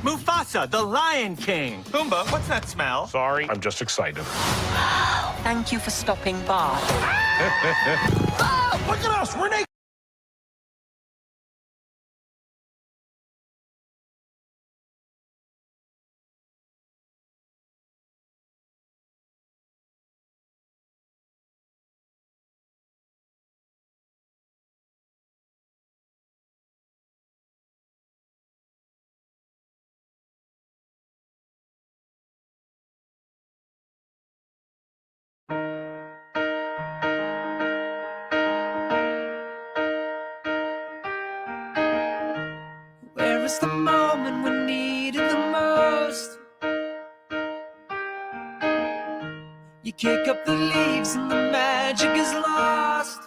Mufasa, the Lion King. Pumbaa, what's that smell? Sorry, I'm just excited. Thank you for stopping by. Ah, look at us, we're naked. Where is the moment we needed the most? You kick up the leaves and the magic is lost.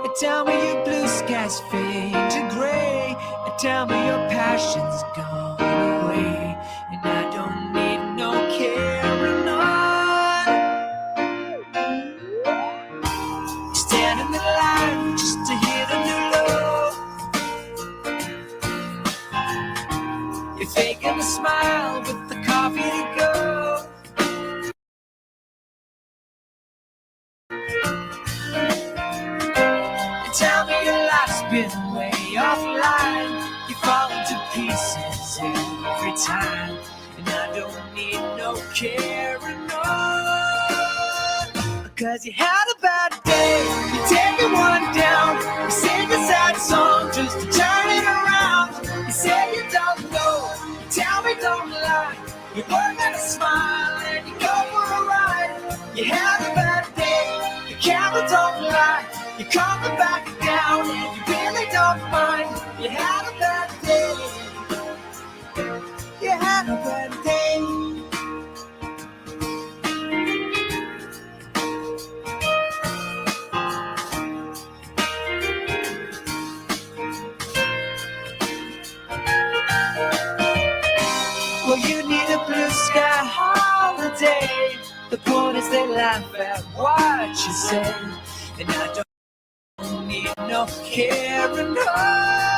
And tell me your blue skies fade to gray, and tell me your passion's gone away, and I don't need no carrying on. You stand in the line just to hit a new low. You're faking a smile with the coffee to go. Tell me your life's been way offline. You fall into pieces every time, and I don't need no carrying on. Cause you had a bad day, you take one down. You sing a sad song just to turn it around. You say you don't know, you tell me don't lie. You work at a smile and you go for a ride. You had a bad day, the camera don't lie. You're coming back down and you really don't mind. You had a bad day. You had a bad day. Well, you need a blue sky holiday. The point is they laugh at what you say, and I don't need no carrying on.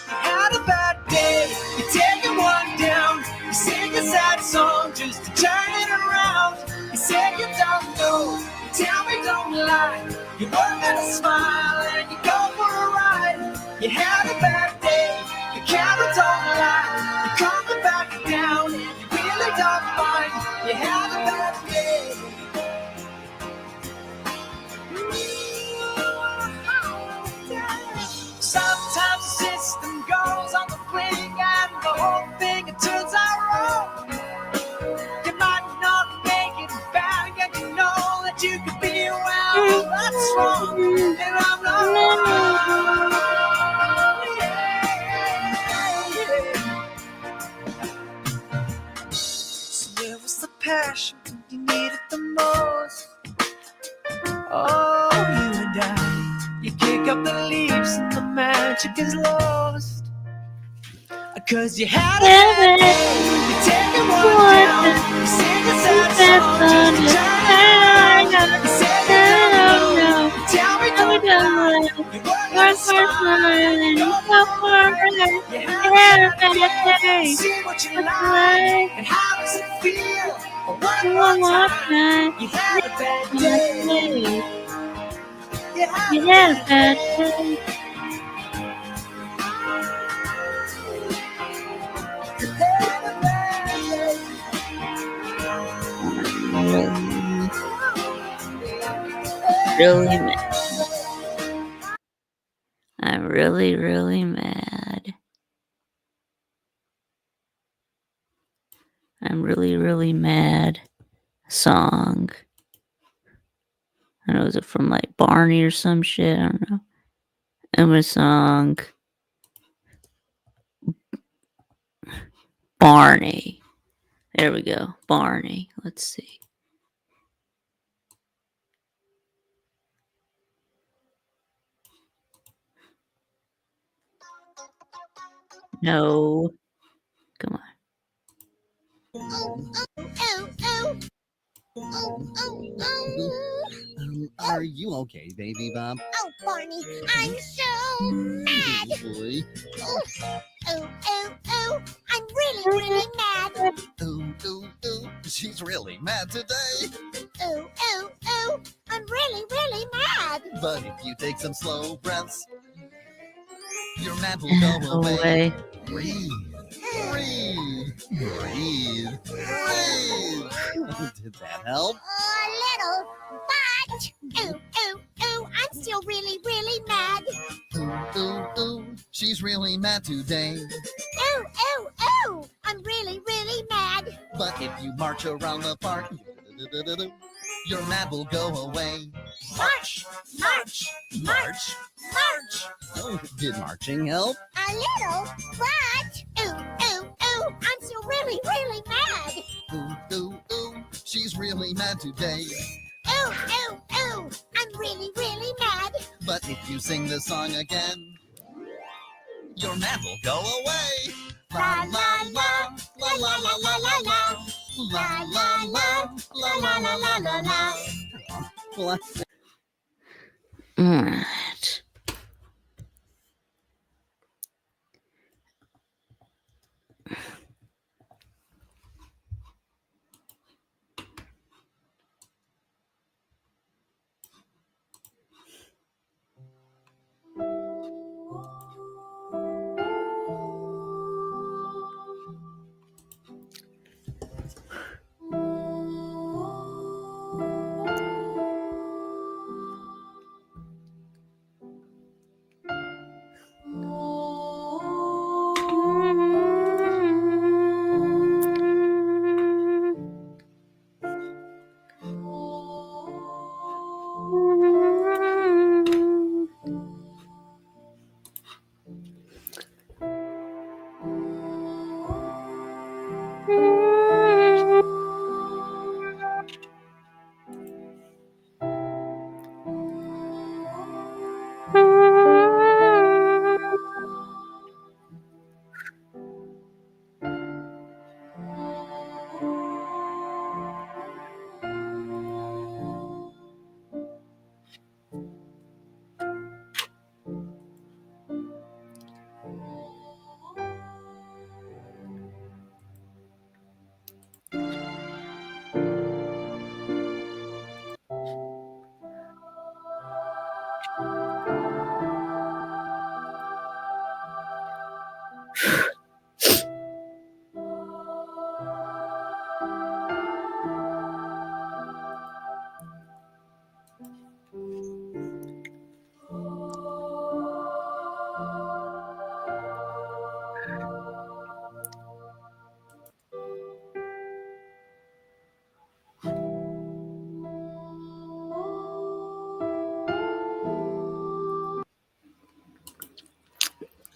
You had a bad day, you're taking one down. You sing a sad song just to turn it around. You say you don't know, you tell me don't lie. You work at a smile and you go for a ride. You had a bad day, the camera don't lie. You're coming back down and you really don't mind. You had a bad day. Sometimes the system goes on the blink and the whole thing it turns out wrong. You might not make it back and you know that you could be well, that's wrong, and I'm not wrong. So where was the passion when you needed the most? Oh, you and I, you kick up the leaves and the magic is lost. Cause you had a bad day, you take it one down. You sing a sad song just to turn it around. You say you don't know, you tell me don't lie. You work at a smile and you go for a ride. You had a bad day, see what you like, and how does it feel? One more time, you had a bad day. You had a bad day. Really mad. I'm really, really mad. I'm really, really mad. Song. I don't know, is it from like Barney or some shit? I don't know. Emma song. Barney. There we go. Barney. Let's see. No. Come on. Are you okay, baby Bob? Oh, Barney, I'm so mad. Boy. Oh, I'm really mad. Ooh, she's really mad today. Oh, I'm really mad. But if you take some slow breaths, your mad will go away. Breathe. Did that help? A little, but I'm still really mad. Ooh, she's really mad today. I'm really mad. But if you march around the park, your mad will go away. March. Oh, did marching help? A little, but I'm still really mad. Ooh, she's really mad today. I'm really mad. But if you sing the song again, your mad will go away. La la la, la la la la la la, la la la, la la la la la la. Well, Alright.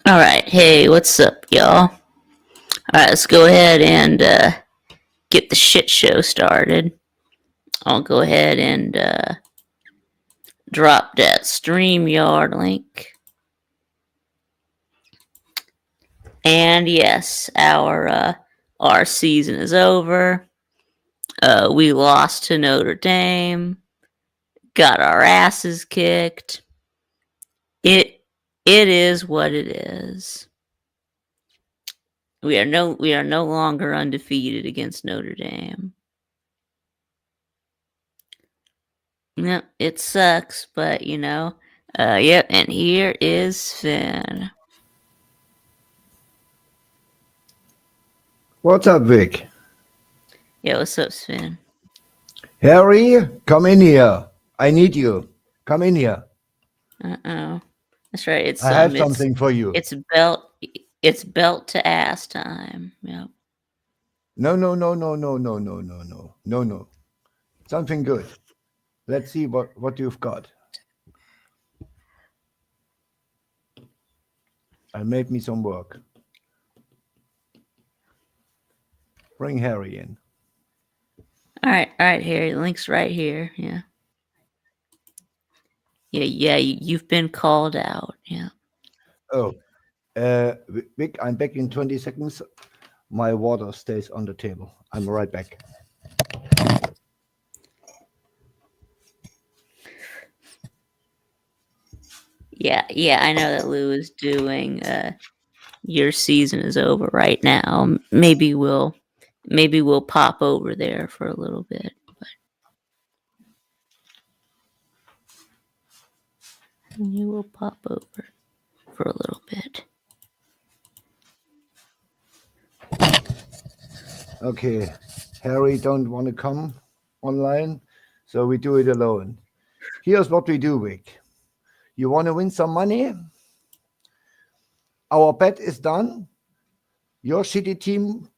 Alright, hey, what's up, y'all? Alright, let's go ahead and get the shit show started. I'll go ahead and drop that StreamYard link. And yes, our season is over. We lost to Notre Dame. Got our asses kicked. It is what it is. We are no longer undefeated against Notre Dame. Yep, it sucks, but yep, and here is Finn. What's up, Vic? Yeah, what's up, Finn? Harry, come in here. I need you. Come in here. Uh-oh. That's right. It's I have something for you. It's belt to ass time. Yep. No. Something good. Let's see what you've got. I made me some work. Bring Harry in. All right, Harry. The link's right here. Yeah. You've been called out. Yeah. Oh, Vic, I'm back in 20 seconds. My water stays on the table. I'm right back. Yeah, I know that Lou is doing your season is over right now. Maybe we'll pop over there for a little bit. You will pop over for a little bit. Okay, Harry don't want to come online, so we do it alone. Here's what we do, Vic. You want to win some money? Our bet is done. Your shitty team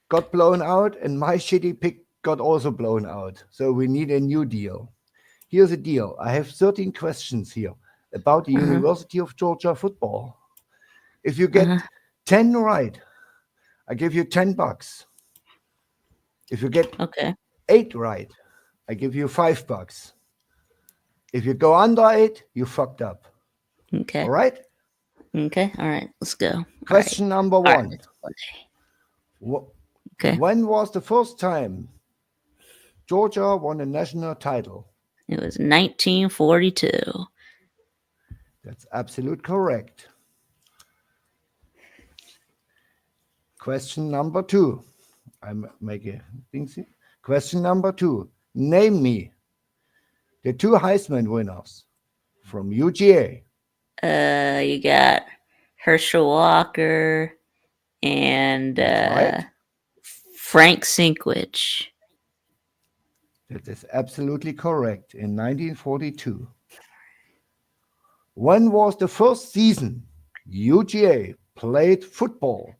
got blown out, and my shitty pick got also blown out. So we need a new deal. Here's the deal. I have 13 questions here about the University of Georgia football. If you get 10 right, I give you $10. If you get Okay. 8 right, I give you $5. If you go under 8, you fucked up. Okay. All right? Okay. All right. Let's go. Question number All right. one. Let's play. Wh- When was the first time Georgia won a national title? It was 1942. That's absolute correct. Question number two. I'm making things here. Question number two. Name me the 2 Heisman winners from UGA. You got Herschel Walker and Right. Frank Sinkwich. That is absolutely correct. In 1942. When was the first season UGA played football?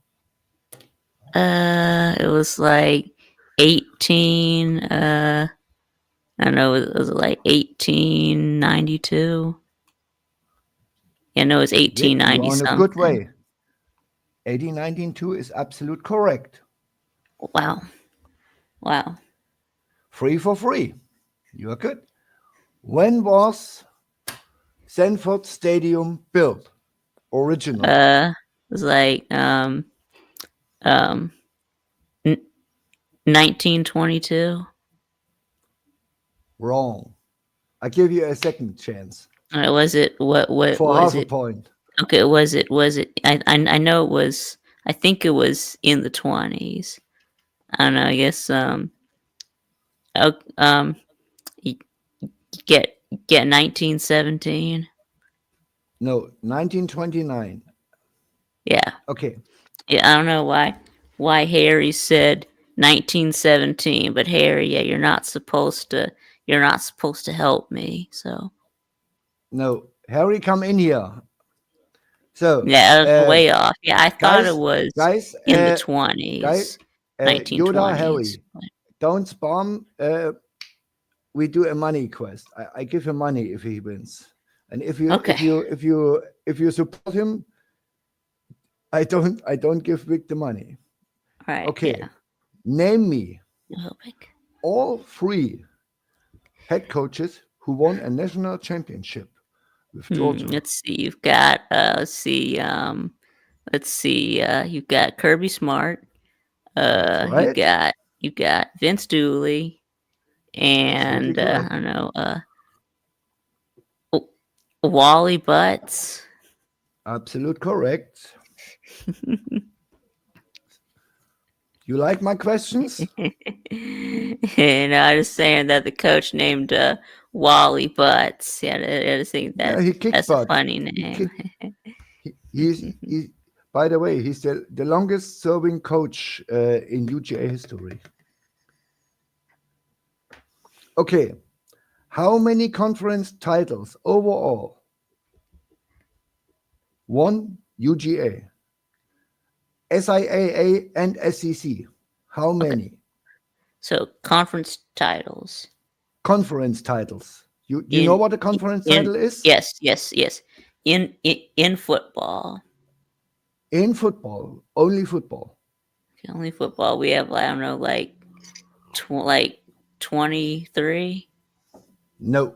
It was like 18. I don't know. Was it like 1892? Yeah, no, it was Vic, you're 1890 on a something. good way. 1892 is absolute correct. Wow. 3 for 3. You are good. When was Sanford Stadium built originally? It was like 1922. Wrong. I give you a second chance Was it what for was half a it? point. Okay, was it I know it was, I think it was in the 20s. I don't know, I guess you get 1917. No, 1929. Yeah. Okay. Yeah, I don't know why Harry said 1917, but Harry, yeah, you're not supposed to help me. So, No, Harry, come in here. So, yeah, I was way off. Yeah, I thought it was guys, in the guys, 20s, Yoda, 1920s. Harry, don't spam. We do a money quest. I give him money if he wins, and if you Okay. if you support him, I don't give Vic the money. All right. Okay, Yeah. name me Oh, Vic. all 3 head coaches who won a national championship with Georgia. Let's see. You've got you've got Kirby Smart. Right? You got Vince Dooley, and Absolutely I correct. don't know, Wally Butts. Absolute correct. You like my questions? And I was saying that the coach named Wally Butts. Yeah, I just think Yeah, he kicked that's a butt. funny He name. He's by the way, he's the longest serving coach in UGA history. Okay, how many conference titles overall won UGA? SIAA and SEC. How many So conference titles. conference titles? You know what a conference title is? Yes. In football. In football, only football. Only football. We have, I don't know, like 23. No,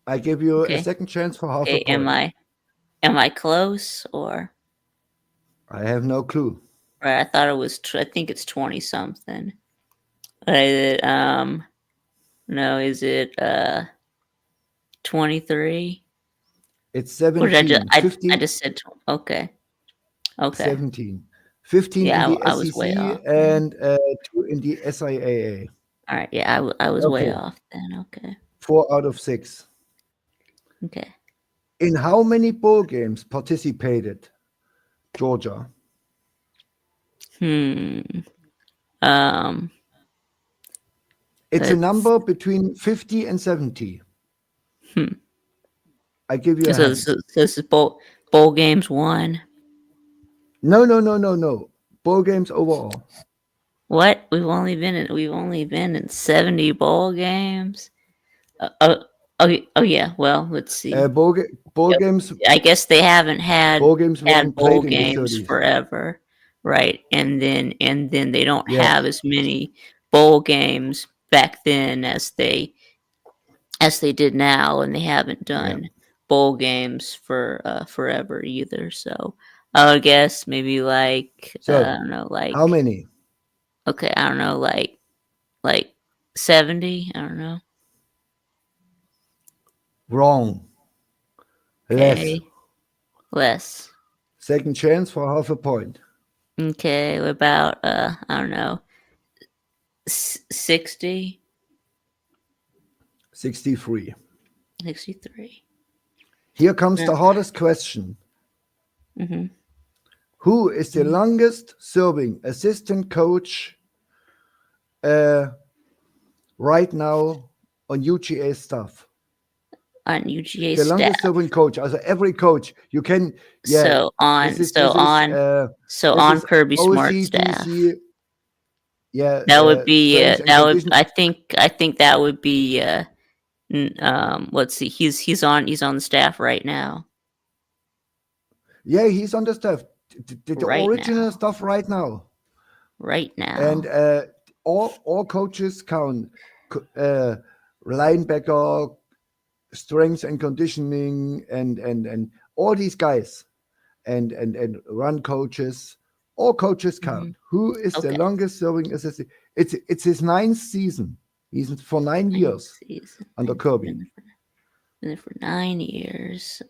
I give you Okay. a second chance for half Okay, a point. am I close, or I have no clue. right? I thought it was. I think it's 20 something. Is it, no, is it 23? It's What did I 17. just? I 15, just said. Okay. Okay. 17. 15 in Yeah, the I was way SEC off. Then. and 2 in the SIAA. All right. Yeah, I was way Okay. off then. Okay. 4 out of 6. Okay. In how many bowl games participated Georgia? Um. It's a Let's. number between 50 and 70. Hmm. I give you a So hint. this is bowl games won. No. Bowl games overall. What? We've only been in 70 bowl games. Oh yeah. Well, let's see. Bowl Yep. games. I guess they haven't had Bowl games weren't bowl played in the games 30s. forever, right? And then they don't Yes. have as many bowl games back then as they did now, and they haven't done bowl games for forever either. So I would guess maybe like So, I don't know, like how many? okay, I don't know, like 70. I don't know. Wrong. Less. Okay, less. Second chance for half a point. Okay, what about I don't know, 60, 63. 63. Here comes the hardest question. Mm-hmm. Who is the longest serving assistant coach right now on UGA staff? On UGA The staff. longest serving coach. Also every coach you can. Yeah. So on this is Kirby Smart's staff. OCDC. Yeah. That would be strength and that would conditioning. I think that would be let's see, he's on the staff right now. Yeah, he's on the staff. The Right original now. stuff right now. Right now. And all coaches count. Linebacker, strength and conditioning, and all these guys, and run coaches. All coaches count. Who is the Okay. longest serving assistant? It's his 9th season. He's for 9 years Season. under Kirby. Been there for 9 years.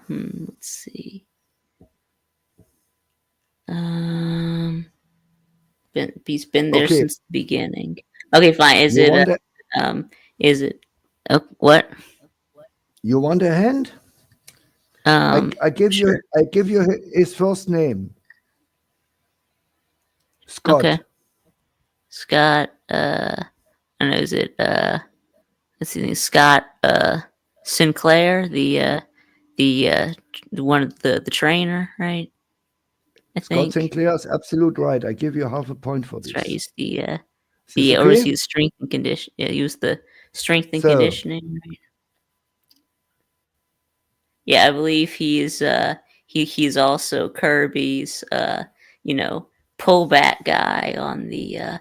Let's see. He's been there Okay. since the beginning. Okay, fine. Is You it? want Is it? What? You want a hand? I give sure. you his first name. Scott. Okay. Scott. I don't know. Is it? Let's see. Scott. Sinclair. The one of the trainer, right? I Scott think. Sinclair is absolute right. I give you half a point for this. That's right. He's the Is this or okay? is he the strength and condition? Yeah, he was the strength and So- conditioning. Right? Yeah, I believe he's he's also Kirby's pullback guy on the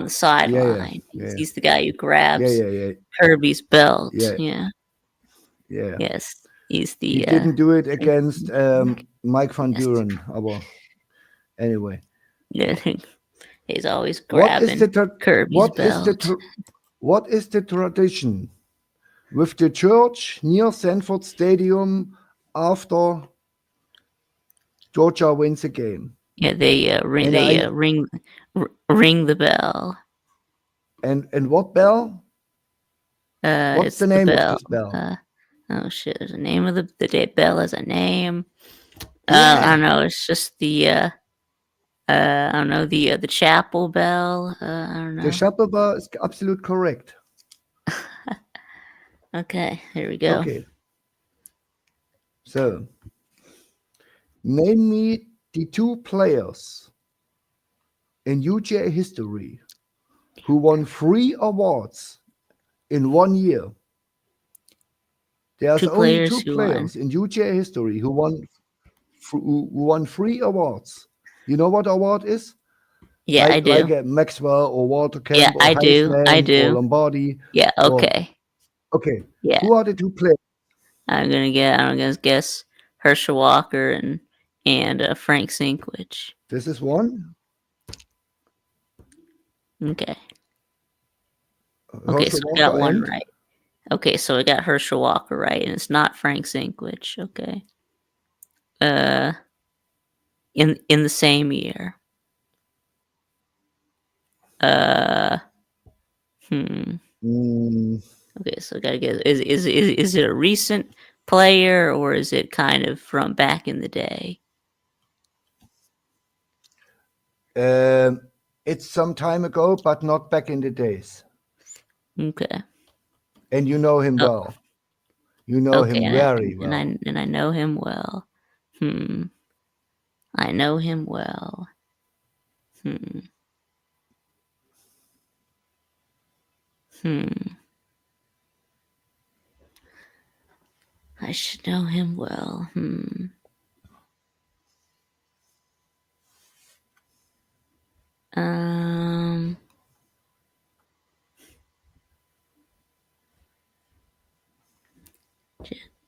sideline. yeah. He's the guy who grabs Yeah. Kirby's belt. Yeah. Yes. He's the He didn't do it against Mike Van Buren, aber anyway. yeah, he's always What grabbing is the Kirby's belt. what is the tradition with the church near Sanford Stadium after Georgia wins a game? Yeah, they ring the bell. And what bell? What's It's the name bell. of this bell? Oh shit! There's a name of the bell as a name. Yeah. I don't know. It's just the I don't know, the chapel bell. I don't know. The chapel bell is absolute correct. Okay, here we go. Okay. So, name me the 2 players in UGA history who won 3 awards in 1 year. There's 2 only players 2 who players in UGA history who won 3 awards. You know what award is? Yeah, I do. Like a Maxwell or Walter Kemp Yeah, or I do. I Heisman do. or Lombardi. Yeah. Okay. Okay. Yeah. Who are the 2 players? I'm gonna guess Herschel Walker and Frank Sinkwich. This is one. Okay. Okay, Herschel so we got Walker one and right. Okay, so I got Herschel Walker right, and it's not Frank Zinkwich. Okay. In the same year. Mm, Okay, so I gotta get is it a recent player or is it kind of from back in the day? it's some time ago, but not back in the days. Okay. And you know him Oh, well. You know okay, him very well. and I know him well. I know him well. Hmm. I should know him well. Um.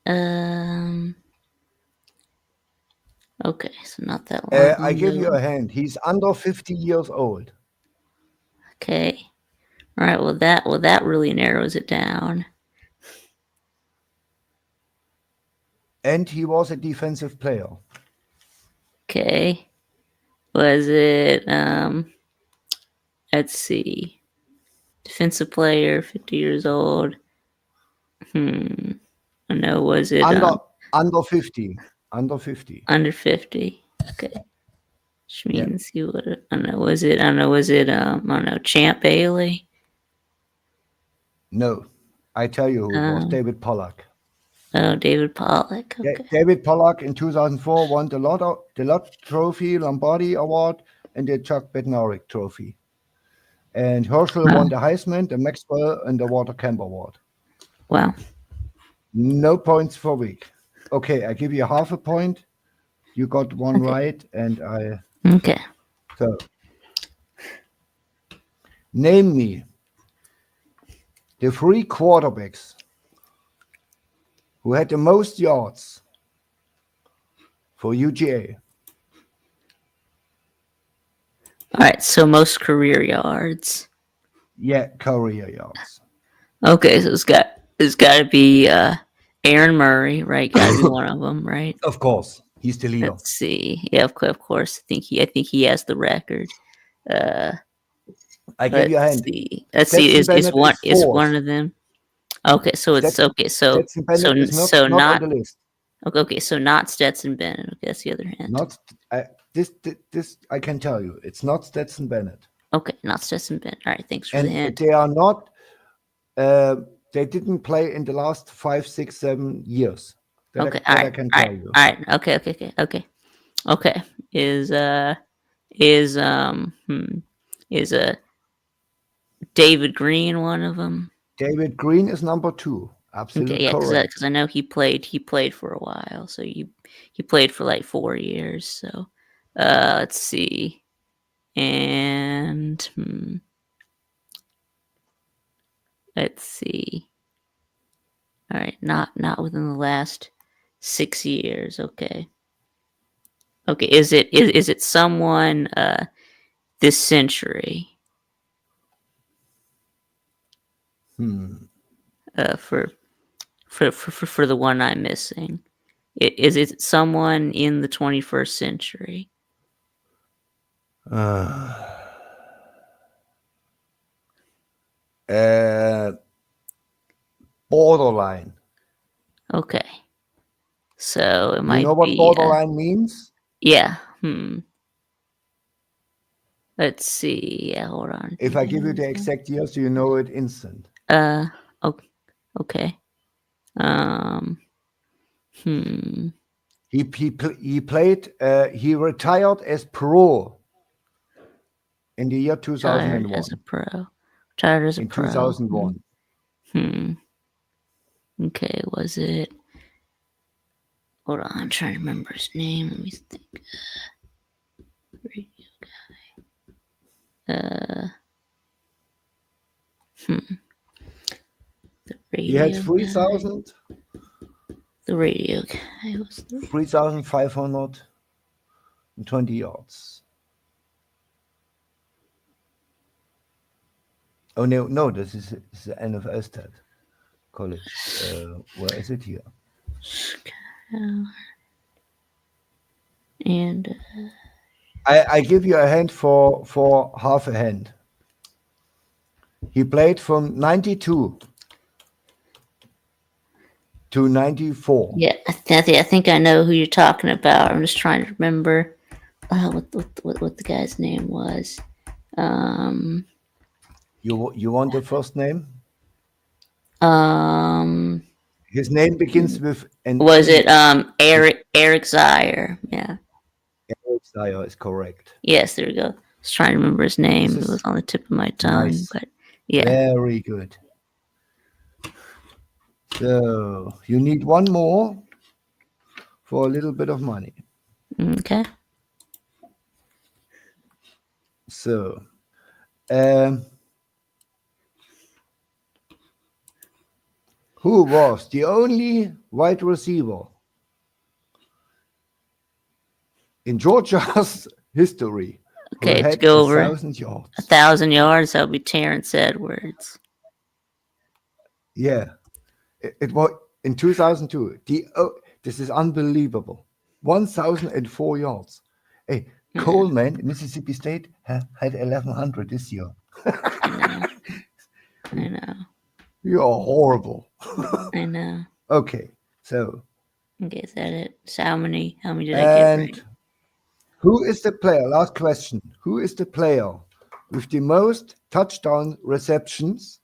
Um. Okay, so not that long I give you ago. a hint. He's under 50 years old. Okay. All right. Well, that really narrows it down. And he was a defensive player. Okay. Was it? Let's see. Defensive player, 50 years old. I know. Was it Under 50. Under 50. under 50? Okay. Which Yeah. means he would. I don't know. Was it? I don't know. Was it? I don't know. Champ Bailey. No. I tell you who it was. David Pollack. Oh, David Pollock. Okay. David Pollack in 2004 won the Lott Trophy, Lombardi Award, and the Chuck Bednarik Trophy. And Herschel won the Heisman, the Maxwell, and the Walter Camp Award. Wow. No points for Vic. Okay, I give you half a point. You got one right, and I. Okay. So, name me the 3 quarterbacks who had the most yards for UGA. All right. So most career yards. Yeah, career yards. Okay. So it's got to be Aaron Murray, right? Got to be one of them, right? Of course, he's the leader. Let's see. Yeah, of course. I think he has the record. I give you a hint. Let's see. Is Bennett one is fourth. one of them? Okay, so it's okay. So Stetson Bennett is not on the list. Okay. So not Stetson Bennett. Okay, that's the other hand. Not this. I can tell you, it's not Stetson Bennett. Okay, not Stetson Bennett. All right, thanks for the hint. They are not. They didn't play in the last 5, 6, 7 years. Okay, I can tell you. All right. Okay. Is David Green one of them? David Green is number 2. Absolutely Okay, yeah, correct. because I know he played for a while. So he played for like 4 years. So let's see, and let's see. All right, not within the last 6 years. Okay. Is it someone this century? For the one I'm missing, is it someone in the 21st century? Borderline. Okay, so it might be. You know what borderline means? Yeah. Let's see. Yeah, hold on. If I give you the exact years, you know it instant. Okay. He played. He retired as pro in the year 2001. Retired as a pro. Retired as a in pro. 2001. Okay, was it? Hold on, I'm trying to remember his name. Let me think. Radio guy. The radio. He had 3,000. The radio guy was 3,520 yards. Oh no! This is the NFL stat. college. Where is it here? And I give you a hand for half a hand. He played from 92 to 94. yeah, I think I know who you're talking about. I'm just trying to remember what the guy's name was. You want the first name? Um, His name begins with an was E. it Eric Zaire? Yeah. Eric Zaire is correct. Yes, there we go. I was trying to remember his name. This It was is on the tip of my tongue, nice. but yeah. Very good. So you need one more for a little bit of money. Okay. So, who was the only wide receiver in Georgia's history who Okay, to had go over 1,000 yards? 1,000 yards, that would be Terrence Edwards. Yeah, it was in 2002. This is unbelievable. 1,004 yards. Hey, Coleman, Mississippi State, had 1,100 this year. I know. You are horrible. I know. Okay, so Okay, is that it? So how many did I get right? and who is the player? Last question. Who is the player with the most touchdown receptions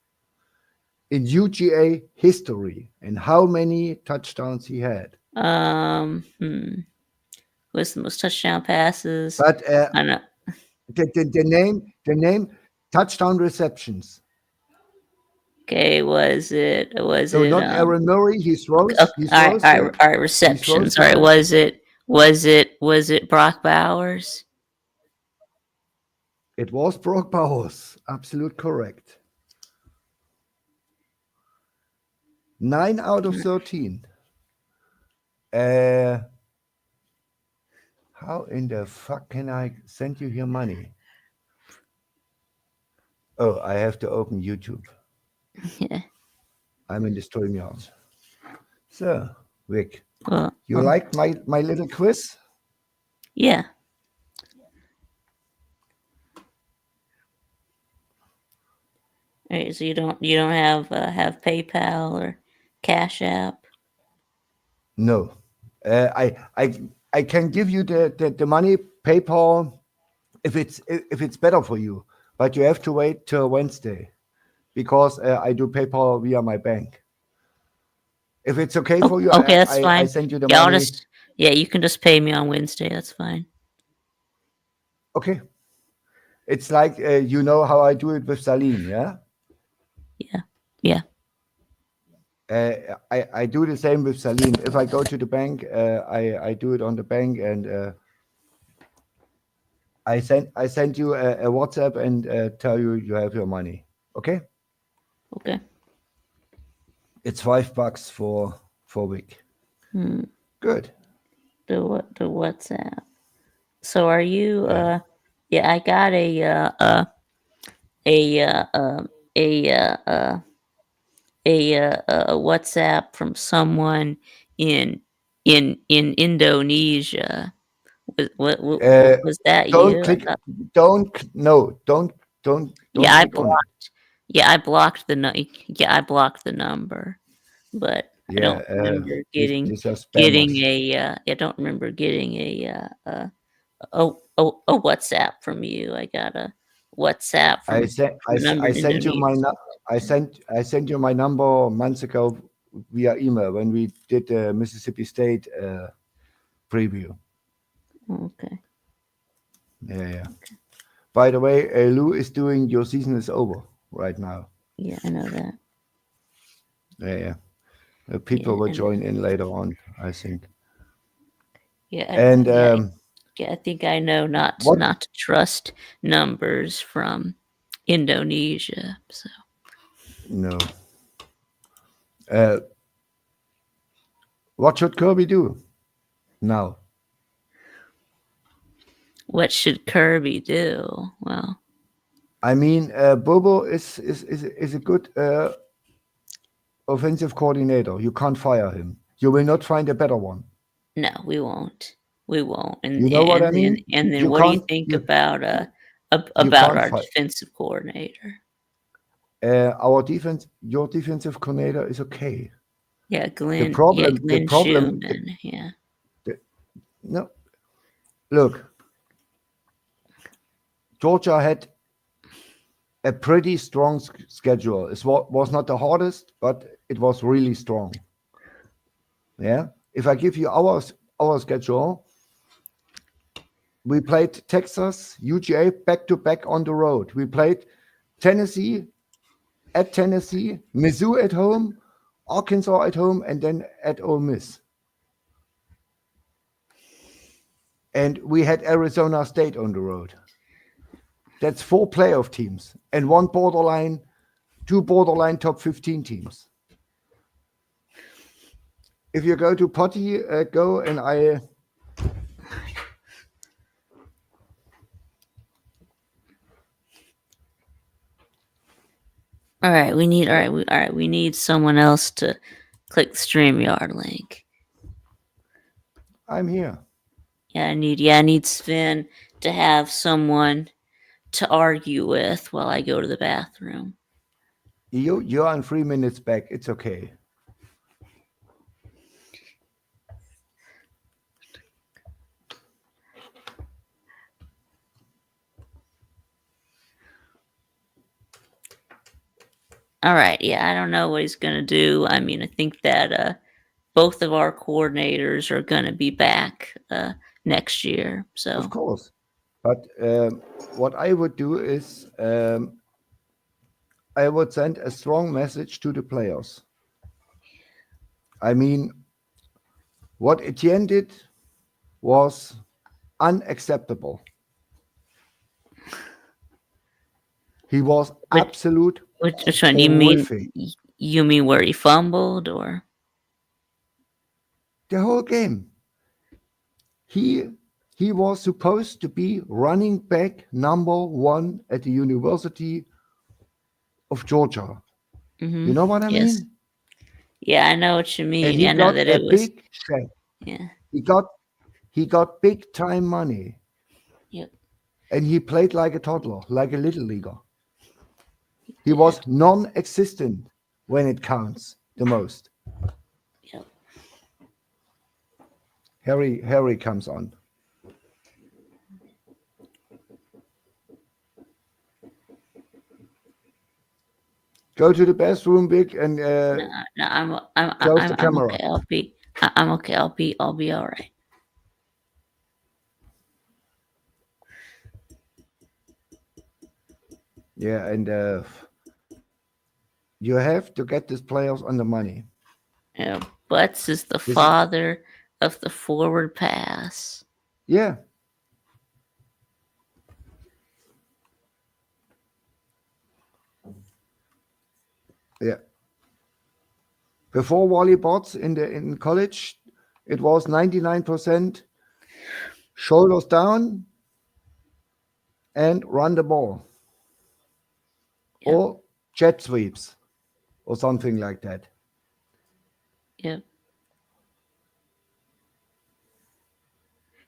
in UGA history, and how many touchdowns he had? What's the most touchdown passes? But I know. the name, touchdown receptions. Okay, was it? So not Aaron Murray. He throws. Okay, He all throws. right, receptions. All right, was it Brock Bowers? It was Brock Bowers. Absolute correct. 9 out of 13. How in the fuck can I send you your money? Oh, I have to open YouTube. Yeah. I'm in the StreamYard. So, Vic, Well, you like my little quiz? yeah. All right, so you don't have PayPal or Cash App? No. I can give you the money, PayPal, if it's better for you, but you have to wait till Wednesday, because I do PayPal via my bank. If it's okay for you, Okay, that's I fine. send you the Yeah, money. you can just pay me on Wednesday. That's fine. Okay. It's like you know how I do it with Salim, yeah? Yeah. I do the same with Salim. If I go to the bank, I do it on the bank, and I send you a WhatsApp and tell you have your money. Okay? Okay. It's $5 for a week. Good. The WhatsApp. So are you? Yeah. Yeah, I got a WhatsApp from someone in Indonesia. What was that? Don't You? click. Don't. Yeah, I click on it. blocked. Yeah, I blocked I blocked the number, but I Yeah, don't remember getting these are getting spammers. I don't remember getting a WhatsApp from you. I got a WhatsApp from a number I in sent you Indonesia. I sent you my number months ago via email when we did the Mississippi State preview. Okay. Yeah. By the way, Lou is doing Your Season Is Over right now. Yeah, I know that. Yeah. People will join in later on, I think. Yeah, And I think I know not what- to trust numbers from Indonesia. So no. What should Kirby do now? what should Kirby do? Well, I mean, Bobo is a good offensive coordinator. You can't fire him. You will not find a better one. No, we won't. We won't. And You know what I and mean? then You what do you can't. think You, about can't our fire. defensive coordinator? Your defensive coordinator is okay. Yeah, Glenn. The problem. Glenn Schumann. Yeah. No, look, Georgia had a pretty strong schedule. It was not the hardest, but it was really strong. Yeah. If I give you our schedule, we played Texas, UGA back to back on the road. We played Tennessee at Tennessee, Mizzou at home, Arkansas at home, and then at Ole Miss. And we had Arizona State on the road. That's 4 playoff teams and 2 borderline top 15 teams. If you go to Potty, go and I. All right, we need someone else to click the StreamYard link. I'm here. I need Sven to have someone to argue with while I go to the bathroom. You're on 3 minutes back. It's okay. All right, I don't know what he's gonna do. I mean, I think that both of our coordinators are gonna be back next year. So Of course. But what I would do is I would send a strong message to the players. I mean, what Etienne did was unacceptable. He was absolute. which one do you mean? horrific. You mean where he fumbled, or The whole game. He was supposed to be running back number 1 at the University of Georgia. You know what I Yes. mean? Yeah, I know what you And mean. he I know got that a it was. big check. Yeah. He got big time money. Yep. And he played like a toddler, like a little leaguer. He was non-existent when it counts the most. Yep. Harry comes on. Go to the bathroom, Vic, and No, I'm close the camera. okay. I'm okay. I'll be all right. Yeah, and you have to get these players on the money. Yeah, Butts is the father of the forward pass. Yeah. Yeah. Before Wally Bots in college, it was 99% shoulders down and run the ball. Yeah. Or jet sweeps or something like that. Yep.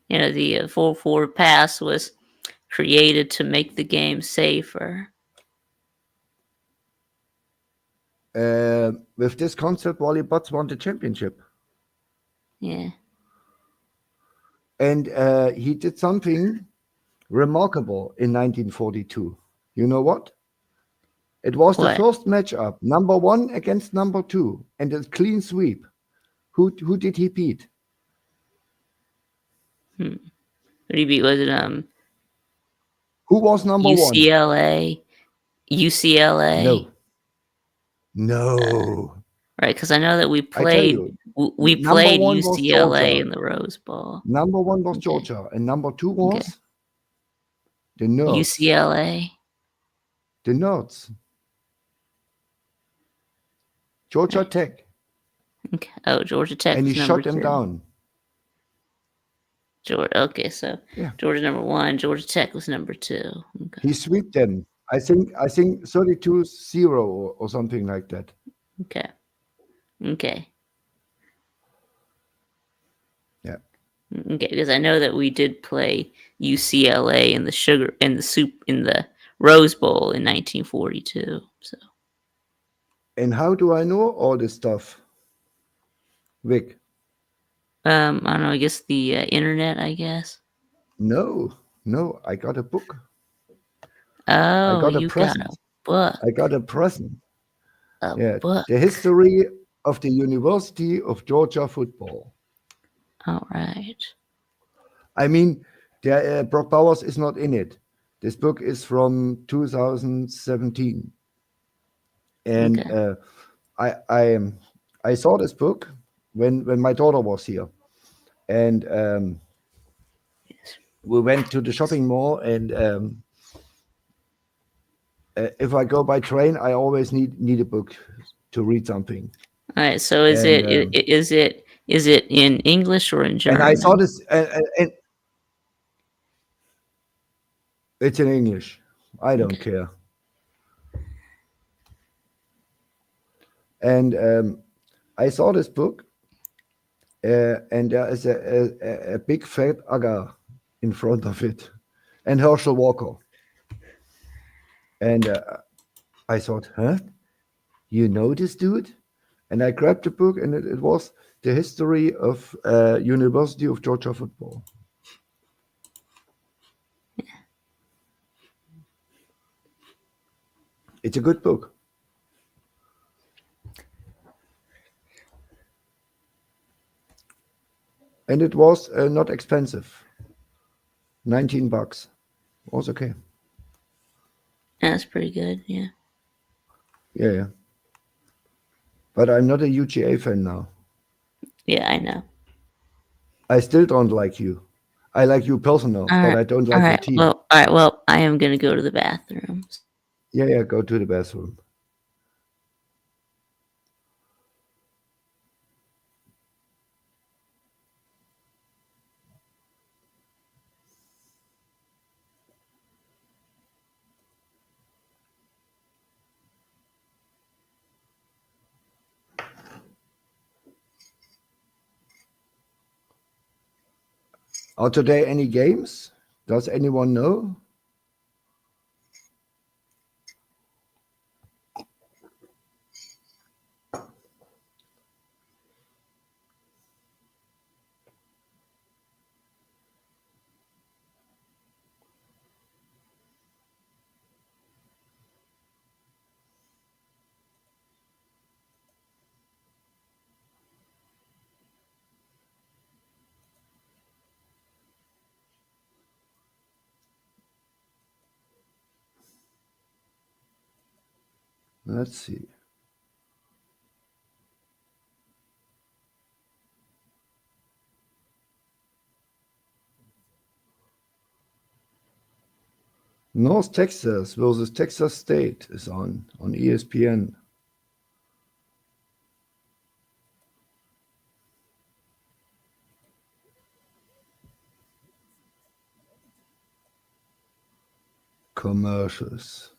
You know, the full forward pass was created to make the game safer. With this concept, Wally Bots won the championship. Yeah. And he did something remarkable in 1942. You know what? It was the What? first matchup, number 1 against number 2, and a clean sweep. Who did he beat? Who do you beat? Was it Who was number 1? UCLA? UCLA? No. Right, because I know that we I tell played you, we number played 1 was UCLA Georgia. in the Rose Bowl. Number 1 was Okay. Georgia, and number 2 was Okay. the Nerds. UCLA. The Nerds. Georgia Tech. Okay. Oh, Georgia Tech. And he was number shut them 2. down. Georgia. Okay, so Yeah. Georgia number 1. Georgia Tech was number 2. Okay. He swept them. I think 32-0 or something like that. Okay. Okay. Yeah. Okay, because I know that we did play UCLA in the Rose Bowl in 1942. So And how do I know all this stuff, Vic? I don't know. I guess the internet. I guess. No, I got a book. I Oh, got a you got present. a book. I got a present. A Yeah, book. the history of the University of Georgia football. All right. I mean, Brock Bowers is not in it. This book is from 2017, and Okay. I saw this book when my daughter was here, and we went to the shopping mall. And if I go by train, I always need a book to read something. All right. So And is it in English or in and I saw German? this, and it's in English. I don't Okay. care. And I saw this book, and there is a big fat agar in front of it, and Herschel Walker. And I thought, huh? You know this dude? And I grabbed the book, and it was the history of University of Georgia football. It's a good book. And it was not expensive. $19 was okay. That's pretty good. Yeah. Yeah. But I'm not a UGA fan now. Yeah, I know. I still don't like you. I like you personal, All but right. I don't All like the right. team. Well. All right. Well, I am gonna go to the bathroom. Yeah, go to the bathroom. Are today any games? Does anyone know? Let's see. North Texas versus Texas State is on ESPN. Commercials.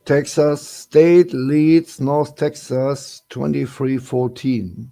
Texas State leads North Texas 23-14.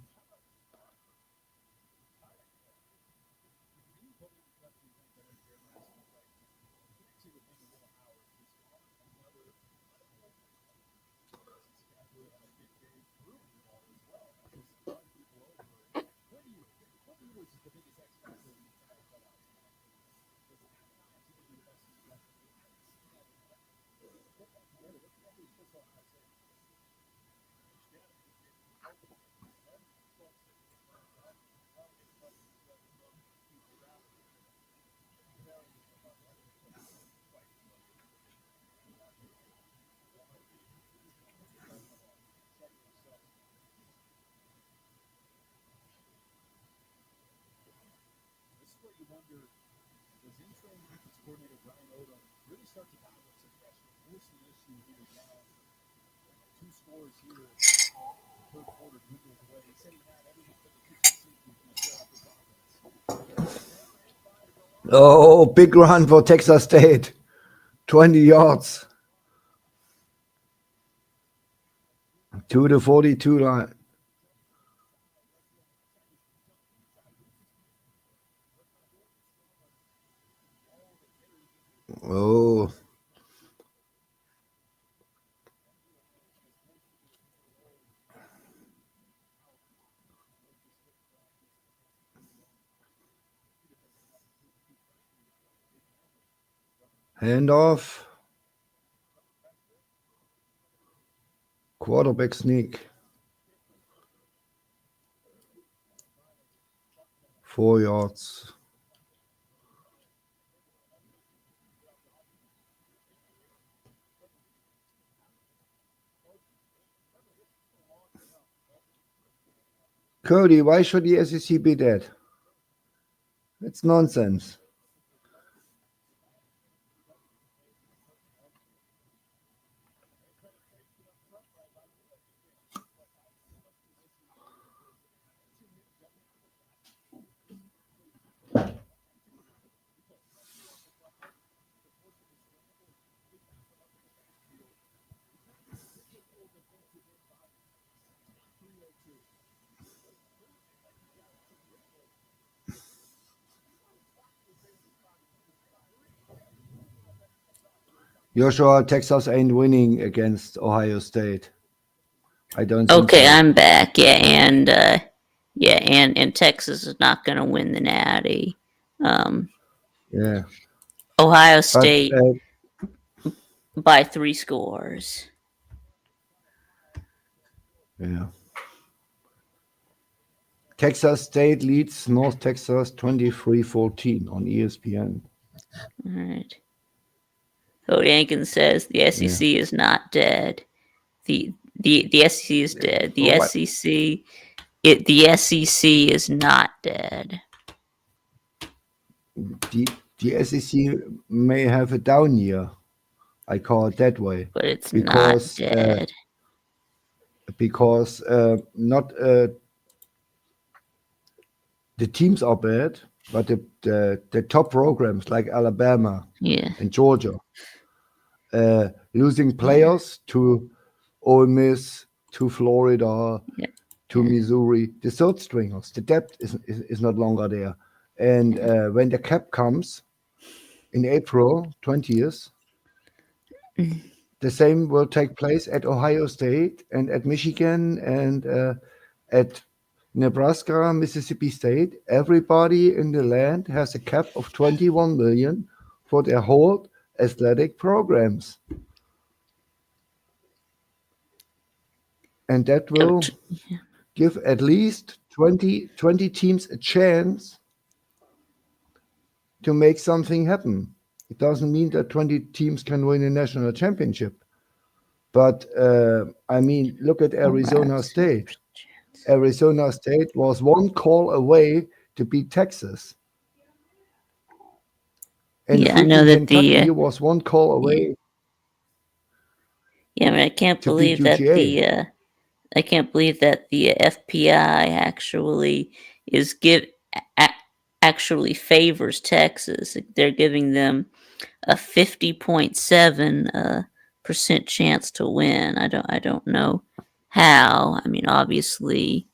Oh, big run for Texas State. 20 yards. To the 42 line. Oh. Handoff. Quarterback sneak. 4 yards. Cody, why should the SEC be dead? It's nonsense. Joshua, Texas ain't winning against Ohio State. I don't think Okay, so. I'm back. And Texas is not going to win the Natty. Yeah. Ohio But State by 3 scores. yeah. Texas State leads North Texas 23-14 on ESPN. All right. Cody Hankins says the SEC is not dead. The SEC is dead. The Well, what? the SEC is not dead. The SEC may have a down year. I call it that way. But it's Because, not dead. Because not the teams are bad, but the top programs like Alabama and Georgia losing players to Ole Miss, to Florida, to Missouri, the third stringers. The depth is not longer there. And when the cap comes in April 20th, the same will take place at Ohio State and at Michigan and at Nebraska, Mississippi State. Everybody in the land has a cap of 21 million for their whole athletic programs. And that will give at least 20 teams a chance to make something happen. It doesn't mean that 20 teams can win a national championship. But, I mean, look at Arizona State. Arizona State was one call away to beat Texas. And I know that Kentucky was one call away. Yeah, I mean, I can't believe that the FPI actually actually favors Texas. They're giving them a 50.7 percent chance to win. I don't know how. I mean, obviously,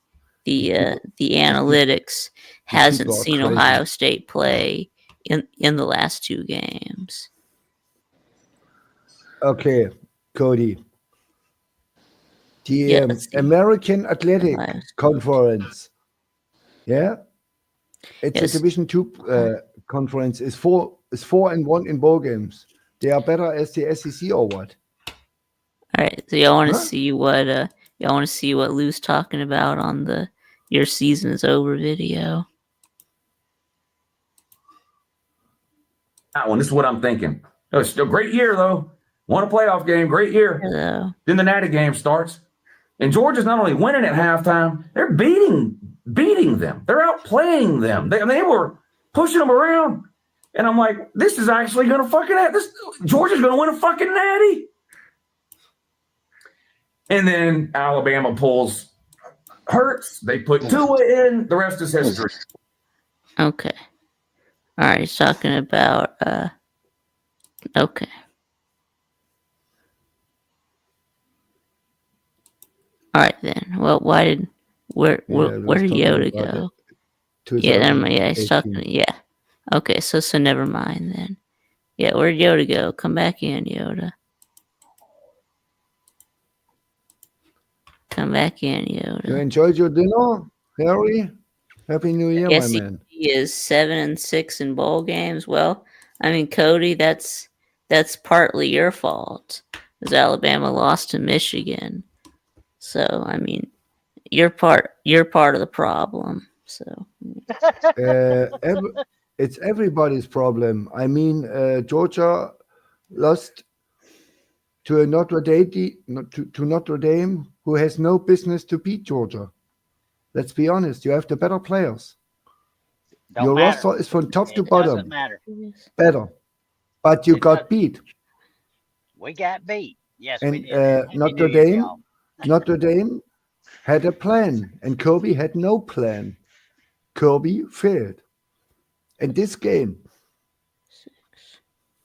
the analytics hasn't people are seen crazy. Ohio State play in the last 2 games. Okay, Cody. The Yeah, let's see. American Athletic Ohio State. Conference. Yeah, it's Yes. a Division 2 conference. Is 4-1 in bowl games. They are better as the SEC or what? All right, so y'all want to Huh? see what Lou's talking about on the Your Season is Over video. That one. This is what I'm thinking. Oh, it's still a great year though. Won a playoff game, great year. Hello. Then the Natty game starts, and Georgia's not only winning at halftime, they're beating them. They're outplaying them. They were pushing them around, and I'm like, this is actually going to fucking this. Georgia's going to win a fucking Natty. And then Alabama pulls Hurts. They put Tua in. The rest is history. Okay. All right, he's talking about okay. All right then. Well, where did Yoda go? Yeah, he's talking. Yeah. Okay, so never mind then. Yeah, where'd Yoda go? Come back in, Yoda. Come back in, Yoda. You enjoyed your dinner, Harry? Happy New Year, Yes, my man. he is 7-6 in bowl games. Well, I mean, Cody, that's partly your fault, because Alabama lost to Michigan. So, I mean, you're part of the problem. So, It's everybody's problem. I mean, Georgia lost to a Notre Dame, who has no business to beat Georgia. Let's be honest. You have the better players. Your roster is from top to bottom. Doesn't matter. Better, but you got beat. We got beat. Yes, And we did. Notre Dame had a plan, and Kirby had no plan. Kirby failed. And this game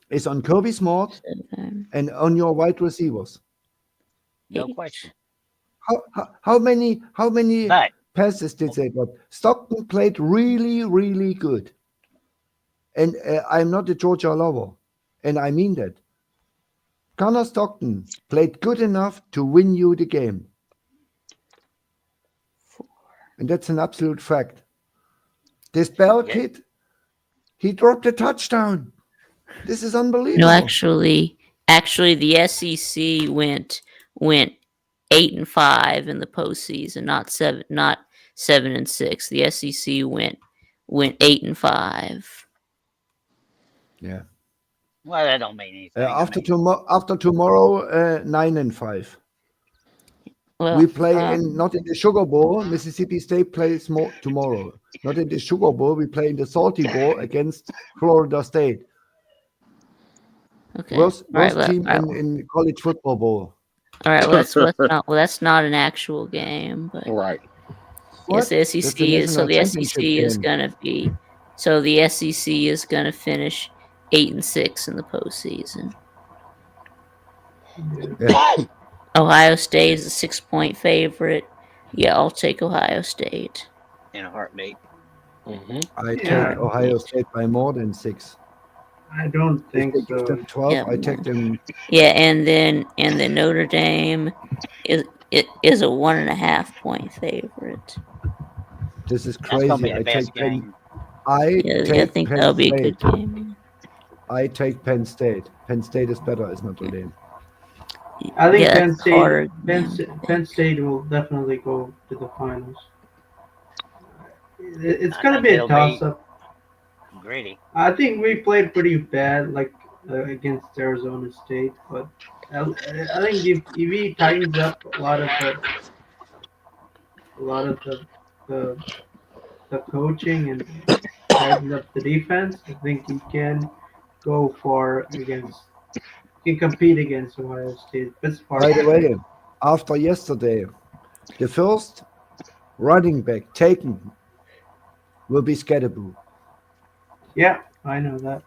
is on Kirby Smart and on your wide receivers. No question. How many But passes did they got? Stockton played really, really good. And I'm not a Georgia lover, and I mean that. Connor Stockton played good enough to win you the game. And that's an absolute fact. This Bell kid, he dropped a touchdown. This is unbelievable. no, actually, the SEC went 8-5 in the postseason, not 7-6. The SEC went 8-5. Yeah. well, that don't mean anything. After tomorrow, 9-5. Well, We play not in the Sugar Bowl. Mississippi State plays more tomorrow. Not in the Sugar Bowl. We play in the Salty Bowl against Florida State. okay. Worst All right, team in college football bowl. All right. Well, that's not an actual game, but Right. yes, the That's SEC the is so national the SEC championship is game. gonna be so the SEC is gonna finish 8-6 in the postseason. Yeah. Ohio State is a 6-point favorite. Yeah, I'll take Ohio State. In a heartbeat. I take Ohio State by more than 6. I don't If think they give so. them 12, Yeah, I take them. Yeah, and then Notre Dame is a 1.5-point favorite. This is That's gonna be crazy. the I best take Penn. game. I Yeah, take I think Penn that'll be a State. good game. I take Penn State. Penn State is better as Notre Dame. I think Yeah, Penn that's State, harder. Penn State will definitely go to the finals. It's I going to think be a it'll be- toss-up. Gritty. I think we played pretty bad, like against Arizona State, but I think if he tightens up a lot of the coaching and tightens up the defense, I think he can go far against. He can compete against Ohio State. That's far. By the way, after yesterday, the first running back taken will be Scatterboo. Yeah, I know that.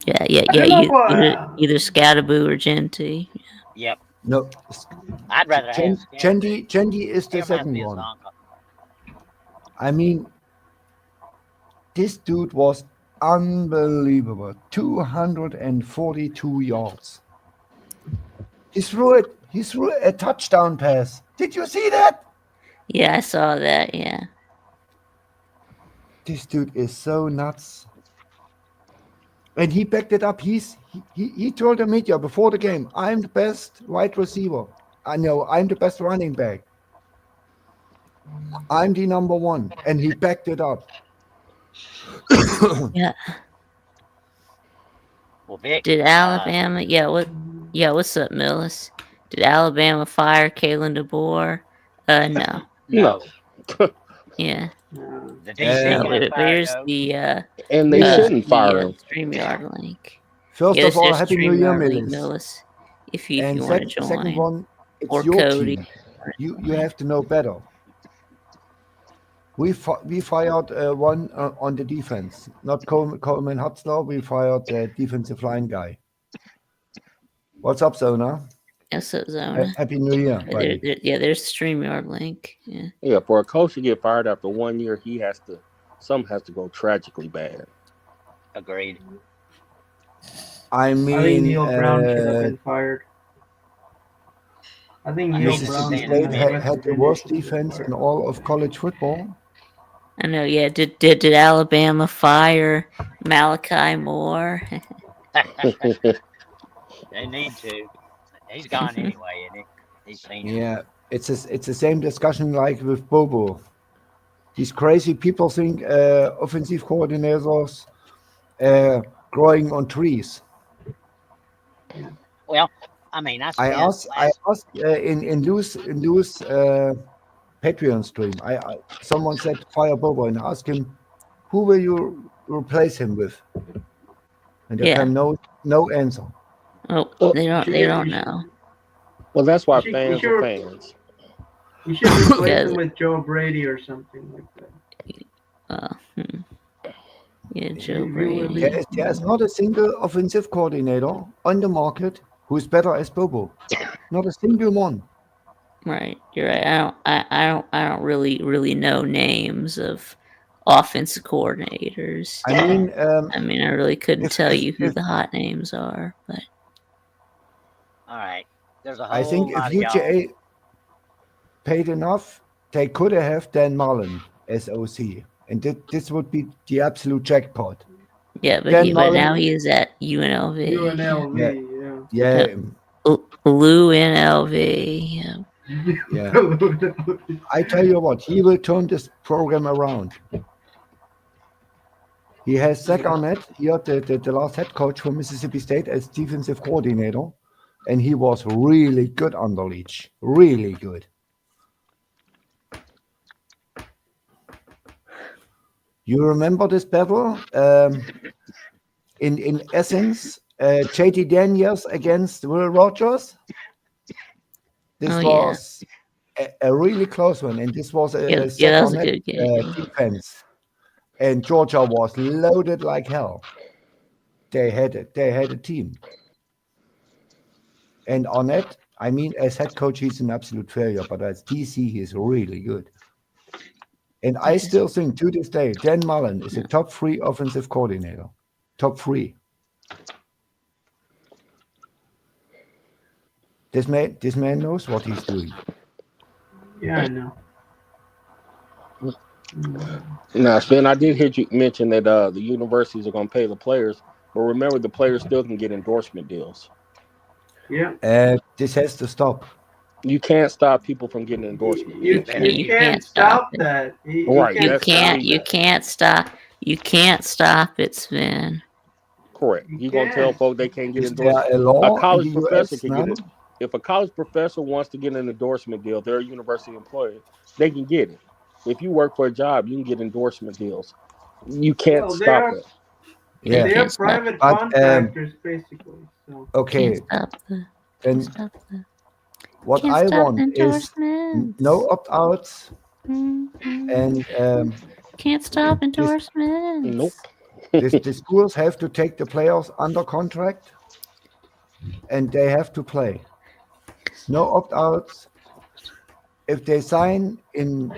Yeah. I don't know Either what- Scatterboo or Genty. Yep. No, I'd rather have Skinner. Chendi is He the reminds second me of his one. uncle. I mean, this dude was unbelievable. 242 yards. He threw it. He threw a touchdown pass. Did you see that? Yeah, I saw that. Yeah. This dude is so nuts. And he backed it up. He told the media before the game, I'm the best wide receiver. I know I'm the best running back. I'm the number one. And he backed it up. Yeah. Well, Vic. Did Alabama? Yeah. What's up, Millis? Did Alabama fire Kalen DeBoer? No. No. Yeah. The DC got fired, There's though. the And they shouldn't fire him. StreamYard link. First Yeah, of all, there's Happy New Year, StreamYard link, Millis. Millis. If you And want to join. second one, it's Or your Cody. team. You have to know better. We fired one on the defense, not Coleman Hutzler. We fired the defensive line guy. What's up, Zona? Yes, Zona. Happy New Year, buddy. There's the StreamYard link. Yeah. Yeah, for a coach to get fired after 1 year, something has to go tragically bad. Agreed. I mean, I think Neil Brown should have been fired. I think Neil Brown Mississippi State had the worst defense in all of college football. I know. Yeah. Did Alabama fire Malachi Moore? They need to. He's gone anyway, isn't he? He's seen it. Yeah, it's the same discussion like with Bobo. These crazy people think offensive coordinators growing on trees. Well, I mean, I asked in Lou's Patreon stream. Someone said fire Bobo and asked him, who will you replace him with? And there came no answer. Oh, they don't know. Well, that's why fans are fans. You should replace him with Joe Brady or something like that. Yeah, Joe Brady. There's not a single offensive coordinator on the market who's better as Bobo. Not a single one. Right, you're right. I don't really know names of offensive coordinators. I mean, I really couldn't tell you who the hot names are, but. All right. There's a whole I think lot if of y'all. UGA paid enough, they could have Dan Mullen as OC, and this would be the absolute jackpot. Yeah, but now he is at UNLV. UNLV, yeah. Lou NLV. Yeah. I tell you what, he will turn this program around. He has Zach Arnett, the last head coach for Mississippi State, as defensive coordinator, and he was really good under Leach. Really good. You remember this battle? In essence, JT Daniels against Will Rogers? This was a really close one, and this was a that was a good game. Defense. And Georgia was loaded like hell. They had a team. And Arnett, I mean, as head coach, he's an absolute failure, but as DC, he's really good. And I still think to this day, Dan Mullen is a top 3 offensive coordinator. Top 3. This man knows what he's doing. Yeah, I know. Now, Sven, I did hear you mention that the universities are going to pay the players, but remember, the players still can get endorsement deals. Yeah. This has to stop. You can't stop people from getting endorsement. You can't stop that. Right. You can't stop it, Sven. Correct. You're going to tell folks they can't get Is there endorsement. a law A college in the professor US can now? get it. If a college professor wants to get an endorsement deal, they're a university employee, they can get it. If you work for a job, you can get endorsement deals. You can't stop it. Yeah. They are private But, contractors, basically. So. Okay. Then what Can't I stop want is endorsements. no opt-outs and Can't stop endorsements. Nope. the schools have to take the players under contract and they have to play. No opt-outs. If they sign in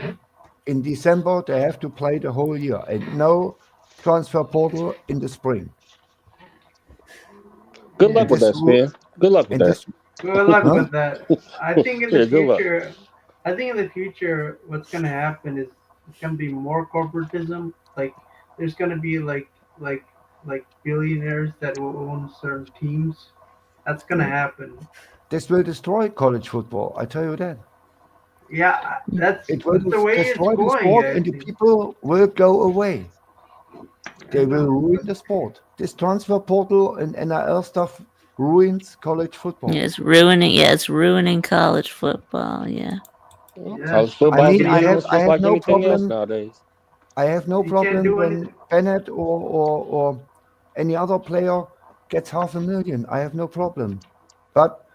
December, they have to play the whole year, and no transfer portal in the spring. Good luck with that, Spin. Good luck with that. Good luck Huh? with that. I think in the Yeah, good luck. future, what's gonna happen is it's gonna be more corporatism. Like there's gonna be like billionaires that will own certain teams. That's gonna happen. This will destroy college football. I tell you that. Yeah, that's It will the way it's destroy the going. sport, I and the think. people will go away. They will ruin the sport. This transfer portal and NIL stuff ruins college football. Yeah, it's ruining college football. Yeah. College football is I meaningless just have like no anything else problem. nowadays. I have no You can't problem do when anything. Bennett or any other player gets $500,000. I have no problem. But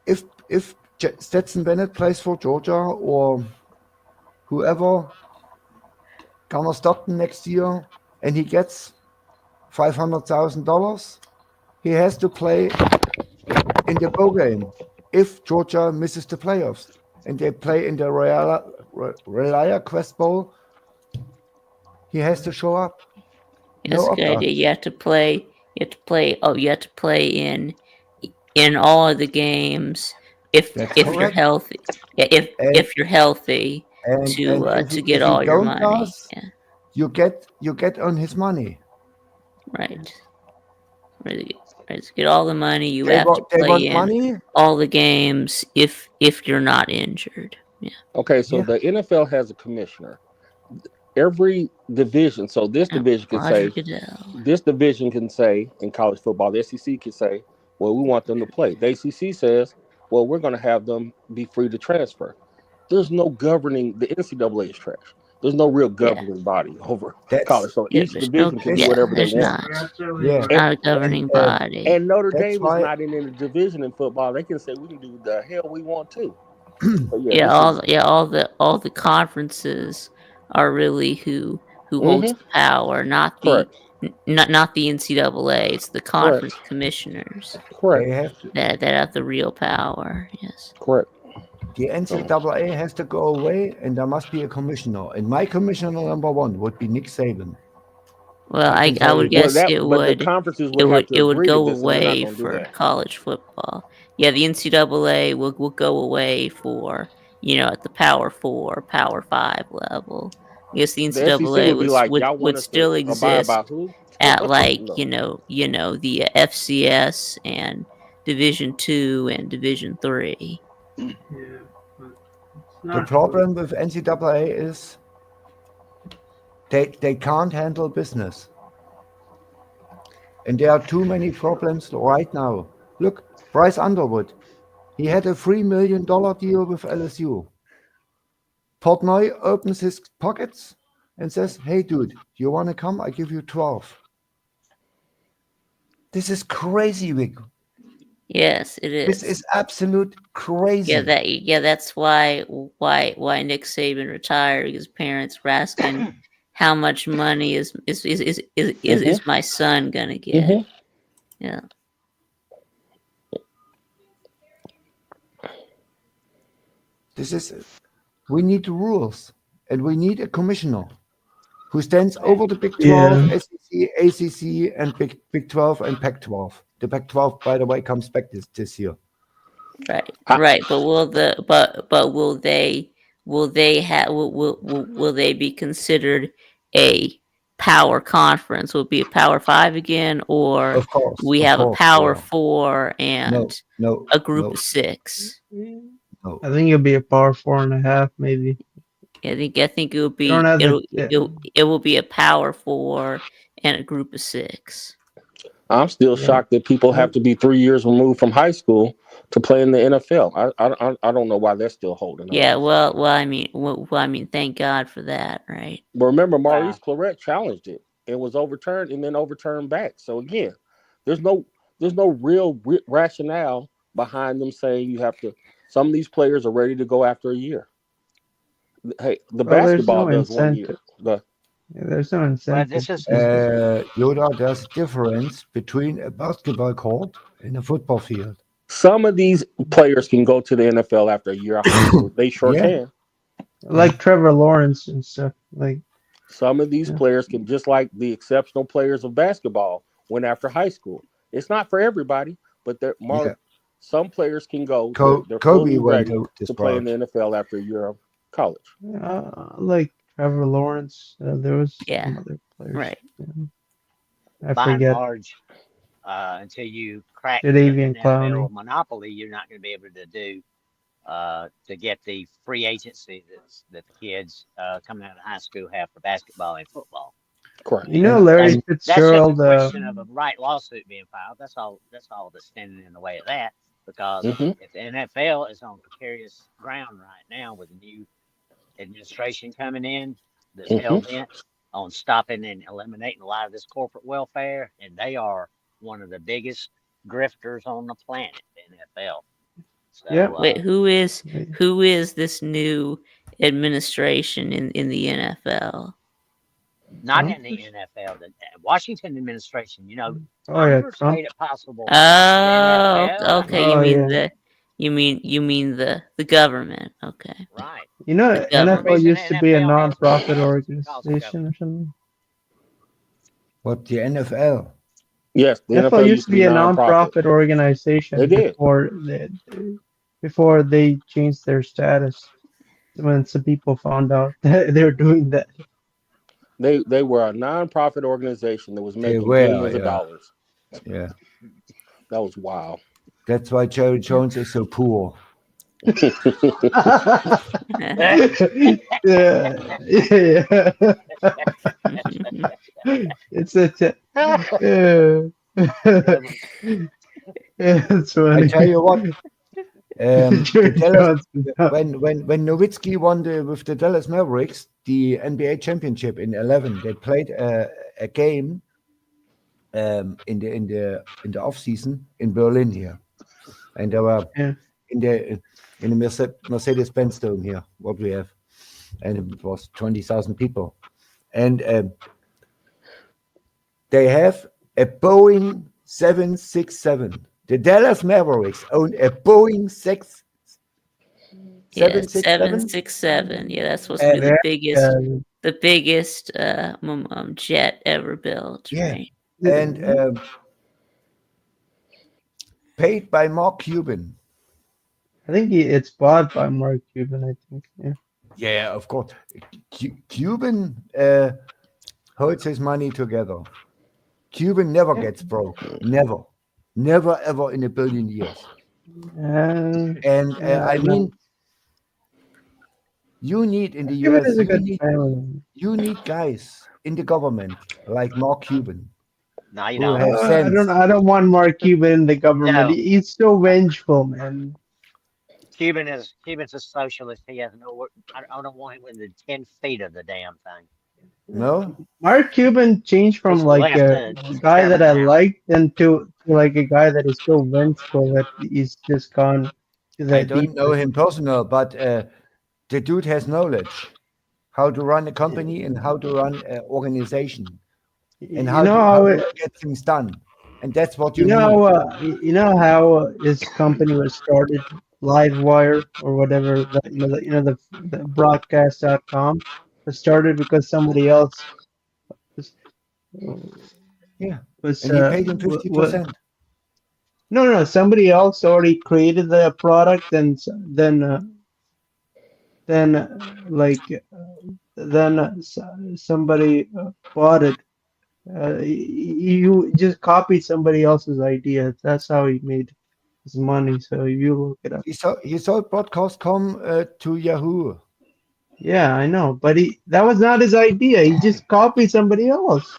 if Stetson Bennett plays for Georgia or whoever, Connor Stockton next year, and he gets $500,000, he has to play in the bowl game if Georgia misses the playoffs and they play in the Relia Quest Bowl. He has to show up. That's No a good opt-outs. idea. You have to play. You have to play in all of the games if That's you're correct. healthy. Yeah, if you're healthy And to get if all you your don't money. pass, Yeah, you get on his money. right. Right. To get all the money, you They have want, to they want play in money. all the games if you're not injured. Yeah. Okay, so Yeah. the NFL has a commissioner. Every division, so this division can Roger say, Goodell. this division can say in college football, the SEC can say, well, we want them to play. The ACC says, well, we're going to have them be free to transfer. There's no governing. The NCAA is trash. There's no real governing body over college. So each division can do whatever they there's want. not. Yeah. Not a governing body. And Notre That's Dame is why- not in the division in football. They can say we can do the hell we want to. So all the conferences are really who holds the power, not the not the NCAA. It's the conference commissioners They have to, that have the real power. Yes. Correct. the NCAA has to go away, and there must be a commissioner. And my commissioner number one would be Nick Saban. Well, I I can tell would you guess that. it but would. the conferences would have to It would agree to go this, and they're not away gonna do for that. college football. Yeah, the NCAA will go away for at the Power 4, Power 5 level. I guess the The SEC NCAA would be like, y'all want would us still to abide exist by who? at like No. the FCS and Division 2 and Division 3. Yeah, but it's The not problem with NCAA is they can't handle business. And there are too many problems right now. Look, Bryce Underwood. He had a $3 million deal with LSU. Portnoy opens his pockets and says, hey, dude, you want to come? I give you 12. This is crazy, Vic. Yes, it is. This is absolute crazy. That's why Nick Saban retired. His parents were asking, how much money is my son gonna get? Yeah. We need rules, and we need a commissioner who stands over the Big 12, SEC, ACC, and Big 12 and Pac-12. The Pac-12, by the way, comes back this year. Right. But will they be considered a power conference? Will it be a Power 5 again, or Of course, we of have course, a Power yeah. 4 and No, a group no. of 6? No. I think it'll be a Power 4.5, maybe. I think it will be don't have it will be a Power 4 and a group of 6. I'm still shocked that people have to be 3 years removed from high school to play in the NFL. I don't know why they're still holding on. Yeah, well, I mean, thank God for that, right? But remember, Maurice Claret challenged it. It was overturned and then overturned back. So again, there's no real rationale behind them saying you have to. Some of these players are ready to go after a year. Hey, the basketball does 1 year. There's no incentive. Yoda, there's a difference between a basketball court and a football field. Some of these players can go to the NFL after a year of high school. They sure Yeah. can. Like Trevor Lawrence and stuff. Like Some of these players can, just like the exceptional players of basketball went after high school. It's not for everybody, but some players can go. They're Kobe fully went ready this to play in route. the NFL after a year of college. like Trevor Lawrence. There was Yeah. some other players. Right. I By and forget. large, until you crack the Jadeveon NFL Clowney. monopoly, you're not going to be able to do to get the free agency that the kids coming out of high school have for basketball and football. Correct. You know, Larry That's just a Fitzgerald. question of a right lawsuit being filed. That's all that's standing in the way of that. Because if the NFL is on precarious ground right now with a new administration coming in that's hell bent on stopping and eliminating a lot of this corporate welfare, and they are one of the biggest grifters on the planet, the NFL. So, Yeah. Wait, who is this new administration in the NFL? not in the NFL, the Washington administration. You know, Oh yeah, Congress Trump. made it possible. Oh, the NFL, okay. Oh, You mean the government? Okay. right? You know, The government. NFL used to be a NFL has non-profit been organization or something. What, the NFL? Yes, the NFL used to be a non-profit organization. They did. Before they changed their status. When some people found out that they were doing that. They were a non-profit organization that was making were, billions of dollars. Yeah. That was wild. That's why Jerry Jones is so poor. yeah. It's it's funny. I tell you what. When Nowitzki won with the Dallas Mavericks the NBA championship in 2011, they played a game in the off season in Berlin here, and they were in the Mercedes-Benz Dome here, what we have, and it was 20,000 people, and they have a Boeing 767. The Dallas Mavericks own a Boeing 767. Yeah, that's supposed to be the biggest jet ever built. Yeah, right? and paid by Mark Cuban. I think it's bought by Mark Cuban. I think. Yeah. Yeah, of course. Cuban holds his money together. Cuban never gets broke. Never ever in a billion years. I mean, you need in the US, you need guys in the government like Mark Cuban. No, you who don't. have sense. I don't want Mark Cuban in the government. No. He's so vengeful, man. Cuban's a socialist. He has no. I don't want him within 10 feet of the damn thing. No, Mark Cuban changed from He's like a guy that I liked into like a guy that is so vengeful that he's just gone to that I don't know him personal, but the dude has knowledge how to run a company and how to run an organization and how to get things done. And that's what you need. You know how his company was started, Livewire or whatever. The broadcast.com was started because somebody else was. Yeah, was and he paid him 50%. No. Somebody else already created the product, and somebody bought it. You just copied somebody else's idea. That's how he made his money. So you look it up. He sold broadcast.com to Yahoo. Yeah, I know, but that was not his idea. He just copied somebody else.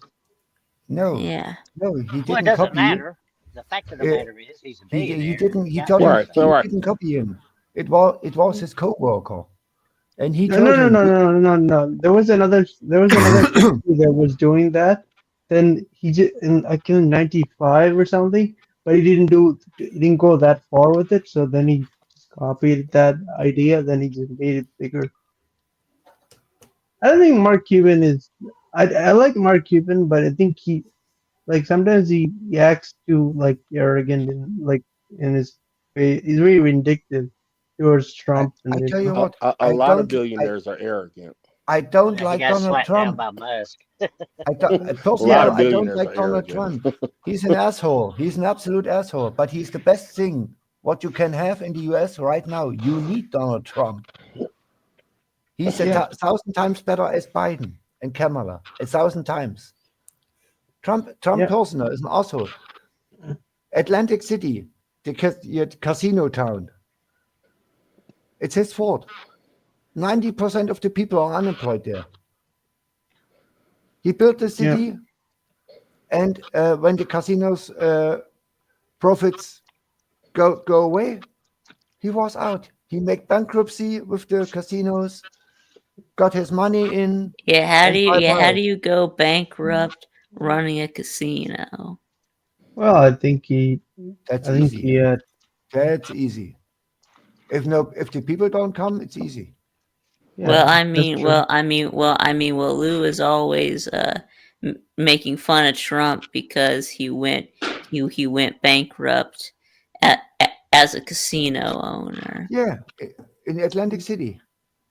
No. Yeah. No, he didn't Well, it doesn't copy matter. The fact of the matter is, he's a billionaire. He didn't. He Yeah. told him Right, he right. didn't copy him. It was his co-worker, and he No, told him. no. There was another company that was doing that. Then he just I think in '95 or something, but he didn't go that far with it. So then he just copied that idea. Then he just made it bigger. I don't think Mark Cuban is. I like Mark Cuban, but I think he sometimes he acts too arrogant in his He's really vindictive towards I, Trump, I and tell you what, A I lot of don't, billionaires are arrogant. I don't He like got Donald slapped down Trump. by Musk. First A of lot all, of I don't billionaires like are Donald arrogant. Trump. He's an asshole. He's an absolute asshole. But he's the best thing what you can have in the US right now. You need Donald Trump. He's Yeah. 1,000 times better as Biden and Kamala. 1,000 times. Trump Yeah. personal is an asshole. Atlantic City, the casino town. It's his fault. 90% of the people are unemployed there. He built the city, and when the casinos profits go away, he was out. He made bankruptcy with the casinos, got his money in. Yeah, how and do you bye-bye. go bankrupt running a casino? Well, I think That's I think easy. he That's easy. If the people don't come, it's easy. Yeah, well, Lou is always making fun of Trump because he went bankrupt as a casino owner. Yeah, in Atlantic City.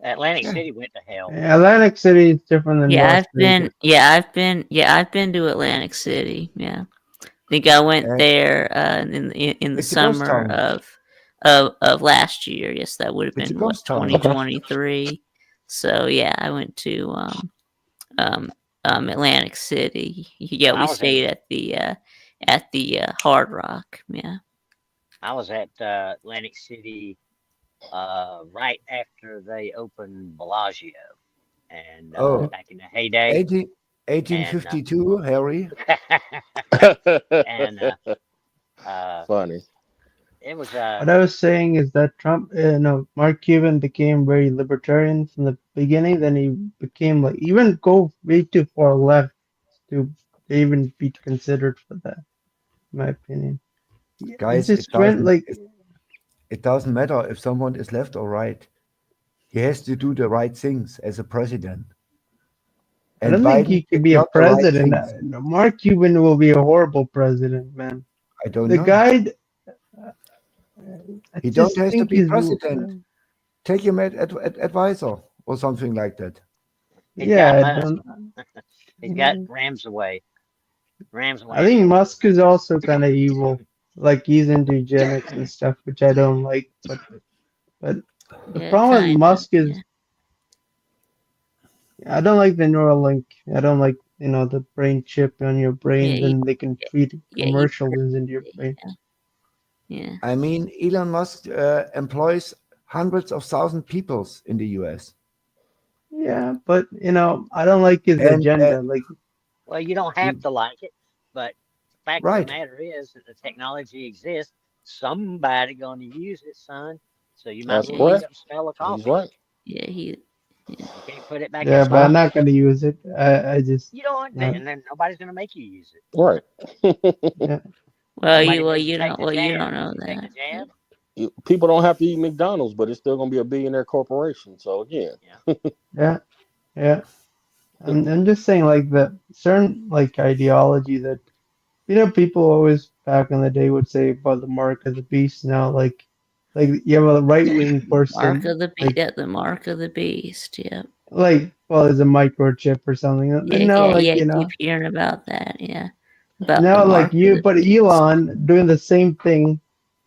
Atlantic Yeah. City went to hell. Atlantic City is different than Las Vegas. I've been to Atlantic City. Yeah, I think I went there in the It's a ghost summer town. of last year. Yes, that would have It's a been what, ghost town. 2023. So yeah, I went to Atlantic City. Yeah, we I was stayed at the Hard Rock. Yeah. I was at Atlantic City right after they opened Bellagio, and Oh, back in the heyday. 1852, Harry. And Funny. it was What I was saying is that Mark Cuban became very libertarian from the beginning. Then he became like even go way too far left to even be considered for that, in my opinion. It Guys, just went like it doesn't matter if someone is left or right. He has to do the right things as a president. I And don't think he Biden could did be a not the right president. things. Mark Cuban will be a horrible president, man. I don't The know. guy. I He just don't have to think be he's president. Take him at advisor or something like that. he's yeah. I got Musk. don't. He's got Rams away. I think Musk is also kind of evil. Like he's into eugenics and stuff, which I don't like. But the Yeah, problem with kinda, Musk is yeah. I don't like the Neuralink. I don't like the brain chip on your brain. Yeah, Then they can feed yeah, commercials into your brain. yeah. I mean, Elon Musk employs hundreds of thousand people in the US. Yeah, but I don't like his And agenda. Like Well, you don't have to like it, but the fact of right. the matter is that the technology exists. Somebody gonna use it, son. So you might as That's well correct. eat up smell of He's coffee. right. Yeah, You can't put it back yeah, in but I'm stock. not gonna use it. I just You don't, and then nobody's gonna make you use it. Right. yeah. Well, Somebody you makes you take the jab. don't know You take the that. jab. People don't have to eat McDonald's, but it's still going to be a billionaire corporation. So again, Yeah. I'm just saying like the certain like ideology that people always back in the day would say about the mark of the beast. Now like you have a right wing Mark person of the beast. Yeah, the mark of the beast. Yeah. it's a microchip or something. And now Yeah. I keep hearing about that. Yeah. About the now mark of the but beast. Elon doing the same thing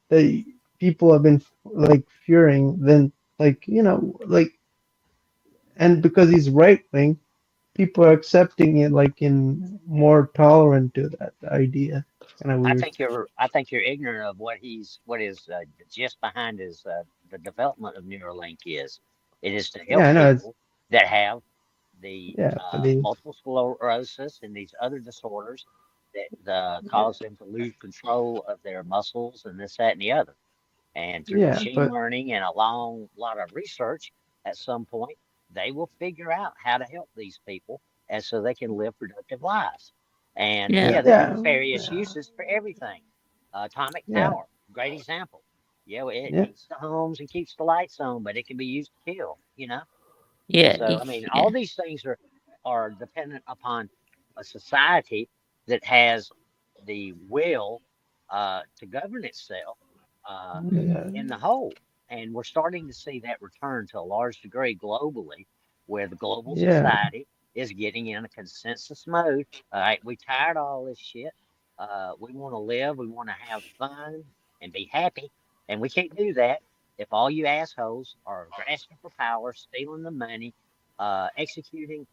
that people have been like fearing. Then and because he's right wing, people are accepting it like in more tolerant to that idea. Kind of weird. I think you're ignorant of what is just behind his the development of Neuralink is. It is to help Yeah, I know. people that have the But he's, multiple sclerosis and these other disorders that cause them to lose control of their muscles and this, that, and the other. And through machine but learning and a lot of research, at some point, they will figure out how to help these people and so they can live productive lives. And Yeah. there's various uses for everything. Atomic Yeah. power, great example. Yeah, it Yeah. heats the homes and keeps the lights on, but it can be used to kill, Yeah. So, I mean, all these things are dependent upon a society that has the will to govern itself in the whole. And we're starting to see that return to a large degree globally, where the global Yeah. society is getting in a consensus mode. All right, we tired of all this shit. We want to live, we want to have fun and be happy, and we can't do that if all you assholes are grasping for power, stealing the money, executing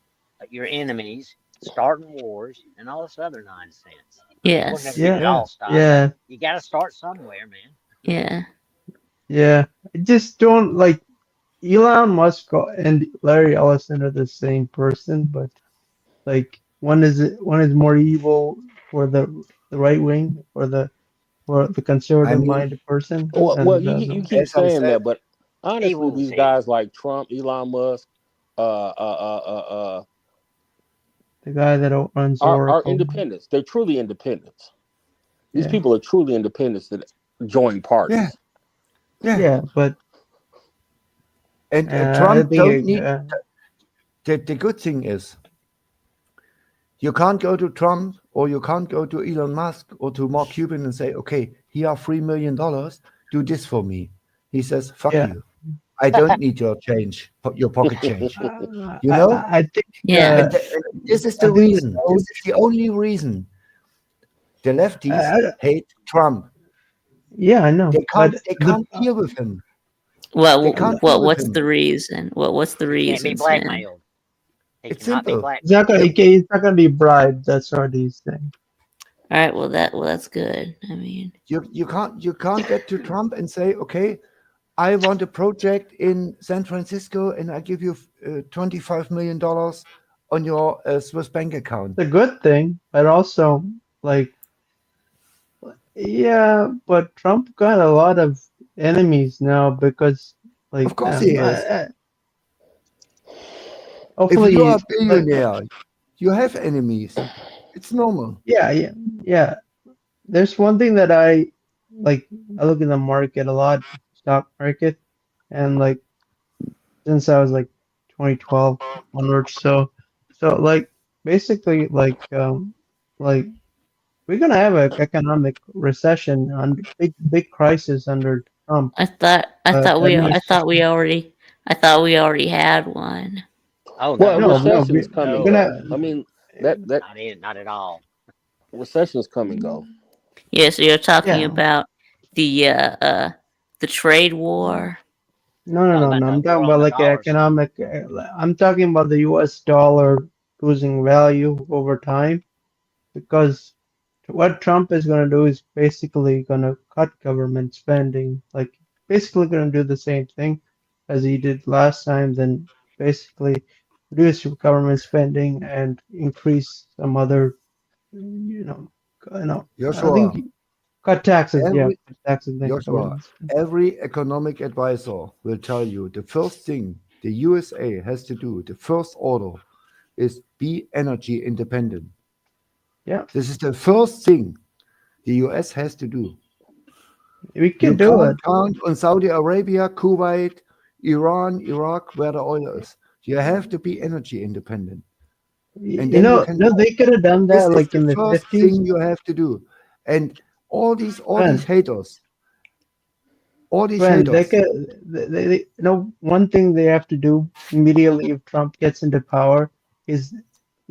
your enemies, starting wars, and all this other nonsense. We're never Yes. get it Yeah. all stopped. Yeah. You got to start somewhere, man. Yeah. Yeah. I just don't like Elon Musk and Larry Ellison are the same person, but like one is more evil for the right wing or the I conservative mean, minded person Well, than you the other you one. keep as I saying said, that, but honestly, Evil is these evil. guys like Trump, Elon Musk, The guy that runs are Oracle. independents. They're truly independents. These Yeah. people are truly independents that join yeah, parties. yeah. Yeah, but And I Trump don't think need. The good thing is, you can't go to Trump or you can't go to Elon Musk or to Mark Cuban and say, okay, here are $3 million. Do this for me. He says, fuck yeah, you. I don't need your change, your pocket change. You I, know? I think Yeah. And this is I the think the reason. This coach. is the only reason the lefties I, hate Trump. yeah, I know, They but can't deal with him. They Well, can't deal with what's him. the reason? What's the He can't be reason, Sin? blackmailed. He It's cannot be simple. it's not blackmailed. gonna. He's not gonna be bribed. That's what he's saying. All right. Well, that's good. I mean, You can't get to Trump and say, okay, I want a project in San Francisco and I give you $25 million on your Swiss bank account. It's a good thing, but also like, yeah, but Trump got a lot of enemies now because like, Of course he is. If you are hopefully, a billionaire, you have enemies. It's normal. yeah. There's one thing that I like. I look in the market a lot, stock market, and like since I was like 2012 onwards. So like basically like we're gonna have an economic recession and big crisis under Trump I administration. thought we already had one. Oh Well, no, No, no, recession is come we're and no, go. gonna I mean, that not at all. recessions come and go. Yeah. So you're talking yeah. about the trade war. Talking about No. the I'm talking war on about the like dollar sign. economic. I'm talking about the U.S. dollar losing value over time because what Trump is going to do is basically going to cut government spending, like basically going to do the same thing as he did last time, then basically reduce government spending and increase some other, I think Joshua, cut taxes, yeah, every cut taxes, then Joshua, government spending. every economic advisor will tell you the first thing the USA has to do, the first order, is be energy independent. Yeah, This is the first thing the US has to do. we You can do can't it. count on Saudi Arabia, Kuwait, Iran, Iraq, where the oil is. You have to be energy independent. And then you can No, go. they could have done This that is like the in the first 50s. thing you have to do. And all these Man, haters, they could, one thing they have to do immediately if Trump gets into power is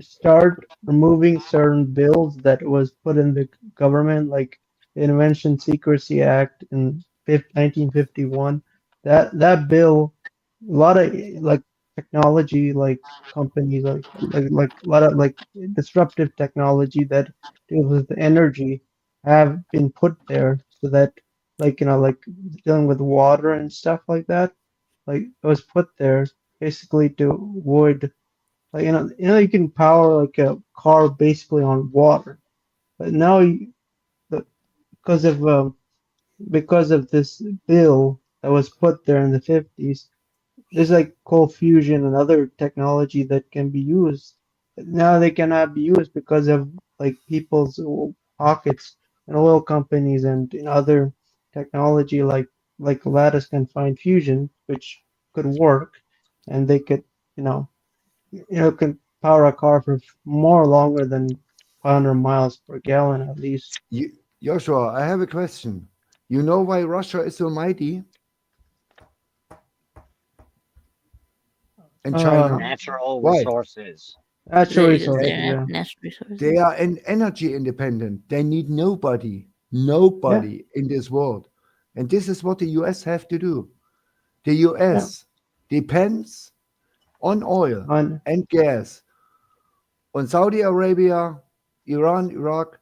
start removing certain bills that was put in the government, like the Invention Secrecy Act in 1951. That bill, a lot of like technology, like companies, like a lot of like disruptive technology that deals with energy, have been put there so that like dealing with water and stuff like that, like it was put there basically to avoid like you can power like a car basically on water, but now because of because of this bill that was put there in the 50s, there's like cold fusion and other technology that can be used. Now they cannot be used because of like people's pockets and oil companies and other technology like Lattice can find fusion, which could work, and they could you know can power a car for more longer than 500 miles per gallon at least. Joshua, I have a question. You know why Russia is so mighty? And China? Natural Why? resources. Natural Because resources. they have Yeah. natural resources. They are energy independent. They need nobody in this world. And this is what the US have to do. The US depends on oil On and gas, on Saudi Arabia, Iran, Iraq,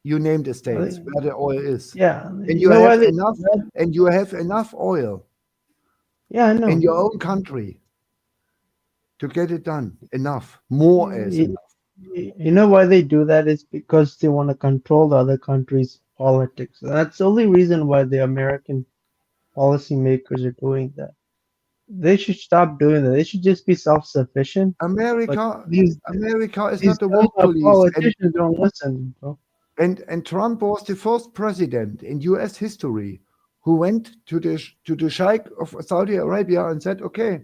you name the states where the oil is. yeah. And You you know why have they enough, and you have enough oil Yeah, I know. in your own country to get it done. Enough. More is You, enough. you know why they do that? It's because they want to control the other country's politics. That's the only reason why the American policymakers are doing that. They should stop doing that. They should just be self-sufficient. But America these is not the world police. politicians don't listen, bro. And Trump was the first president in US history who went to the Sheikh of Saudi Arabia and said, okay,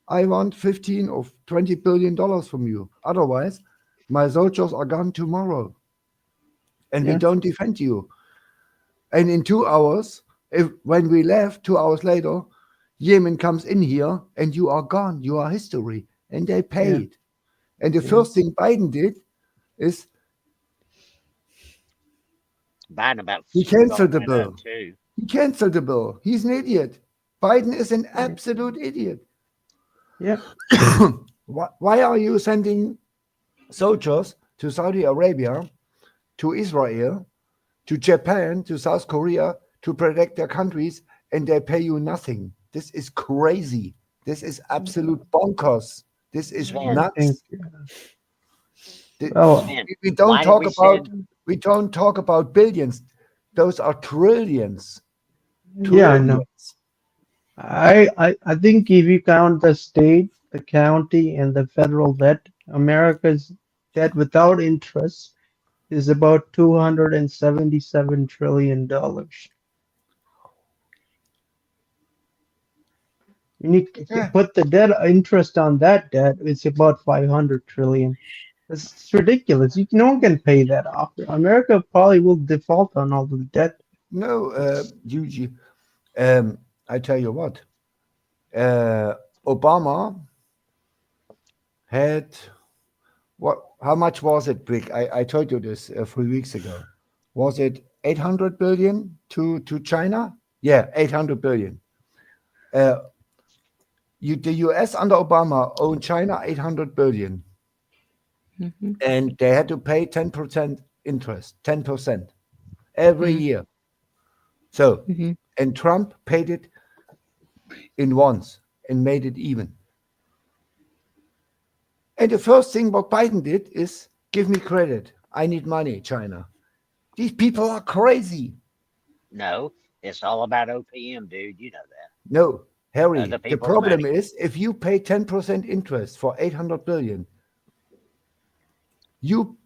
I want 15 or 20 billion dollars from you. Otherwise, my soldiers are gone tomorrow. And we don't defend you. And in 2 hours, when we left, 2 hours later, Yemen comes in here and you are gone. You are history. And they paid. And the first thing Biden did is Biden about he canceled the that bill. up, too. He canceled the bill. He's an idiot. Biden is an absolute idiot. Yeah. Why are you sending soldiers to Saudi Arabia, to Israel, to Japan, to South Korea to protect their countries, and they pay you nothing? This is crazy. This is absolute bonkers. This is nuts. We don't talk about billions. Those are trillions. Yeah, I know. I think if you count the state, the county, and the federal debt, America's debt without interest is about $277 trillion. You need to put the debt interest on that debt. It's about 500 trillion. It's ridiculous. No one can pay that off. America probably will default on all the debt. No, Yuji. I tell you what. Obama had what? How much was it, Big? I told you this 3 weeks ago. Was it 800 billion to China? Yeah, 800 billion. The US under Obama owned China 800 billion. And they had to pay 10% interest, 10% every year. So, and Trump paid it in once and made it even. And the first thing what Biden did is give me credit. I need money, China. These people are crazy. No, it's all about OPM, dude. You know that. No, Harry, The the people's problem money. is if you pay 10% interest for 800 billion, you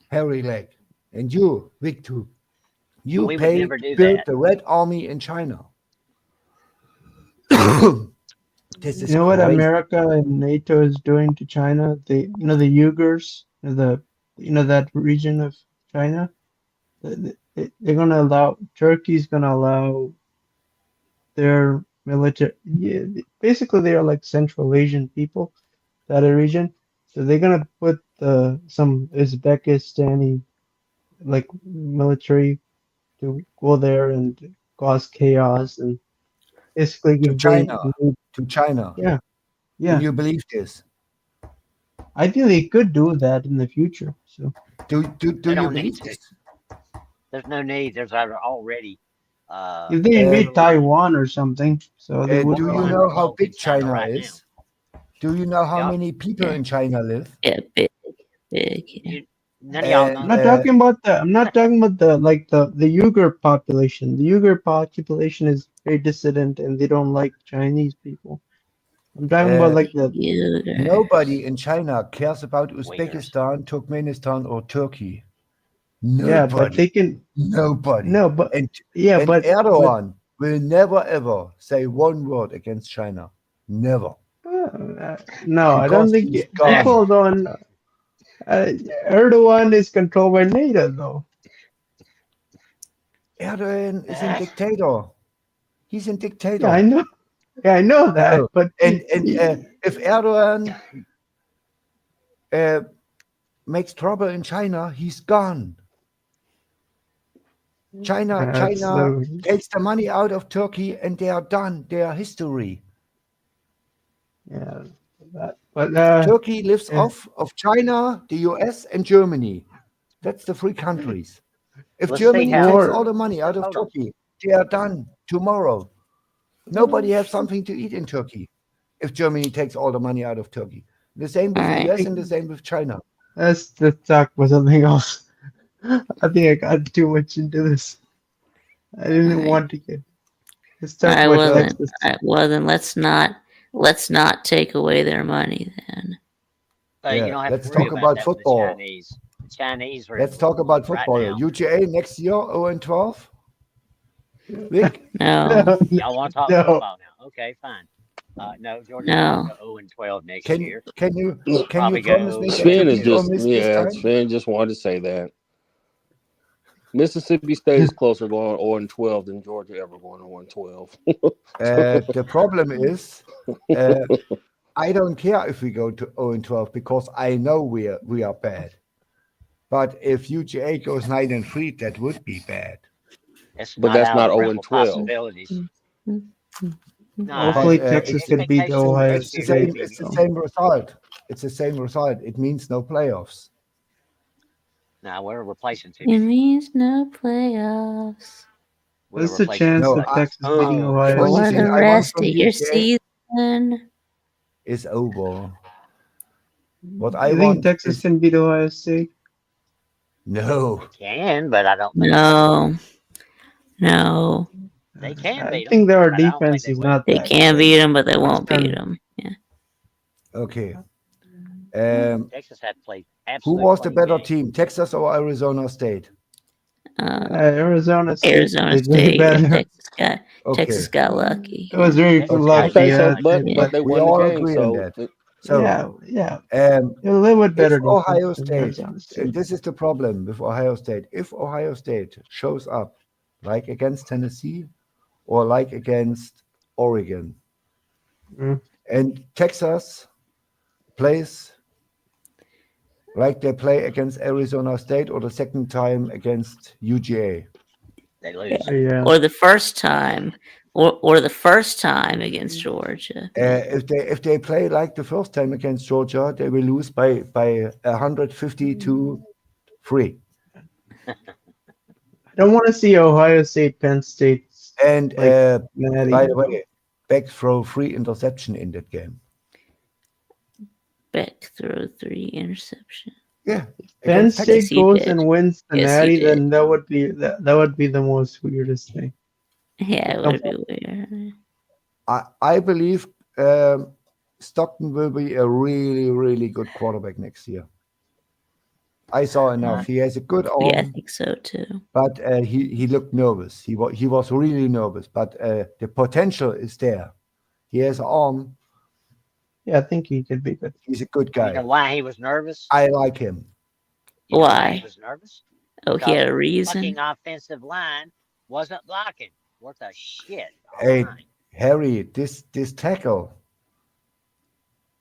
Harry Leg, and you, Viktube, you We would pay never do build that. the Red Army in China. This is You know what crazy. America and NATO is doing to China? The Uyghurs, that region of China. They're gonna allow Turkey's gonna allow their military. Yeah, basically they are like Central Asian people, that region. So they're gonna put some Uzbekistani like military to go there and cause chaos and basically To give China. them. To China. Yeah, yeah. And you believe this? I think they could do that in the future. So Do They you don't need believe to. this? There's no need. There's already. if they invade Taiwan or something, so they would. Do you Well, know I'm how involved big in China China right is? Do you know how Yeah. many people in China live? Yeah, big. Yeah. None of y'all know I'm not that. talking about the. I'm not talking about the Uyghur population. The Uyghur population is very dissident and they don't like Chinese people. I'm talking about like the. Nobody in China cares about Uyghurs. Uzbekistan, Turkmenistan, or Turkey. Yeah, but Nobody. they can. Nobody. No, but and but Erdogan will never ever say one word against China. Never. no, I don't Because think he's gone. people don't. Erdogan is controlled by NATO, though. Erdogan is a dictator. He's a dictator. Yeah, I know. Yeah, I know that. Oh, But and if Erdogan makes trouble in China, he's gone. China takes the money out of Turkey, and they are done. They are history. Yeah, but Turkey lives off of China, the US, and Germany. That's the three countries. If Let's Germany see how- takes all the money out of Hold on. Turkey, they are done tomorrow. Nobody has something to eat in Turkey if Germany takes all the money out of Turkey. The same with the US and the same with China. let's talk about something else. I think I got too much into this. I didn't want to get. Let's talk about Texas. Well, then let's not take away their money then. But you don't have Let's to worry talk about that football. The Chinese are Let's talk about right football. now. UGA next year 0-12. Vic? No. Y'all want to talk No. football now? Okay, fine. No, Georgia No. will go 0-12 next Can year. you Probably promise go- me that Sven you is don't just miss this time? Sven just wanted to say that. Mississippi State is closer going 0-12 than Georgia ever going 0-12. The problem is, I don't care if we go to 0-12 because I know we are bad. But if UGA goes 9-3, that would be bad. But that's not out of the realm of 0-12. possibilities. No, Hopefully But, Texas can beat Ohio It's the State. same. It's the same result. It's the same result. It means no playoffs. No, we're replacing It Texas. means no playoffs. What's the chance No, of Texas beating Ohio only For State? thing the I want rest from of your UGA season. is over. What I You think want Texas is can beat Ohio State? no. Can, but I don't think No. they can I beat think them. their but I don't think defense they is will. not They that can good. beat them, but they won't Next beat time- them. Yeah. Okay. Texas had to play Who absolute was the clean better game. team, Texas or Arizona State? Arizona State. Arizona They did State. Yeah, better. Texas got lucky. It was very Texas lucky. got Okay, so lucky. but they We won the all game. agree So on that. So, yeah. a little bit better if Ohio defense than State, Arizona State. this is the problem with Ohio State. If Ohio State shows up like against Tennessee or like against Oregon, and Texas plays like they play against Arizona State or the second time against UGA, They lose. Yeah. Or the first time, or the first time against Georgia. if they play like the first time against Georgia, they will lose by 150-3. I don't want to see Ohio State, Penn State. And Natty. by the way, Beck throw 3 interception in that game. Beck throw 3 interception. Yeah. Penn against State Texas. he goes did. and wins the Yes, he Natty, did. then that would be the most weirdest thing. Yeah, it would be weird. I believe Stockton will be a really, really good quarterback next year. I saw enough. He has a good arm. Yeah, I think so too. But he looked nervous. He was really nervous. But the potential is there. He has an arm. Yeah, I think he could be good. He's a good You guy. know why he was nervous? I like him. You know Why? he was nervous? Oh, he had a The reason. fucking offensive line wasn't blocking. What the shit? Hey, Harry, this tackle.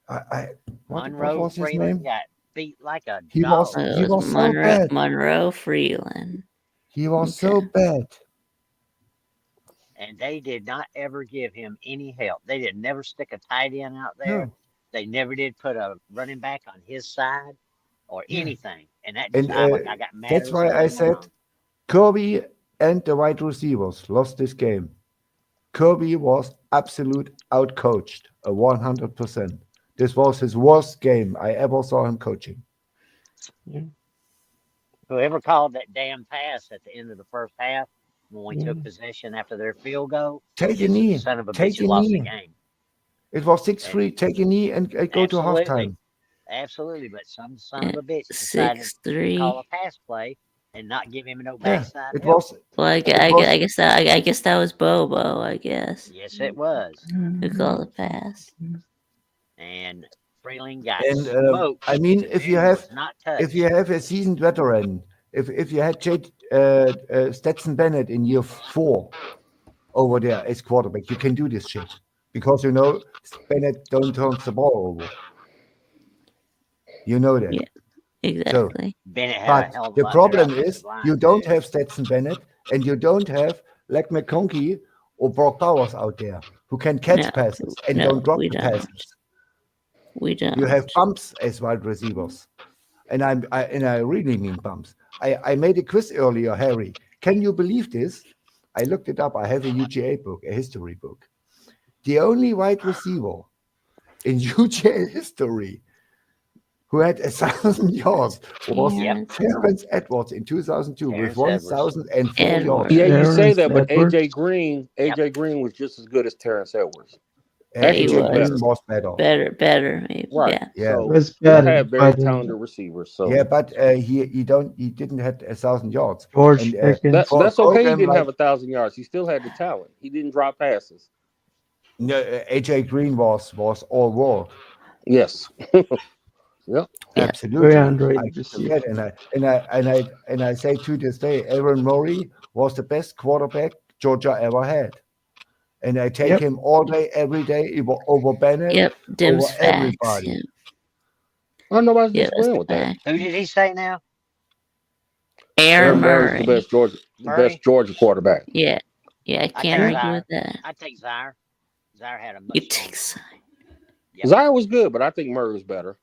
What Monroe was his Freeland name? got beat like a He dog. was so bad. Monroe Freeland. He was so bad. And they did not ever give him any help. They did never stick a tight end out there. No. They never did put a running back on his side or anything. And that And I got mad. that's as why hell I at said them. Kirby and the wide receivers lost this game. Kirby was absolute outcoached, 100%. This was his worst game I ever saw him coaching. Whoever called that damn pass at the end of the first half when we took possession after their field goal, Take a is the knee. son of a Take bitch a who lost the knee. game. It was 6-3. Take a knee and go to Absolutely. halftime. Absolutely, but some son of a bitch decided to 6-3. call a pass play and not give him no Yeah, backside it help. was. Well, I guess that was Bobo. I guess Yes, it was. who called the pass. And Freeland got And smoked. I mean, The if you dude have was not touched. a seasoned veteran, if you had Stetson Bennett in year 4 over there as quarterback. You can do this shit because Bennett don't turn the ball over. You know that. Yeah, exactly. Bennett had a But hell of a the lot problem better is offensive line, you don't too. have Stetson Bennett and you don't have Leck McConkey or Brock Bowers out there who can catch No, passes and no, don't drop we the don't. passes. We don't. You have bumps as wide receivers, and I really mean bumps. I made a quiz earlier, Harry. Can you believe this? I looked it up. I have a UGA book, a history book. The only wide receiver in UGA history who had 1,000 yards was Terrence Edwards in 2002 with 1,004 yards. Yeah, you say that, but Edwards. AJ Green was just as good as Terrence Edwards. He Actually, was. was better. Better, maybe. Right. Yeah. So Was they better, had very but, talented receivers. So Yeah, but he didn't have 1,000 yards. George And, Pickens. for a that's okay. He program didn't like- have 1,000 yards. He still had the talent. He didn't drop passes. No, AJ Green was all world. Yes. Yep. Absolutely. Very underrated I receiver. forget, and I say to this day, Aaron Murray was the best quarterback Georgia ever had. And I take him all day, every day over Bennett, Yep. Dim's over facts. everybody. Yeah. Oh, nobody's Yeah, that's disagreeing the with that. fact. Who did he say now? Aaron Murray's Murray. the best Georgia quarterback. Yeah. Yeah, I can't argue with that. I take Zaire. Zaire had a much You take stronger- Zaire was good, but I think Murray was better.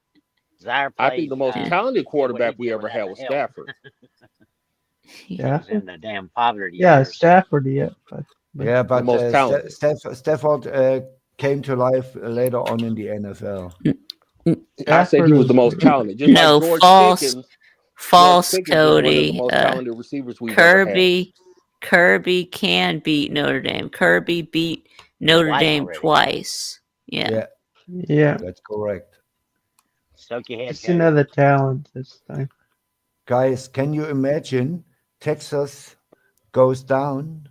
Zaire I played, think the most did talented what quarterback he we did ever had without was help. Stafford. Yeah. In the damn poverty Yeah, years. Stafford. Yeah. Yeah, but most talented. Stafford came to life later on in the NFL. I said he was the most talented. Just No, like George false. Pickens. False, George Pickens was one of the Cody. most talented receivers we've ever had. Kirby can beat Notre Dame. Kirby beat Notre Twice Dame already. twice. Yeah. Yeah. That's correct. Soak your head. Just another talent this time. Guys, can you imagine Texas goes down,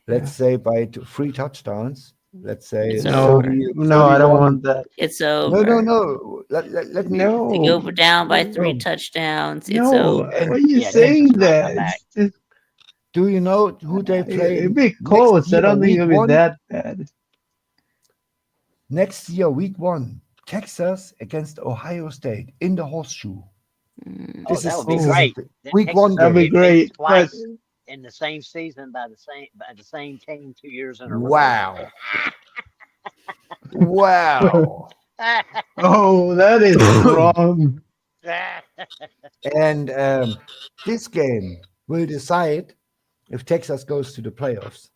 let's say by 3 touchdowns, let's say It's No, 30, no, I don't 31. want that. It's over. No. Let me. No. To go down by 3 No. touchdowns. It's No, over. why are you Yeah, saying Texas might come that? back. It's Do you know who they play? it'd be next close. I year, don't think week it'll be 1? that bad. Next year, week 1, Texas against Ohio State in the horseshoe. Oh, This that is would be this is great. the Then week Texas 1 would That'd be game. get beat great. But twice in the same season by the same team 2 years in a row. Wow. Wow. oh, that is wrong. And this game will decide if Texas goes to the playoffs.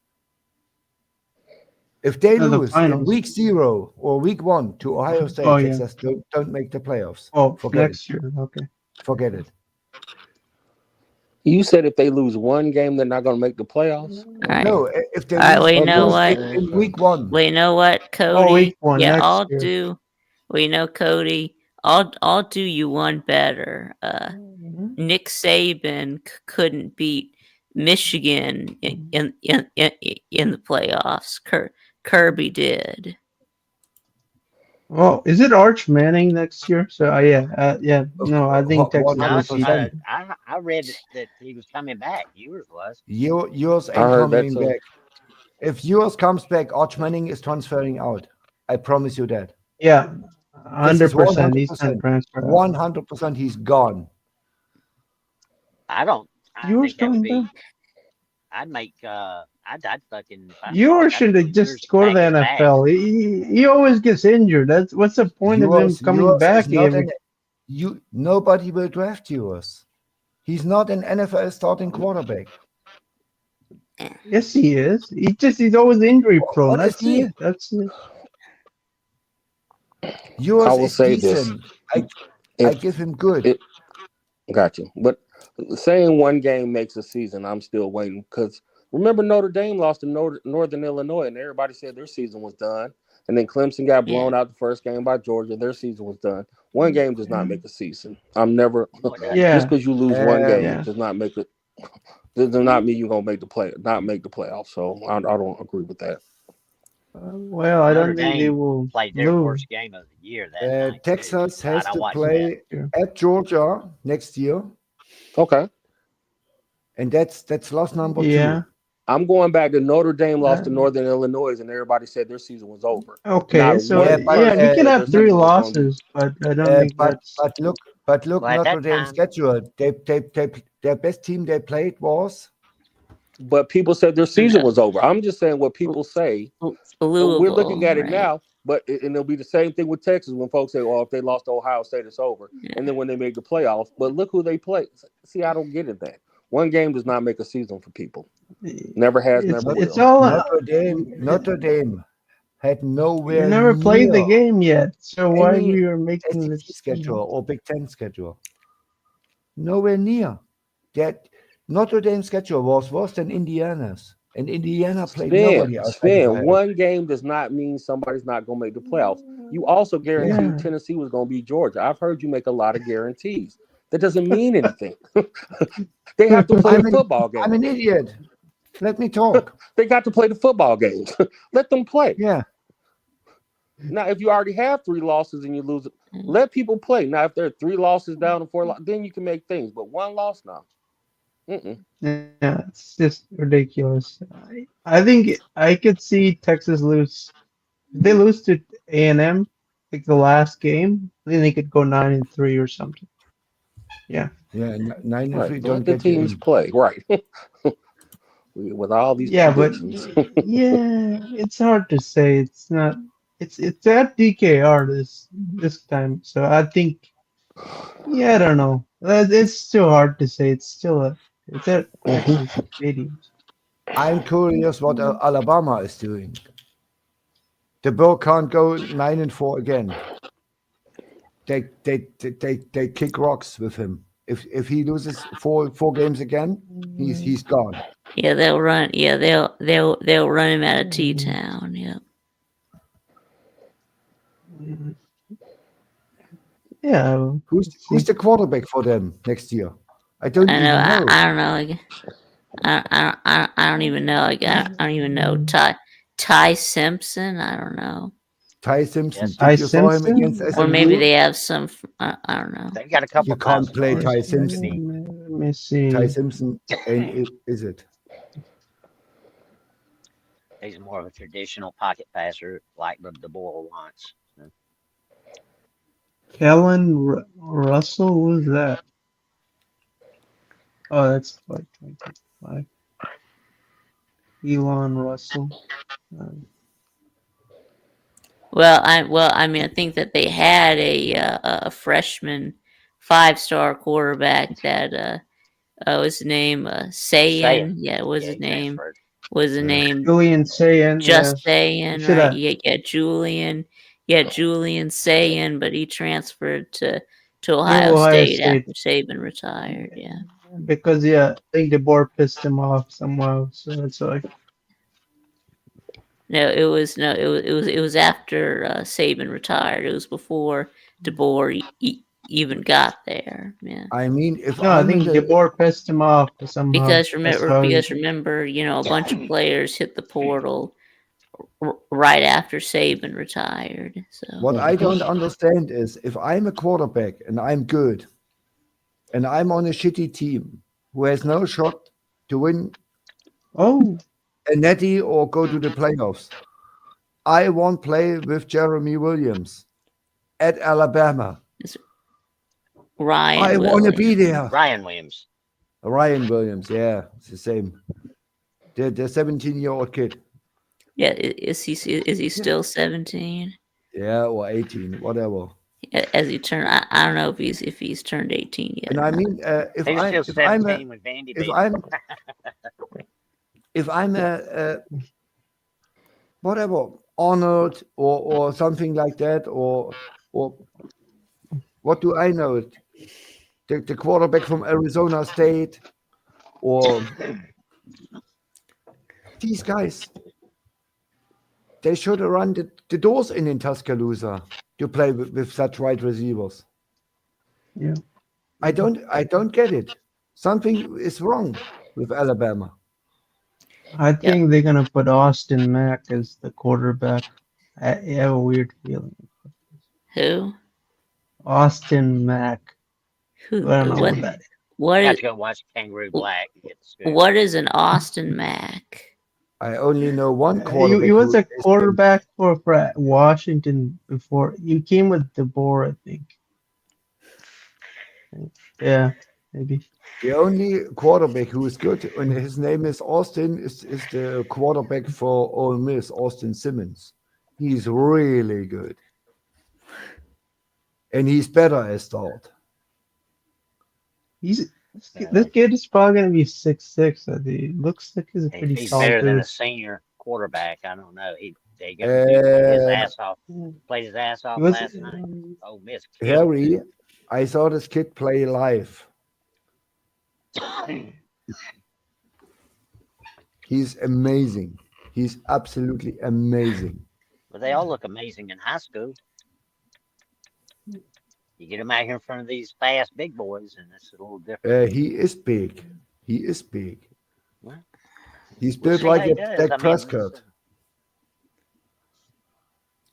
If they No, the lose in finals. week 0 or week 1 to Ohio State, Oh, yeah. Texas don't make the playoffs. Oh, Forget next year. Okay. Forget it. You said if they lose one game, they're not going to make the playoffs. All right. No, if they All right, lose, well, you know lose what? in week 1. Well, you know what, Cody? Oh, week 1 yeah, next I'll year. do. Well, you know, Cody, I'll do you one better. Nick Saban couldn't beat Michigan in the playoffs. Kirby did. Oh, is it Arch Manning next year? So yeah. No, I think Texas No, will see 100%. I read that he was coming back. Yours was. Yours I ain't heard that coming too. back. If yours comes back, Arch Manning is transferring out. I promise you that. Yeah, This is 100%. He's 100%. not transferred. 100% he's gone. I don't. I Yours think that would coming be. back? I'd make. I'd fucking. if I saw Yours it, I'd should have put just yours go to the back his NFL. He always gets injured. That's what's the point of him Yours coming back is not every? nobody will draft yours. He's not an NFL starting quarterback. Yes, he is. He's always injury prone. What is That's he? it. That's it. Yours I will is say this. decent. I give him good. Got you. But saying one game makes a season, I'm still waiting because remember Notre Dame lost to Northern Illinois and everybody said their season was done. And then Clemson got blown out the first game by Georgia. Their season was done. One game does not make a season. I'm never Yeah. just because you lose one game Yeah. does not make it. Does not mean you're gonna make the playoffs. So I don't agree with that. Well, I Notre don't think they Dame will played their lose. worst game of the year that night. too. Texas God, has I to watched play that. at Georgia next year. Okay. and that's loss number Yeah. 2. I'm going back to Notre Dame lost to Northern Illinois, and everybody said their season was over. Okay, Not so one but, yeah, person we said can their have 3 season was going to be. losses, but I don't think that's. But look, Well, at Notre that Dame's time, schedule. Their best team they played was. But people said their season was over. I'm just saying what people say. Louisville, We're looking at it right? now, and it'll be the same thing with Texas when folks say, "Well, if they lost to Ohio State, it's over." Yeah. And then when they make the playoffs, but look who they play. See, I don't get it. That one game does not make a season for people. Never has, never will. It's all. Notre Dame had You nowhere never played the near game yet, so why any we are making SEC this schedule or Big Ten schedule. Nowhere near. That Notre Dame schedule was worse than Indiana's, and Indiana played nobody outside of Ohio. One game does not mean somebody's not going to make the playoffs. You also guaranteed Tennessee was going to beat Georgia. I've heard you make a lot of guarantees. That doesn't mean anything. They have to play the football game. I'm an idiot. Let me talk. They got to play the football games. Let them play. Yeah. Now, if you already have 3 losses and you lose it, let people play. Now, if there are 3 losses down and 4 losses, then you can make things. But 1 loss now. Yeah, it's just ridiculous. I think I could see Texas lose. If they lose to A&M, like the last game, then they could go 9-3 or something. Yeah. Yeah, 9-3 Right. don't Let the get you teams in. play. Right. With all these Yeah, but predictions. yeah, it's hard to say. It's not. It's at DKR this time, so I think. Yeah, I don't know. It's still hard to say. It's at Texas Stadium. I'm curious what Alabama is doing. The Bull can't go 9-4 again. They kick rocks with him. If he loses four games again, he's gone. Yeah, they'll run. Yeah, they'll run him out of T-Town. Yeah. Yeah. Who's the quarterback for them next year? I don't even know. I don't know. Like, I don't even know. Like, I don't even know. Ty Simpson. I don't know. Ty Simpson. Yes. Did you saw him against SMU? Or maybe they have some. I don't know. They've got a couple. You can't play Ty Simpson. Let me see. Ty Simpson, is it? He's more of a traditional pocket passer, like the DeBoer wants. So. Kellen Russell, who's that? Oh, that's like 25. Elon Russell. Well, I mean, I think that they had a freshman 5-star quarterback that was his name Sayin. Yeah, was his name? Transferred. Was the name Julian Sayin? Just Sayin, Should right? I- Yeah, Julian. Yeah, Julian Sayin, but he transferred to Ohio State after Saban retired. Yeah. Because I think the board pissed him off somehow, so that's why. It was after Saban retired. It was before DeBoer even got there. Yeah. I mean, I think DeBoer pissed him off somehow. Because remember, a bunch of players hit the portal right after Saban retired. So what I don't understand is if I'm a quarterback and I'm good, and I'm on a shitty team who has no shot to win a natty or go to the playoffs, I won't play with Jeremy Williams at Alabama. I want to be there. Ryan Williams. Ryan Williams, yeah, it's the same. The 17-year-old kid. Yeah, is he still 17? Yeah, or 18, whatever. As he turned, I don't know if he's turned 18 yet. And I mean, if I'm a whatever Arnold or something like that, or what do I know? The quarterback from Arizona State, or these guys, they should have run the doors in Tuscaloosa to play with such wide receivers. Yeah, I don't get it. Something is wrong with Alabama. I think they're gonna put Austin Mack as the quarterback. I have a weird feeling. Who? Austin Mack. Who? I don't know what that is. What You have is to go watch Kangaroo Black to get the scoop. what is an Austin Mack? I only know one He quarterback. was who a is big. quarterback for Washington before. You came with DeBoer, I think. Yeah, maybe. The only quarterback who is good, and his name is Austin, is the quarterback for Ole Miss, Austin Simmons. He's really good. And he's better as Dart. This kid is probably gonna be 6'6". He looks like he's a If pretty he's solid better than dude. a senior quarterback, I don't know. They played his ass off. Played his ass off last night. Oh, Miss Harry, I saw this kid play live. He's amazing. He's absolutely amazing. But they all look amazing in high school. You get him out here in front of these fast big boys, and it's a little different. He is big. He is big. Well, He's we'll built see like how he a does. Dak I mean, Prescott.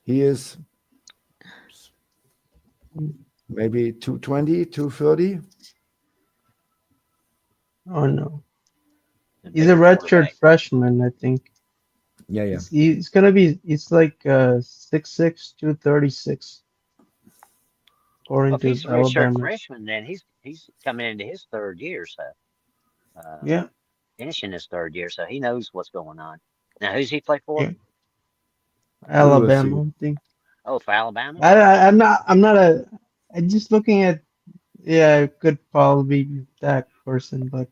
He is maybe 220, 230. Oh no, he's a redshirt freshman, I think. Yeah. He's gonna be. It's like 6'6", 236. According Well, if he's to a redshirt Alabama. freshman, then he's coming into his third year, so Yeah. finishing his third year, so he knows what's going on. Now, who's he play for? Yeah. Alabama, I think. Oh, for Alabama. I'm not I'm just looking at. Yeah, it could probably be that person, but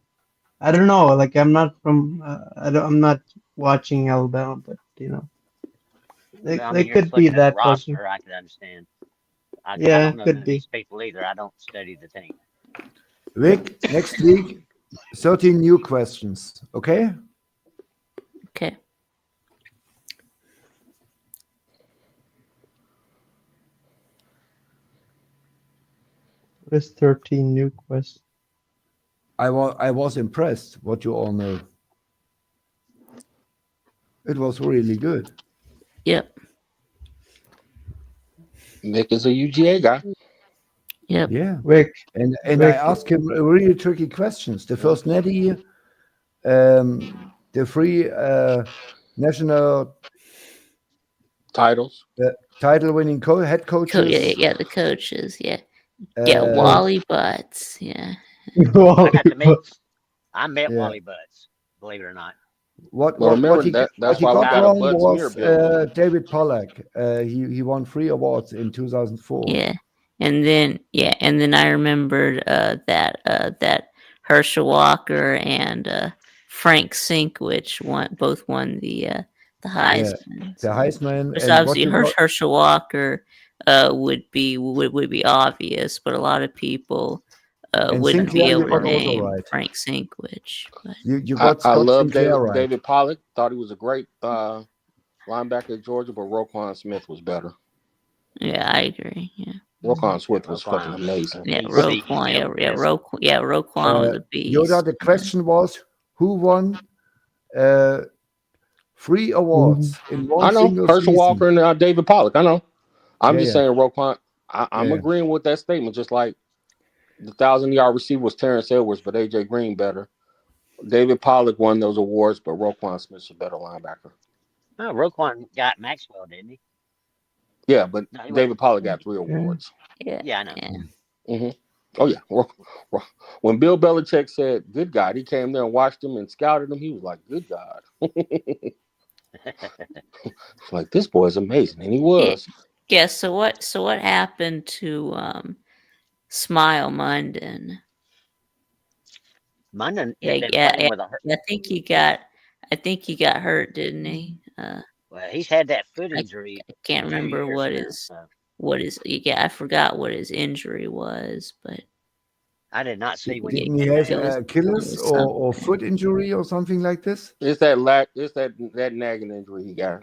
I don't know. Like I'm not from. I'm not watching Alabama, but they Well, I mean, you're could just be looking at that the roster. person. I can understand. I Yeah, don't know could none of be. these people either. I don't study the team. Vic, next week, 13 new questions. Okay? Okay. There's 13 new questions. I was impressed what you all know. It was really good. Yep. Nick is a UGA guy. Yep. Yeah. Vic. And Vic. I asked him really tricky questions. The first Netty, the three national titles, title-winning head coaches. The coaches. Yeah. Wally Butts. Yeah. I met Yeah. Wally Butts, believe it or not. What he that's got why we got a wrong Butts was mirror building. David Pollack. He won 3 awards in 2004. Yeah. And then I remembered that Herschel Walker and Frank Sinkwich both won the Heisman. The Heisman. Because and obviously Herschel Walker would be obvious, but a lot of people wouldn't be Sinclair, able to you got also name right. Frank Sinkwich. But You got I Scott love Sinclair right. David Pollack. Thought he was a great linebacker at Georgia, but Roquan Smith was better. yeah, I agree. Yeah. Roquan Smith was fucking amazing. Yeah, Roquan. Roquan was a beast. Yoda, the question was, who won 3 awards in one I know single Herschel season? Walker and David Pollack. I know. I'm just Yeah. saying Roquan. I'm Yeah. agreeing with that statement. Just like the 1,000-yard receiver was Terrence Edwards, but AJ Green better. David Pollack won those awards, but Roquan Smith's a better linebacker. No, Roquan got Maxwell, didn't he? Yeah, but No, he David wasn't. Pollack got 3 awards. Yeah, I know. Mm-hmm. Oh yeah. When Bill Belichick said "good God," he came there and watched him and scouted him. He was like, "Good God." Like, this boy is amazing, and he was. Yeah. So what happened to Smile Munden? Munden. Yeah. I think he got hurt, didn't he? Well, he's had that foot injury. I can't remember what his. I forgot what his injury was, but I did not see when Didn't he have Achilles or foot injury or something like this? It's that nagging injury he got.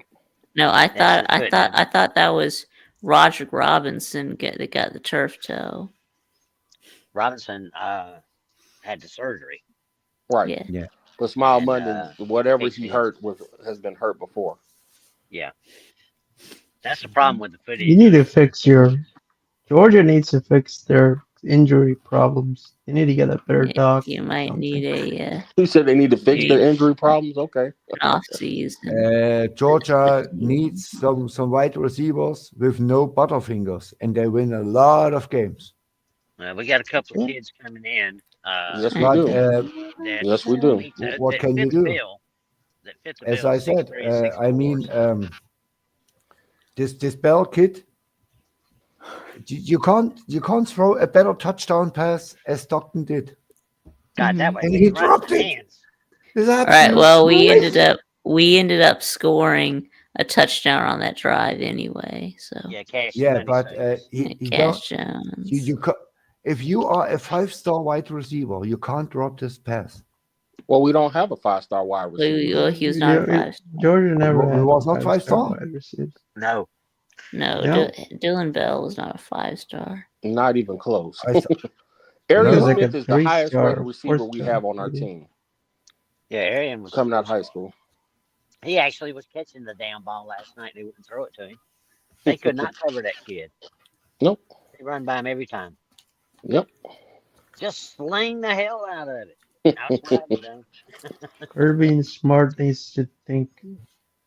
no, I thought that was Roderick Robinson that got the turf toe. Robinson had the surgery. Right. Yeah. But Smile And, Munden, whatever fixed he it. hurt has been hurt before. Yeah. That's the problem with the foot You injury. need to fix Georgia needs to fix their injury problems. They need to get a better doc. You might need a He said they need to fix their need injury problems. Okay. off season. Georgia needs some wide receivers with no butterfingers, and they win a lot of games. We got a couple of kids coming in. Yes, we But do. That Yes, we do. meet the, what that can you fit the do? bill. That fit the As bill. I said, 6'3" and I 6'4", mean, so. this Bell kid, you can't throw a better touchdown pass as Stockton did. God, that way And we he can run dropped his it. hands. It's All right. absolute Well, we crazy. ended up scoring a touchdown on that drive anyway. So Yeah, Cash. Yeah, but he don't. Cash Jones. If you are a 5-star wide receiver, you can't drop this pass. Well, we don't have a 5-star wide receiver. Well, he was not a 5-star. Georgia never He had was a not 5-star 5-star. wide receiver. No. No, No. Dylan Bell was not a 5-star. Not even close. I saw- Arian He was like Smith a is the highest 3-star, rated receiver we 4-star, have on our maybe. team Yeah, Arian was coming out of high school. He actually was catching the damn ball last night. They wouldn't throw it to him. They could not cover that kid. Nope. They run by him every time. Yep. Just sling the hell out of it. That's what I've done. Kirby and Smart needs to think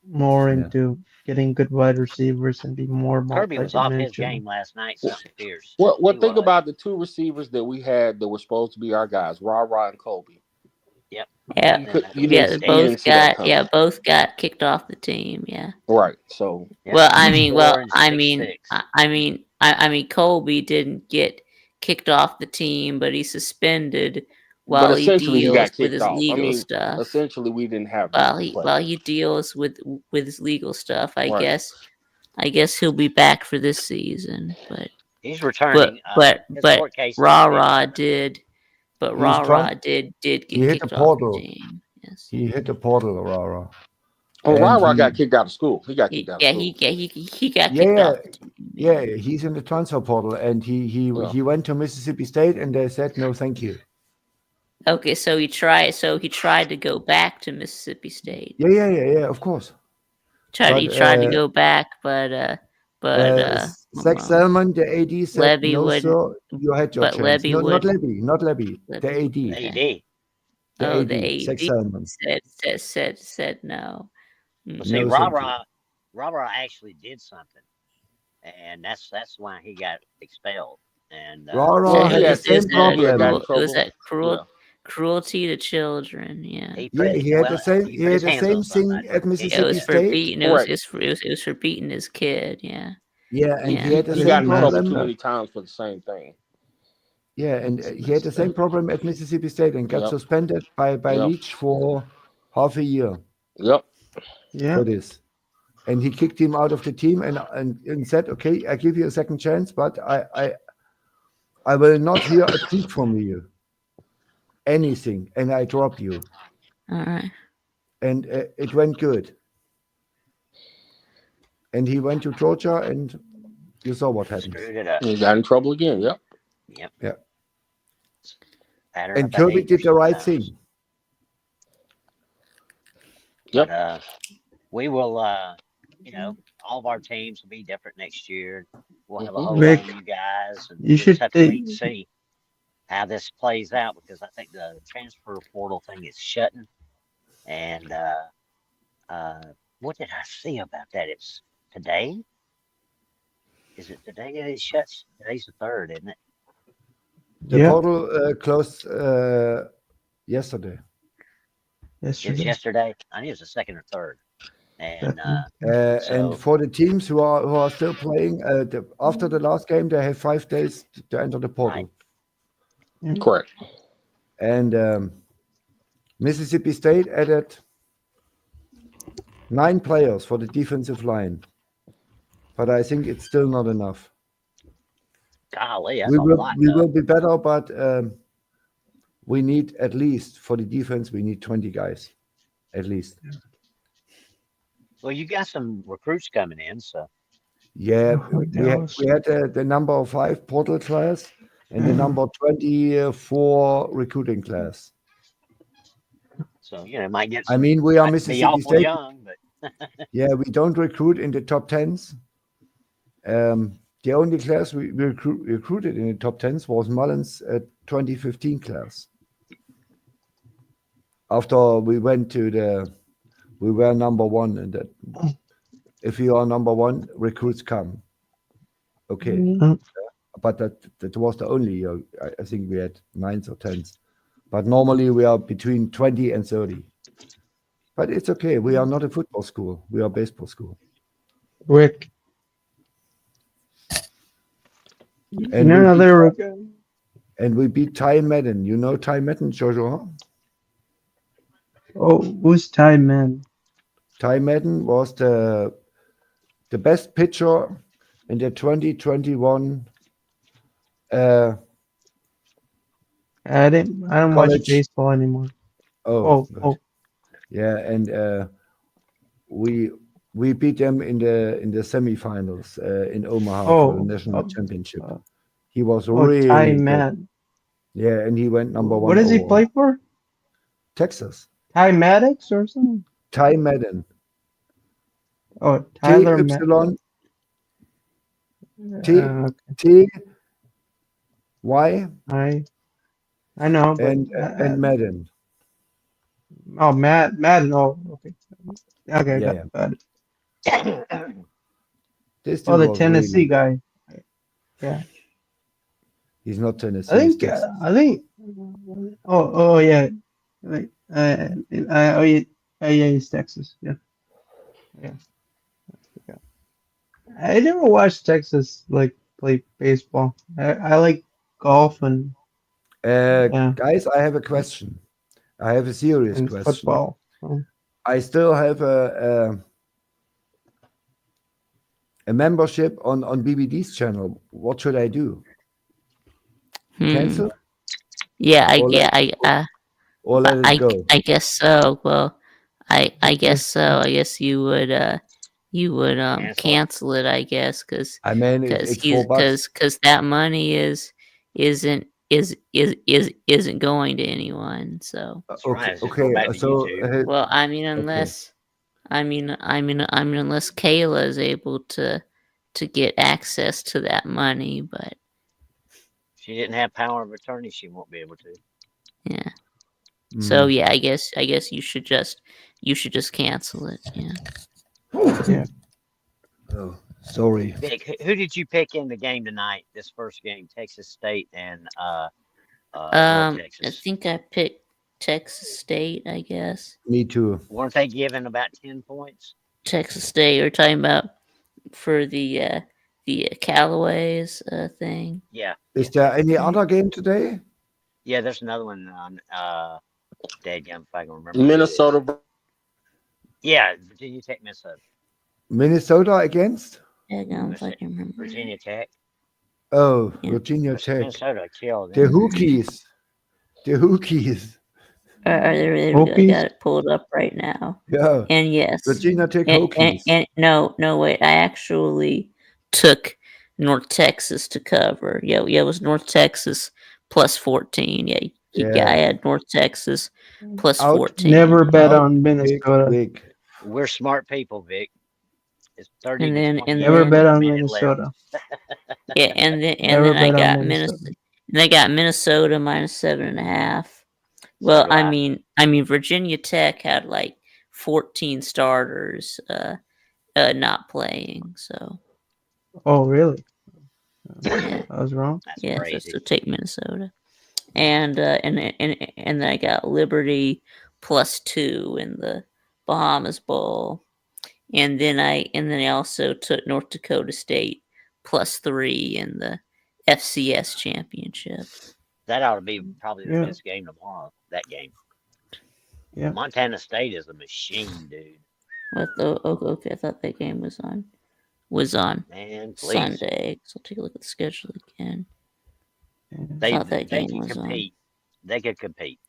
more Yeah. into getting good wide receivers and be more Kirby was off his multi-dimensional. game last night. Something fierce. Well, He think was. about the two receivers that we had that were supposed to be our guys, Ra and Kobe. Yep. Yeah, You didn't see that coming. both got kicked off the team. Yeah. Right. So. Well, I mean, 6'4" and 6'6". Colby didn't get kicked off the team, but he's suspended But while he essentially, he got deals with kicked his off. legal stuff. Essentially, we didn't have While him he play. while he deals with his legal stuff, I Right. guess he'll be back for this season. But He's returning. but his but court case Rah did. But He's Rah trying- did get He hit kicked the off the portal. team. Yes. He hit the portal, Rara. Oh, And Ra he- got kicked out of school. He got kicked out of Yeah, school. he got kicked Yeah, off the team. yeah, he's in the transfer portal, and he went to Mississippi State, and they said no, thank you. Okay, so he tried to go back to Mississippi State. Yeah, of course. He tried to go back, but Zach Selman, the AD, said Levy no, wouldn't- sir, you had your but chance. Levy No, not wouldn't- Levy, not Levy. The AD. AD. The oh, AD, the Zach AD Selman. said no. Well, see, No, thank you. Rah actually did something, and that's why he got expelled. And Rara had the It same was problem. that cruelty to children. Yeah. he Yeah, he had the same. he He put had his the hands same on thing somebody. at It Mississippi was for State. beating. It was for beating his kid. Yeah. Yeah, and Yeah. he had the He same got in trouble problem. too many times for the same thing. Yeah, and he had the same problem at Mississippi State and got Yep. suspended by Yep. Leach for half a year Yep. Yeah. for this. And he kicked him out of the team and said, "Okay, I give you a second chance, but I will not hear a peep from you, anything, and I drop you." All right. And it went good. And he went to Georgia, and you saw what happened. Screwed it up. He got in trouble again. Yep. Yep. Yeah. Pattern And of Kirby behavior did the right sometimes. thing. Yep. But, we will, all of our teams will be different next year. We'll have a whole Vic, lot of new guys, and you we'll should just have to wait think- and see how this plays out, because I think the transfer portal thing is shutting. And what did I see about that? It's today. Is it today that it shuts? Today's the 3rd, isn't it? The Yeah. portal closed yesterday. It was Yesterday. yesterday. I think it was the 2nd or 3rd. And So- And for the teams who are still playing, after the last game, they have 5 days to enter the portal. Correct. And Mississippi State added 9 players for the defensive line, but I think it's still not enough. golly, that's We a will lot. we though. will be better, but we need at least for the defense we need 20 guys, at least. Well, you got some recruits coming in, so Yeah, Oh, we had the number 5 portal class and the number 24 recruiting class. might get. I Some, mean, we are might be Mississippi awful State. young, but Yeah, we don't recruit in the top 10s. The only class we recruited in the top 10s was Mullins' 2015 class. After we went to we were number one, and that if you are number one, recruits come. Okay, but that was the only year. I think we had 9s or 10s, but normally we are between 20 and 30. But it's okay. We are not a football school. We are a baseball school. Rick. And And we beat Ty Madden. You know Ty Madden, Joshua? Oh, who's Ty Man? Ty Madden was the best pitcher in the 2021 I don't watch college. baseball anymore. Oh, Oh. yeah, and we beat them in the semifinals in Omaha for the national championship. He was really Ty good. Man. Yeah, and he went number one. What does he overall. play for? Texas. Ty Maddox or something? Ty Madden. Oh, Tyler T-Y. I know, but and Madden. Oh, Madden. Oh, okay. Okay, Yeah, got it. This Oh, dude the was Tennessee really- guy. Yeah. He's not Tennessee. I he's think. Texas. Oh yeah. Like, yeah, he's Texas. Yeah. I never watched Texas play baseball. I like golf and Guys, I have a question. I have a serious and question. football. I still have a membership on BBD's channel. What should I do? Cancel? Yeah, Or let it go? I guess so. Well, I guess so. I guess you would cancel it. I guess because I mean, it's $4. because that money isn't going to anyone. So Okay. So well, I mean, unless unless Kayla is able to get access to that money, but If she didn't have power of attorney, she won't be able to. yeah. So yeah, I guess you should just cancel it. Yeah. Yeah. Oh, sorry. Vic, who did you pick in the game tonight? This first game, Texas State and North I Texas. think I picked Texas State. I guess Me too. Weren't they given about 10 points? Texas State. We're talking about for the Callaways thing. Yeah. Is there any other game today? Yeah, there's another one on Dadgum, if I can remember. Minnesota. Yeah, Virginia Tech, Minnesota. Minnesota against? If I can remember. Virginia Tech. Oh, Virginia Tech. Minnesota killed The them. Hokies. The Hokies. There we go. I got it pulled up right now. Yeah. And yes, Virginia Tech and, Hokies. and no, wait. I actually took North Texas to cover. Yeah, it was North Texas plus 14. Yeah, I had North Texas plus 14. Never bet on Minnesota. We're smart people, Vic. It's 30 And then- to 20 and Never then- bet on minutes left. Minnesota. Yeah, and then Never I bet on got Minnesota. They got Minnesota minus 7.5. Well, do I I. mean, Virginia Tech had like 14 starters not playing. So Oh, really? yeah, I was wrong. That's yeah. crazy. So take Minnesota, and then I got Liberty plus 2 in the Bahamas Bowl, and then I also took North Dakota State plus 3 in the FCS championship. That ought to be probably the Yeah. best game tomorrow. That game. Yeah. Montana State is a machine, dude. What the? Okay, I thought that game was on Man, please. Sunday. So I'll take a look at the schedule again. They thought that they game can was on. compete. They could compete.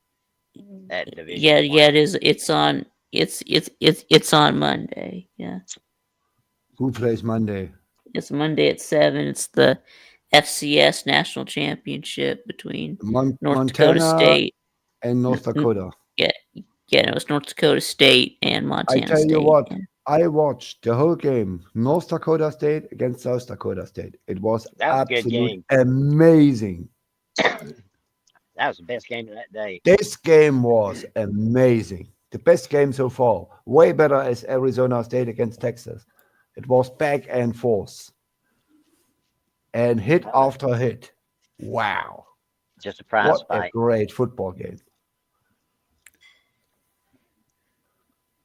That division. Yeah, one. it is. It's on. It's on Monday. Yeah, Who plays Monday? it's Monday at 7. It's the FCS national championship between North Dakota Montana State. and North Dakota. Yeah, no, it's North Dakota State and Montana I tell State. you what, yeah. I watched the whole game, North Dakota State against South Dakota State. It was That was a good absolutely game. amazing. That was the best game of that day. This game was amazing. The best game so far. Way better as Arizona State against Texas. It was back and forth. And hit after hit. Wow. Just a prize What fight. a great football game.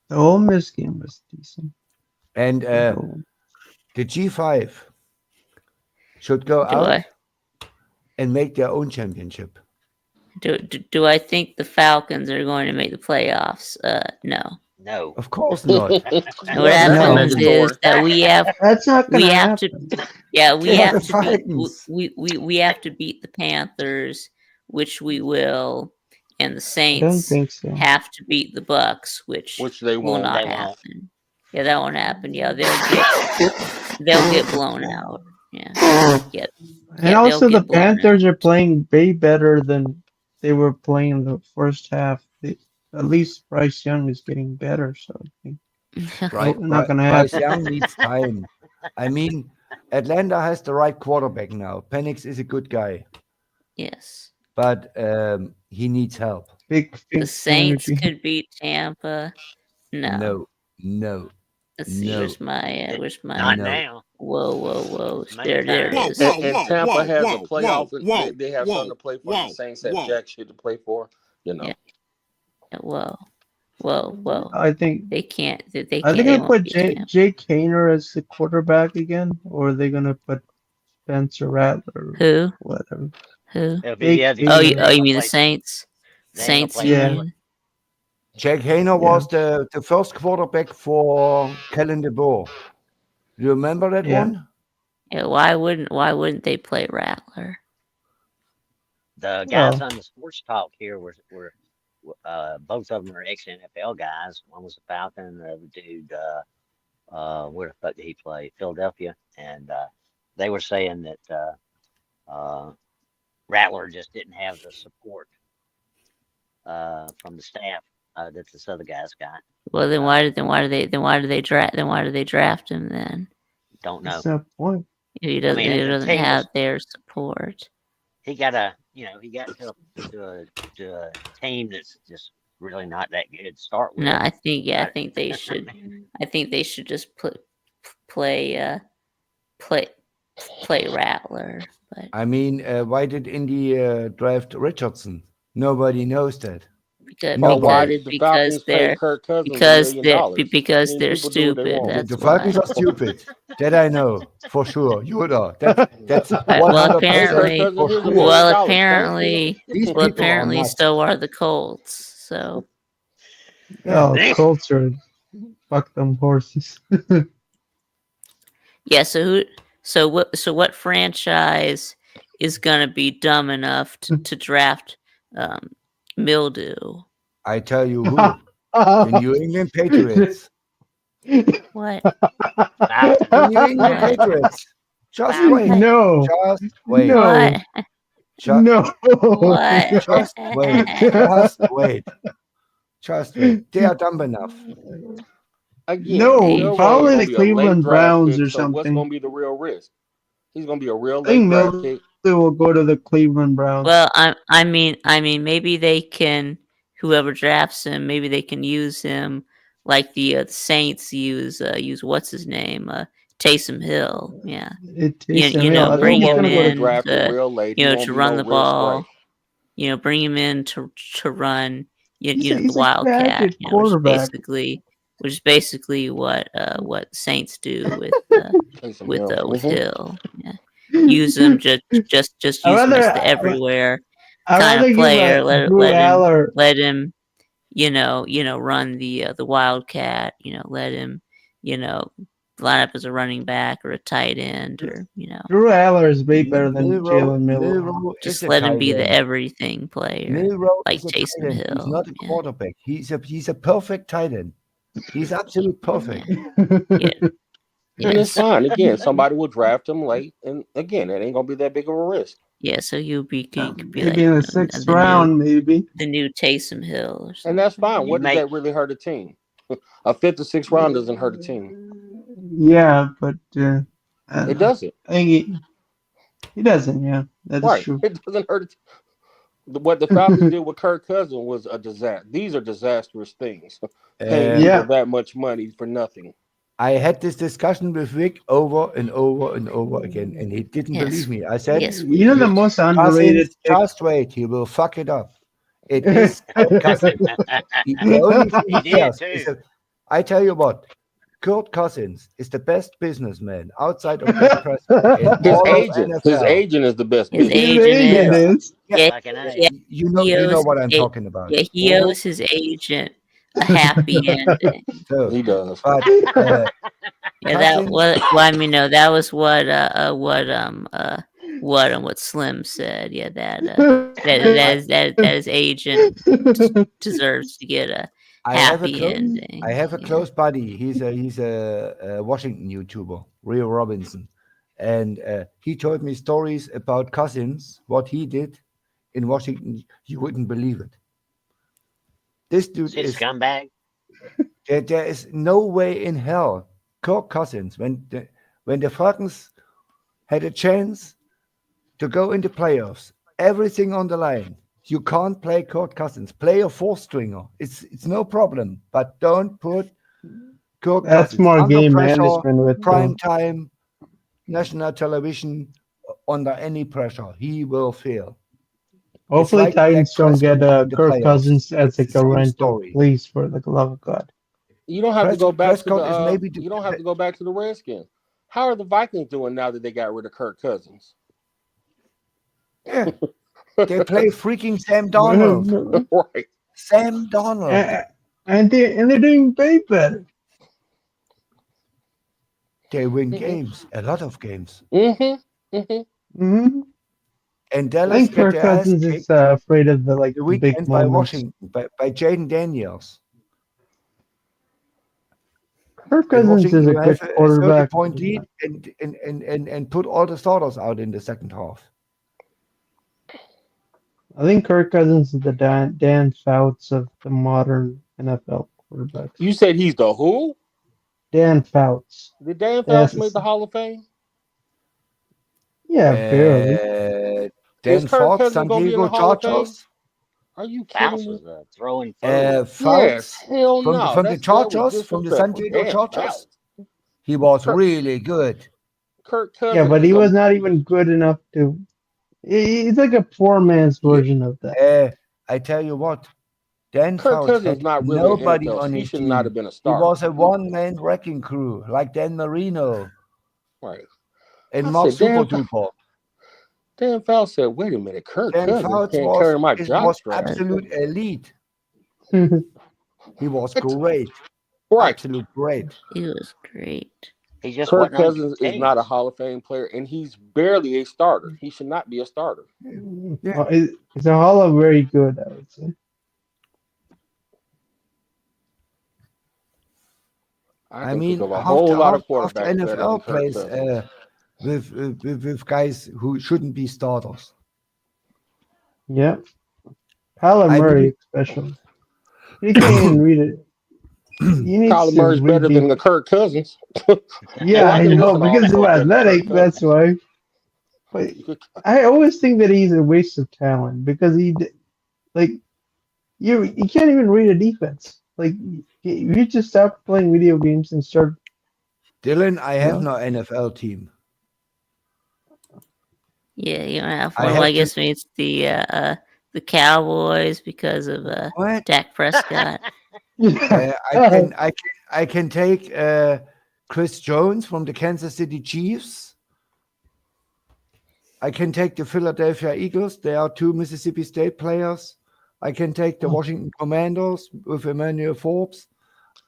The Ole Miss game was decent. And the G5 should go out and make their own championship. Do I think the Falcons are going to make the playoffs? No. No. Of course not. What happens is that we have That's not we gonna have happen. to yeah we They are have the to beat, Falcons. we have to beat the Panthers, which we will, and the I don't Saints think so. have to beat the Bucks, which they will won't. not They won't. happen. Yeah, that won't happen. Yeah, they'll get blown out. Yeah, yeah. And Yeah, also, they'll the get blown out. Panthers are playing way better than they were playing in the first half. At least Bryce Young is getting better, so I think Right. not gonna Bryce happen. Young needs time. I mean, Atlanta has the right quarterback now. Penix is a good guy, Yes. but he needs help. Big The Saints energy. could beat Tampa. No. No. Let's see. No. Where's my? Not No. now. Whoa. Many There it times. is. And Tampa has a playoff. They have something to play for. The Saints have jack shit to play for. You know. Yeah. Whoa. I think They can't. They are can't. they They gonna won't put beat Tampa. Jake Hayner as the quarterback again, or are they gonna put Spencer Rattler? Who? Whatever. Who? It'll be the other Jake Oh, team. you, Hayner. oh, you mean the Saints? They ain't Saints, gonna you play Yeah. mean? Jack Hayner was the first quarterback for Kellen DeBoer. You remember that Yeah. one? Yeah, why wouldn't they play Rattler? The guys Well, on the sports talk here were both of them are ex-NFL guys. One was a Falcon, and the other dude, where the fuck did he play? Philadelphia. And they were saying that Rattler just didn't have the support from the staff that this other guys got. Well, then why do they draft him then? Don't know. that's no point. He I doesn't mean, the doesn't team have was, their support. he got to a team that's just really not that good to start with. No, I think But they should. I think they should just play Rattler. But I mean, why did Indy draft Richardson? Nobody knows that. because Oh, why because did the because Falcons pay they're Kirk Cousins $1 because million? they're because I mean, they're people do what they stupid. want. The That's Falcons why. are stupid. That I know for sure. Yoda. That's Well, 100% apparently, for Kirk Cousins is $1 sure. million. well, Thank you. apparently, These well, people are apparently, nuts. so are the Colts. So Oh, Colts are fuck them horses. yeah. So what franchise is gonna be dumb enough to draft Mildew? I tell you who. The New England Patriots. What? The New England What? Patriots. Just wait. No, Just wait. No. What? Just, no. What? just wait. Just wait. Just wait. They are dumb enough. Again, No, Milroe probably gonna the be a late Cleveland draft Browns pick, or so what's something. going to be the real risk? He's going to be a real I think late draft Mildew pick. will go to the Cleveland Browns. Well, I mean, maybe they can. Whoever drafts him, maybe they can use him like the Saints use what's his name, Taysom Hill. Yeah, Taysom know, Hill. I bring think he's him gonna go to in, drafted real late. He won't to be run no the risk, ball. right? Bring him in to run. He's The a Wildcat. gadget quarterback. Which is basically what Saints do with Taysom Hill. with Mhm. Hill. Yeah. Use him just use him as the everywhere kind of player. Let him run the Wildcat. Let him line up as a running back or a tight end or Drew Aller is way better than Milroe- Jalen Miller. Milroe just is a let him tight be the end. everything player Milroe like is a Taysom tight end. He's Hill. not a Yeah. quarterback. He's a perfect tight end. He's absolutely perfect. Yeah. And it's fine. Again, somebody will draft him late, and again, it ain't gonna be that big of a risk. Yeah, so you could be Maybe like in the sixth round, maybe. the new Taysom Hill or something. And that's fine. You What does make that really hurt a team? A fifth or sixth round doesn't hurt a team. Yeah, but It doesn't. I think he doesn't. Yeah, that is Right. true. It doesn't hurt a team. What the Falcons did with Kirk Cousins was a disaster. These are disastrous things. Paying people that much money for nothing. I had this discussion with Vic over and over and over again, and he didn't believe me. I said, You know the most underrated Cousins, just wait, he will fuck it up. It is Kirk Cousins. The only thing He he did cares too. is that, I tell you what, Kurt Cousins is the best businessman outside of the press. His agent is the best. His business. agent is. Yeah. You know what I'm talking about. Yeah, he owes his agent a happy ending. So, he does. But yeah, that was. Well, I mean, no, that was what Slim said. Yeah, that his agent deserves to get a happy ending. I have a close buddy. He's a Washington YouTuber, Rio Robinson, and he told me stories about Cousins, what he did in Washington. You wouldn't believe it. This dude is scumbag. There is no way in hell Kirk Cousins, when the Falcons had a chance to go into playoffs, everything on the line. You can't play Kirk Cousins. Play a fourth stringer. It's no problem, but don't put Kirk That's Cousins more under game pressure, management with prime time, national television, under any pressure. He will fail. Hopefully, like Titans Dak don't get Prescott in the Kirk playoffs. Cousins as like It's the a same rental, story. please, for the love of God. You don't have to go back to Prescott is the. maybe You don't have to go back to the Redskins. How are the Vikings doing now that they got rid of Kirk Cousins? Yeah. They play freaking Sam Darnold. Right. Sam Darnold. And they're doing way better. They win games, a lot of games. Mm-hmm. And I Dallas think get Kirk their ass Cousins is kicked afraid of the the big weekend by moments. Washington, by Jaden Daniels. Kirk In Cousins is Washington, a you good have a quarterback. 30-point lead and put all the starters out in the second half. I think Kirk Cousins is the Dan Fouts of the modern NFL quarterbacks. You said he's the who? Dan Fouts. Did Dan Yes, Fouts make the Hall of Fame? Yeah, barely. Dan Is Kirk Fouts, Cousins San gonna be in Diego the Hall of Fame? Chargers. Are you Fouts kidding me? was throwing food. Fouts Yes, hell from no. from the That was Chargers, from the San disrespectful. Diego Dan Chargers. Fouts. He was Kirk- really good. Kirk Cousins. Yeah, but he is was not even good enough to. He's like a poor man's version of that. I tell you what, Dan Kirk Fouts Cousins had not really nobody an NFL. on He his should team. not have been a He starter. was a one-man wrecking crew like Dan Marino Right. and I Mark said, Dan Superduper. Dan Fouts said, "Wait a minute, Kirk Dan Cousins Fouts can't carry my was jockstrap." absolute elite. He was What? great. Right. Absolute great. He was great. He just Kirk wasn't on Cousins is not a teams. Hall of Fame player, and he's barely a starter. He should not be a starter. Yeah. Well, it's a Hall of very good, I would say. I mean, think of a half whole the, lot of half the quarterbacks better than NFL Kirk plays Cousins. with guys who shouldn't be starters. Yeah. Kyler I Murray, believe- especially. He can't even read it. He needs Kyler to Murray's read better than deep. the Kirk Cousins. Yeah, I know, Football because of player. athletic, that's why. But I always think that he's a waste of talent because you can't even read a defense. Like you just stop playing video games and start. Dylan, I have No. no NFL team. Yeah, you don't have I one. have Well, I to- guess it's the Cowboys because of What? Dak Prescott. I can take Chris Jones from the Kansas City Chiefs. I can take the Philadelphia Eagles. They are two Mississippi State players. I can take the Washington Commanders with Emmanuel Forbes.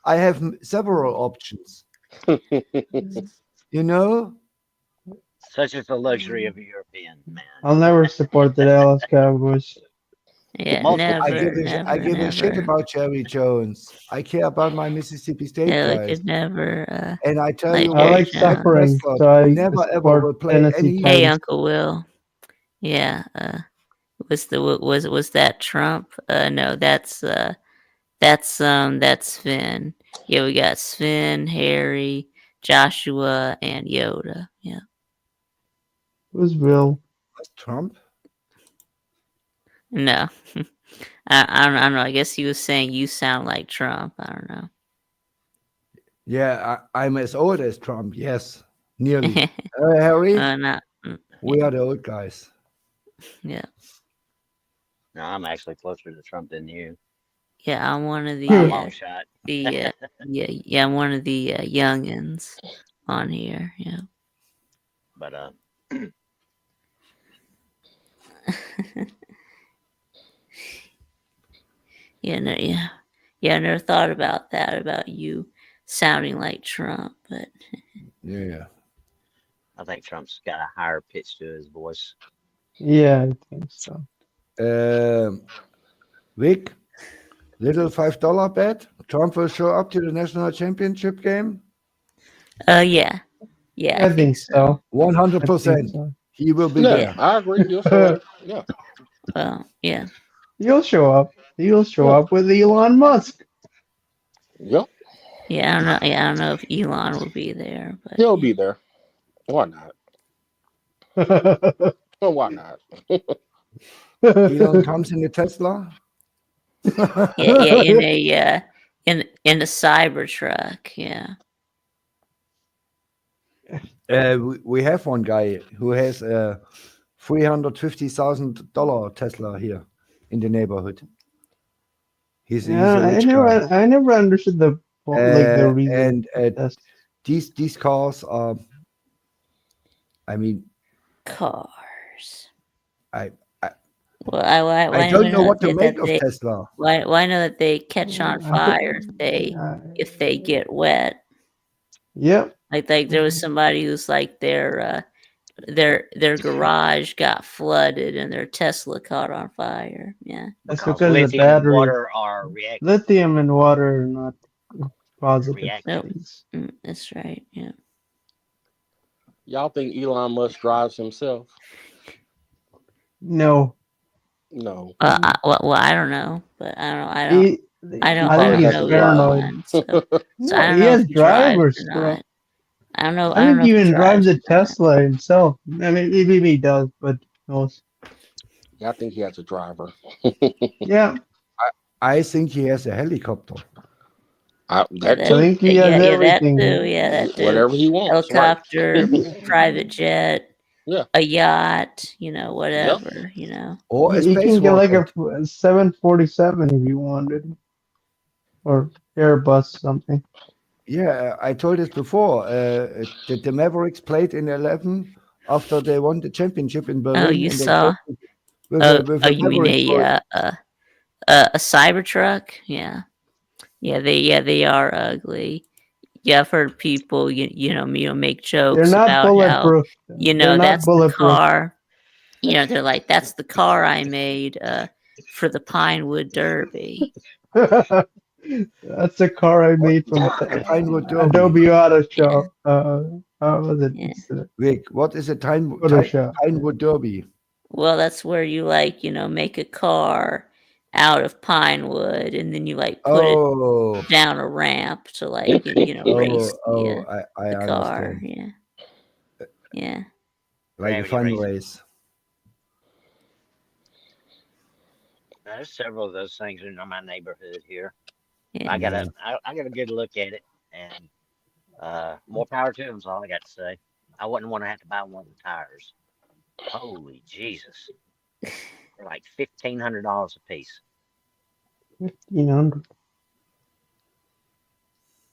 I have several options. You know, Such is the luxury of a European man. I'll never support the Dallas Cowboys. Yeah, Multiple never, I give never, a shit never. about Jerry Jones. I care about my Mississippi State Yeah, I guys. could never. And I tell like you I what, like Jones. suffering, Prescott so I never ever support will play Tennessee any. Hey, Titans. Uncle Will. Yeah. Was that Trump? No, that's Finn. Yeah, we got Sven, Harry, Joshua, and Yoda. Yeah. Who's Will? That's Trump. No. I don't know. I guess he was saying you sound like Trump. I don't know. Yeah, I'm as old as Trump. Yes, nearly. Harry, No. we are the old guys. Yeah. No, I'm actually closer to Trump than you. Yeah, I'm one of the By a long shot. I'm one of the youngins on here. Yeah. But Yeah, I never thought about that, about you sounding like Trump, but Yeah. I think Trump's got a higher pitch to his voice. Yeah, I think so. Vic, little $5 bet. Trump will show up to the national championship game. yeah, I think so. 100%. He will be Yeah, there. I agree. He'll show up. Yeah. Well, yeah. He'll show up. He'll show up with Elon Musk. Yep. Yeah, I don't know if Elon will be there, but He'll be there. Why not? Why not? Elon comes in the Tesla. in a Cybertruck. Yeah. We have one guy who has a $350,000 Tesla here in the neighborhood. He's a rich guy. I never understood the reason. And these cars are, I mean, cars. I Why don't know what to that make of they- Tesla. Why know that they catch on fire if they get wet? Yep. Like there was somebody who's like their garage got flooded and their Tesla caught on fire. Yeah. That's Because because the lithium and battery, water are reactive. lithium and water are not positive Reactive. things. That's right. Yeah. Y'all think Elon Musk drives himself? No. No. Well, I don't know, but I don't He, I don't I think he's know paranoid. Elon, so No, I don't he know has if he drives drivers. or Bro. not. I don't know. I think don't he know if even drives a or not. Tesla himself. I mean, maybe he does, but knows. Yeah, I think he has a driver. Yeah. I think he has a helicopter. That too. I think he has everything. That too. Yeah, that too. Whatever he wants. Helicopter, Right. private jet, Yeah. a yacht. Whatever. Or a He space can get like rocket. a 747 if you wanted, or Airbus something. Yeah, I told this before. The Mavericks played in 11 after they won the championship in Berlin. Oh, you and they saw? played with a You mean Mavericks a Cybertruck? Yeah. They are ugly. Yeah, I've heard people, make jokes They're not about how, bulletproof. They're not that's the bulletproof. car. They're like, that's the car I made for the Pinewood Derby. That's a car I made from Pinewood Derby. Adobe Photoshop. How was it? Vic, what is a Photoshop. Pinewood Derby? Well, that's where you make a car out of pine wood, and then you put it down a ramp to race the car. Understand. Yeah. Like a fun race. There's several of those things in my neighborhood here. Yeah. I got a good look at it, and more power to them is all I got to say. I wouldn't want to have to buy one of the tires. Holy Jesus! They're like $1,500 a piece. 1,500.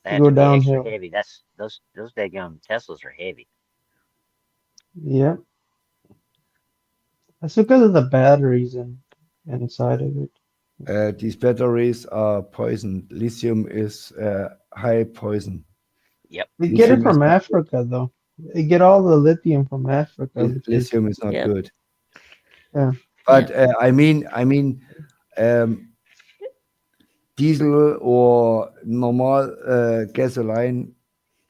They Go have to be extra downhill. heavy. Those daggum Teslas are heavy. Yeah. That's because of the batteries inside of it. These batteries are poison. Lithium is high poison. Yep. They get it from Africa, though. They get all the lithium from Africa. Lithium is not good. Yeah. But I mean, diesel or normal gasoline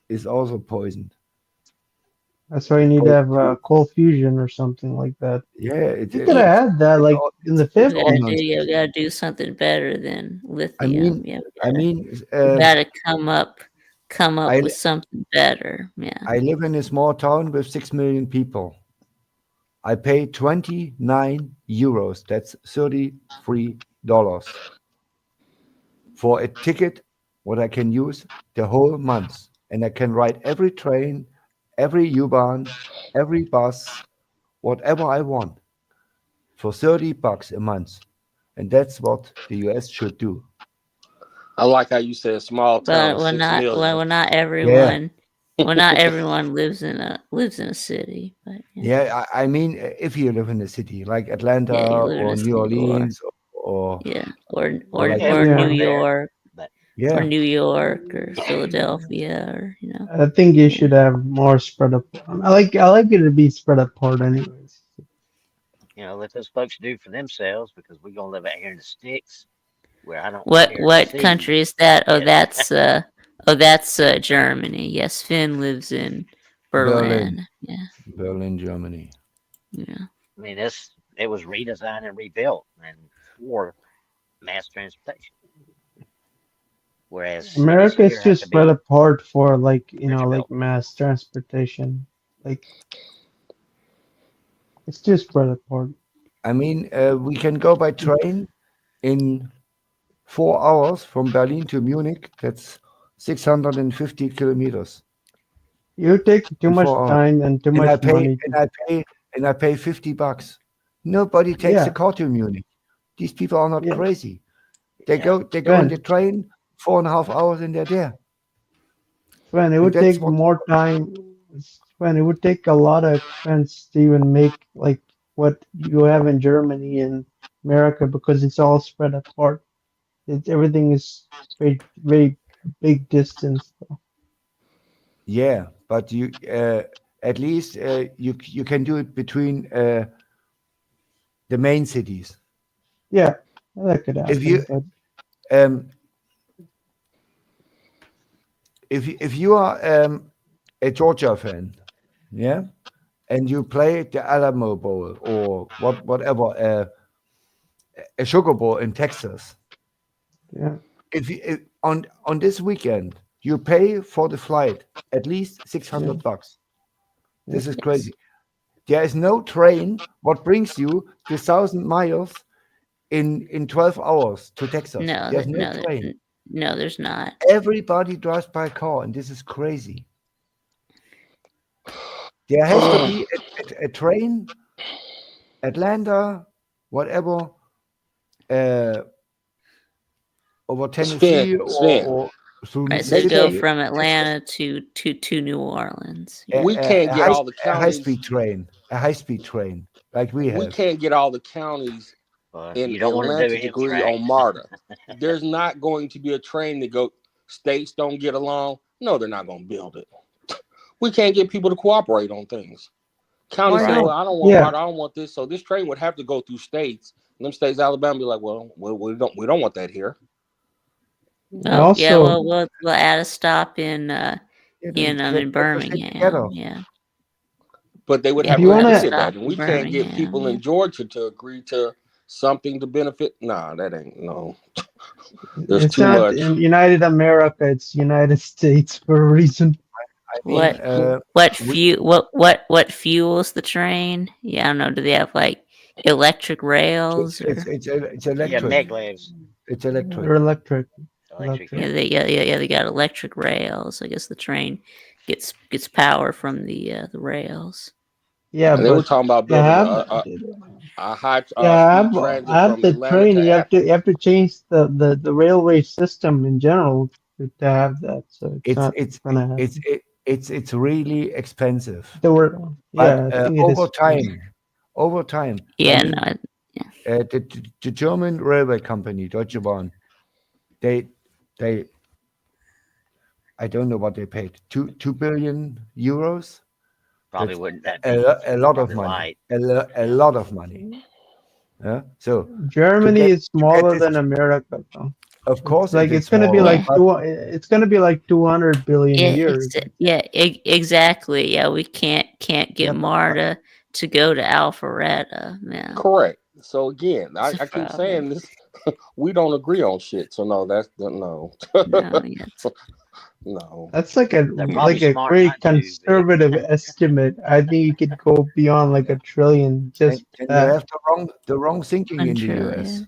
is also poisoned. That's why you need to have cold fusion or something like that. Yeah, You could have had that like in the We 50s. gotta do something better than lithium. I mean, Yeah, we gotta come up I- with something better. Yeah. I live in a small town with 6 million people. I pay 29 euros. That's $33 for a ticket, what I can use the whole month. And I can ride every train, every U-Bahn, every bus, whatever I want for $30 a month. And that's what the US should do. I like how you said small town of 6 million. Not everyone. Well, not everyone lives in a city. But Yeah, I mean, if you live in a city like Atlanta Yeah, you live in or a New city Orleans or or like New York, yeah, or New York or Philadelphia, or I think you should have more spread apart. I like it to be spread apart, anyways. You know, let those folks do for themselves because we're gonna live out here in the sticks where I don't What care to see. country is that? Oh, Yeah. that's Germany. Yes, Finn lives in Berlin. Yeah, Berlin, Germany. yeah. I mean, it was redesigned and rebuilt and for mass transportation. Whereas America is cities here have just to spread be apart for like bridge like built. mass transportation. Like it's just spread apart. I mean, we can go by train in 4 hours from Berlin to Munich. That's 650 kilometers. You take too in much 4 hours. time and too And I much pay money. and I pay $50. Nobody takes Yeah. a car to Munich. These people are not Yeah. crazy. They Yeah. go on Ben. the train 4.5 hours and they're there. When it And would that's take what- more time. When it would take a lot of expense to even make like what you have in Germany and America because it's all spread apart. Everything is very very big distance. Yeah, but you at least you can do it between the main cities. Yeah, that could happen. If you but if you are a Georgia fan, yeah, and you play the Alamo Bowl or whatever a Sugar Bowl in Texas, yeah, if on this weekend you pay for the flight at least $600. This is crazy. There is no train what brings you the 1,000 miles in 12 hours to Texas. No, There's no train. No, there's not. Everybody drives by car, and this is crazy. There has to be a train, Atlanta, whatever, over Tennessee Sven. or through Right, so Mississippi. go from Atlanta to New Orleans. We can't get all the a counties. high speed train like we have. We can't get all the counties in you don't want to do Atlantic degree on Amtrak. MARTA. There's not going to be a train to go. States don't get along. No, they're not going to build it. We can't get people to cooperate on things. Counties say, well, I don't want MARTA, I don't want this. So this train would have to go through states. And them states, Alabama, be like, well, we don't want that here. Oh, yeah, well, we'll add a stop in Birmingham. Yeah. But they would have to look at that. And we can't get people in Georgia to agree to something to benefit. Nah, that ain't no. There's it's too not much. in United America. It's United States for a reason. What fuels the train? Yeah, I don't know. Do they have like electric rails? It's electric. Yeah, maglevs. It's electric. They're electric. Yeah, they got electric rails. I guess the train gets power from the rails. Yeah, and they were talking about building a high speed transit from the Atlanta train. to You have to change the railway system in general to have that. So it's really expensive. Over time. Yeah, I mean, the German railway company Deutsche Bahn, they I don't know what they paid. 2 billion euros. Probably wouldn't that be a lot of light. money. A lot of money. Yeah. So Germany is smaller than America, though. Of course, Like it it's is gonna be moral, like but it's gonna be like 200 billion a year. Exactly. Yeah, we can't get yeah, Marta to go to Alpharetta. Yeah, Correct. So again, it's I, a I keep problem. saying this. We don't agree on shit. So no, that's no, No, yes. no. That's like a They're probably like a smart very not to, Vic. conservative estimate. I think you could go beyond like a trillion just and you that. have the wrong thinking in the US. Trillion.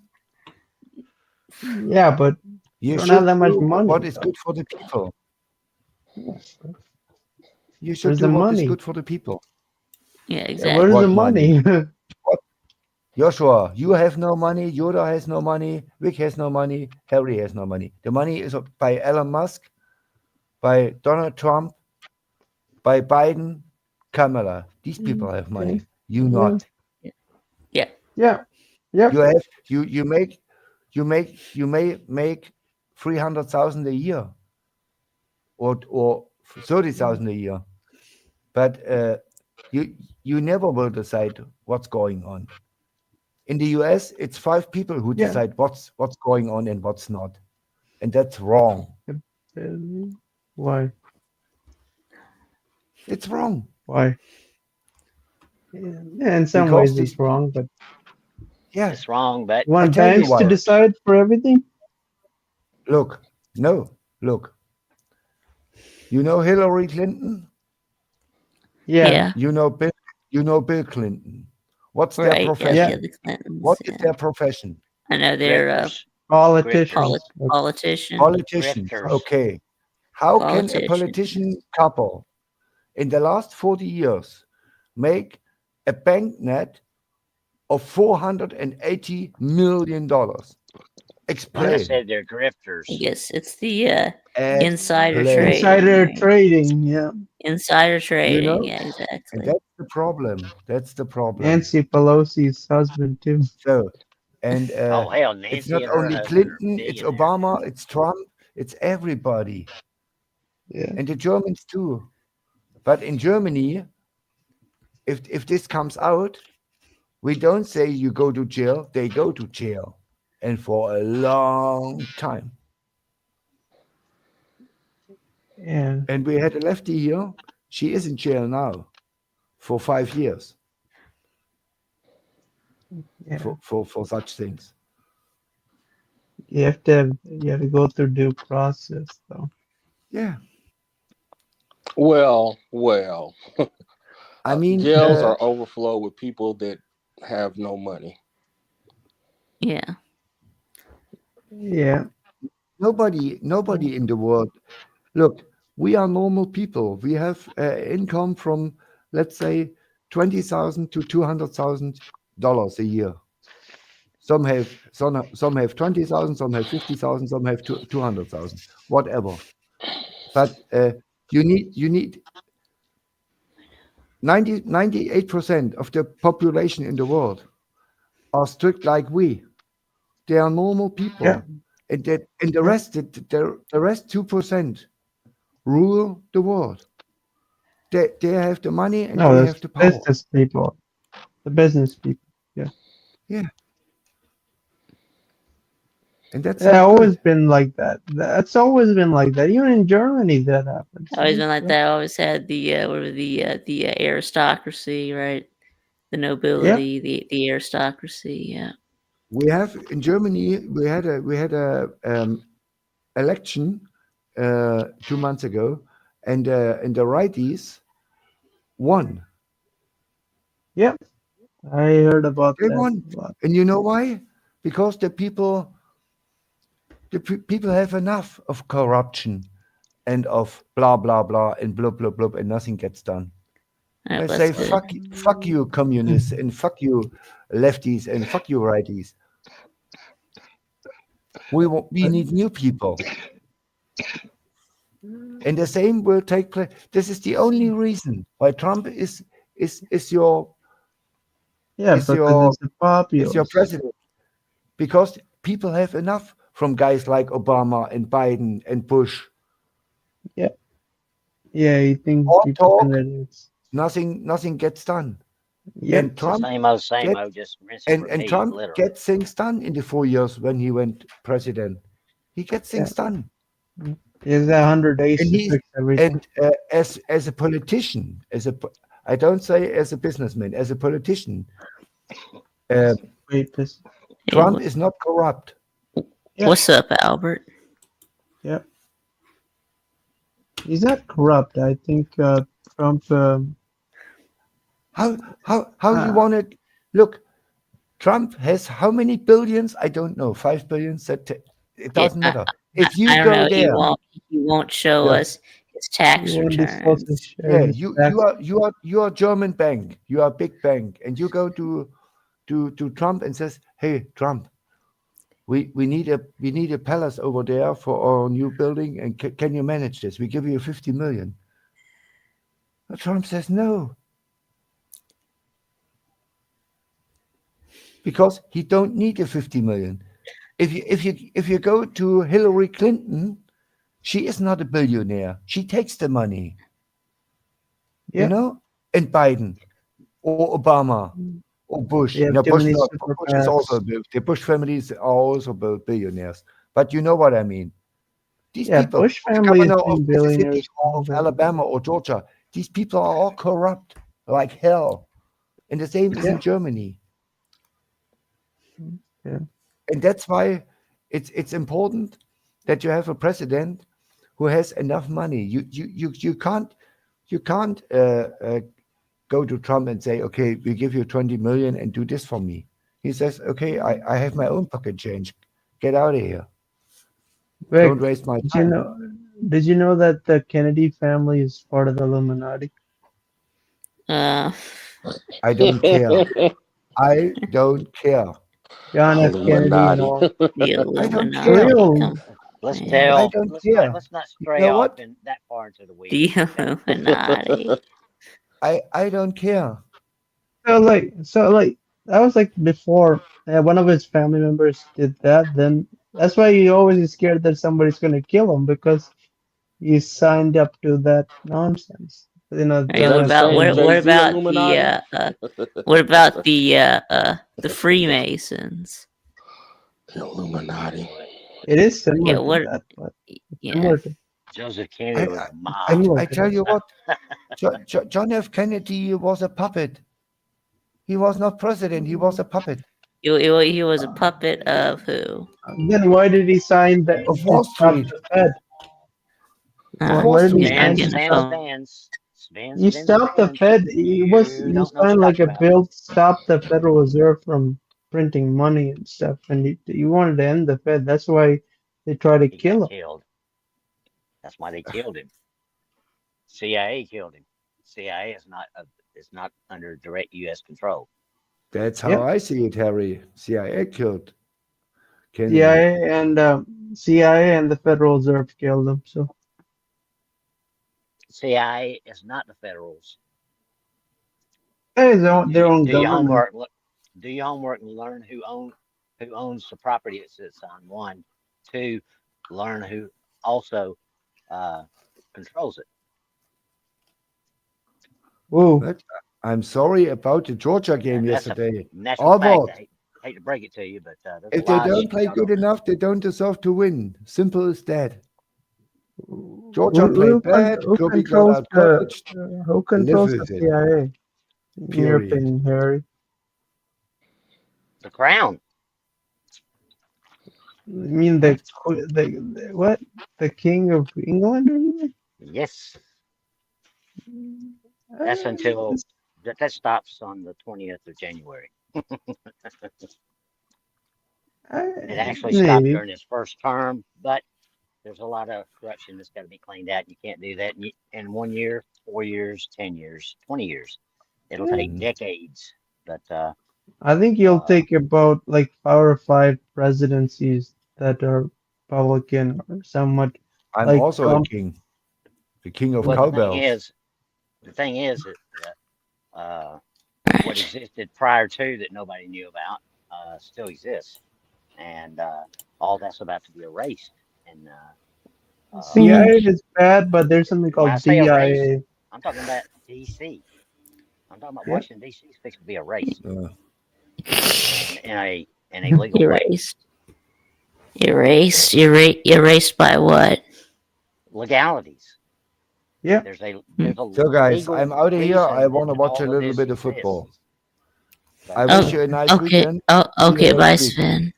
Yeah, but you You don't have should that much do money. what is good for the people. You should Where's do the what is money? good for the people. Yeah, Yeah, where's the exactly. What money? What? Joshua, you have no money. Yoda has no money. Vic has no money. Harry has no money. The money is by Elon Musk, by Donald Trump, by Biden, Kamala. These people have money. Okay. You Yeah. not. Yeah. Yeah. Yep. You have you may make 300,000 a year or 30,000 a year, but you never will decide what's going on. In the US, it's 5 people who Yeah. decide what's going on and what's not, and that's wrong. Why? It's wrong Why? Yeah, in some because ways these it's wrong, but yeah. It's wrong, but you want tell you banks to why. decide for everything? Look, you know Hillary Clinton. Yeah. You know Bill Clinton. What's their Right. profession? Yeah, the Clintons. What is Yeah. their profession? I know they're grifters, Politicians. politician. Politicians. grifters. Okay. How can a Politician. politician couple in the last 40 years make a bank net of $480 million? Like I Explain. said, they're grifters. I guess it's the insider Explain. trading. Insider right? trading, yeah. Insider trading. know? Yeah, And exactly. that's the problem. That's the problem. Nancy Pelosi's husband too. So, and Oh hell, it's Nancy not and her only husband are Clinton, it's billionaires. Obama, it's Trump, it's everybody, Yeah. and the Germans too. But in Germany, if this comes out, we don't say you go to jail; they go to jail, and for a long time. Yeah. And we had a lefty here; she is in jail now for 5 years Yeah. for such things. You have to go through due process though. Yeah, Well. I mean, Jails are overflow with people that have no money. Yeah. Yeah. nobody in the world. Look, we are normal people. We have income from, let's say, $20,000 to $200,000 a year. Some have 20,000, some have 50,000, some have 200,000, whatever. But you need 98% of the population in the world are strict like we. They are normal people, Yeah. and the rest 2% rule the world. They have the money and No, they that's have the power. business people. The business people. Yeah. Yeah. And that's It's not always good. been like that. That's always been like that. Even in Germany, that happens. Always been like that. Always had the aristocracy, right? The nobility, the aristocracy. Yeah. We have in Germany. We had a election 2 months ago, and the righties won. Yep. I heard about They that. won, and you know why? Because the people have enough of corruption and of blah blah blah and blah blah blah, and nothing gets done. Right, They say let's fuck you communists and fuck you lefties and fuck you righties. We need new people, and the same will take place. This is the only reason why Trump is your because it's a populist. your president, because people have enough from guys like Obama and Biden and Bush. Yeah. Yeah, you think All people talk, think that it's nothing gets done. yeah. And Trump Same old, just rinse and repeat, Trump literally. gets things done in the 4 years when he went president. He gets things done. He has 100 days And to he's fix everything. and as a politician, I don't say as a businessman, as a politician, Rapist. Trump is not corrupt. Yeah. What's up, Albert? Yeah. He's not corrupt. I think Trump. How you want it? Look, Trump has how many billions? I don't know. 5 billion. It doesn't matter. If you I don't go know. there, He won't show Yeah. us his tax won't disclose returns. his yeah, his you tax- are a German bank. You are a big bank, and you go to Trump and says, "Hey, Trump, we need a palace over there for our new building, and can you manage this? We give you 50 million." But Trump says no, because he don't need a 50 million. If you go to Hillary Clinton, she is not a billionaire. She takes the money. Yeah. You know, and Biden or Obama or Bush. They have No, too Bush many not. super Bush is also PACs. the Bush families are also billionaires. But you know what I mean. These Yeah, people, Bush the family has governor of been Mississippi billionaires or all of the Alabama or Georgia, these people are all corrupt like hell. And the same is Yeah. in Germany. Yeah. And that's why it's important that you have a president who has enough money. You can't go to Trump and say, okay, we give you 20 million and do this for me. He says, okay, I have my own pocket change. Get out of here. Vic, Don't waste my did you time. know? Did you know that the Kennedy family is part of the Illuminati? Uh, I don't care. I don't care. John F. Kennedy and Illuminati. all. the I don't Illuminati. care. Real. Come Let's on. tell. I don't care. Let's not You stray know off what? in that far into the weeds. The Okay? Illuminati. I don't care. So like that was like before one of his family members did that. Then that's why he always is scared that somebody's gonna kill him because he signed up to that nonsense. You know, Hey, Is John that what the F. about same Kennedy. what Jay-Z about Illuminati? the Freemasons? The Illuminati. It is similar Yeah, to what? that, but Yeah, similar to Joseph I, Kennedy was I, a mob. similar I to tell that. you what, John F. Kennedy was a puppet. He was not president. He was a puppet he was a puppet of who? Then why did he sign that of to Wall stop Street. the Fed? Of Uh, Wall Why did he Street. sign Spin, to spin, stop? spins. Spin, You spin, stopped the spins. Fed. He You don't know what signed you're like a talking about. bill to stop the Federal Reserve from printing money and stuff, and you wanted to end the Fed. That's why they tried to He kill got him. killed. That's why they killed him. CIA killed him. CIA is not under direct U.S. control. That's how Yep. I see it, Harry. CIA killed Kennedy. CIA and the Federal Reserve killed him. So CIA is not the Federals. hey, their own Do your government. homework. Do your homework and learn who owns the property it sits on. 1, 2, learn who also controls it. Whoa. But I'm sorry about the Georgia game And that's yesterday. a natural fact. Arvold, I hate to break it to you, but there's if a they lot of don't shit play y'all good don't know. enough, they don't deserve to win. Simple as that. Georgia Who, played bad. who Kobe got controls out the coached. who Live controls the with it. CIA? In your Period. opinion, Harry? The crown. You mean the what? The King of England? Or something? Yes. That's until that stops on the 20th of January. It actually stopped Maybe. during his first term, but there's a lot of corruption that's got to be cleaned out. You can't do that in 1 year, 4 years, 10 years, 20 years. It'll take decades. But I think you'll take about like 4 or 5 presidencies that are Republican or somewhat I'm like also a king. The king of well, cowbells. the thing is that what existed prior to that nobody knew about still exists, and all that's about to be erased. And CIA is bad, but there's something when I called say erased, DIA. I'm talking about DC. I'm talking about Yeah. Washington D.C. is fixing to be erased Uh, in a legal way. erased. Erased by what? Legalities. Yeah. There's a So, guys, legal I'm out of here. I reason want to that watch a all of little this bit of exists. football. So, I wish you a nice Okay. weekend. Oh, See you okay. next Bye, week. Sven.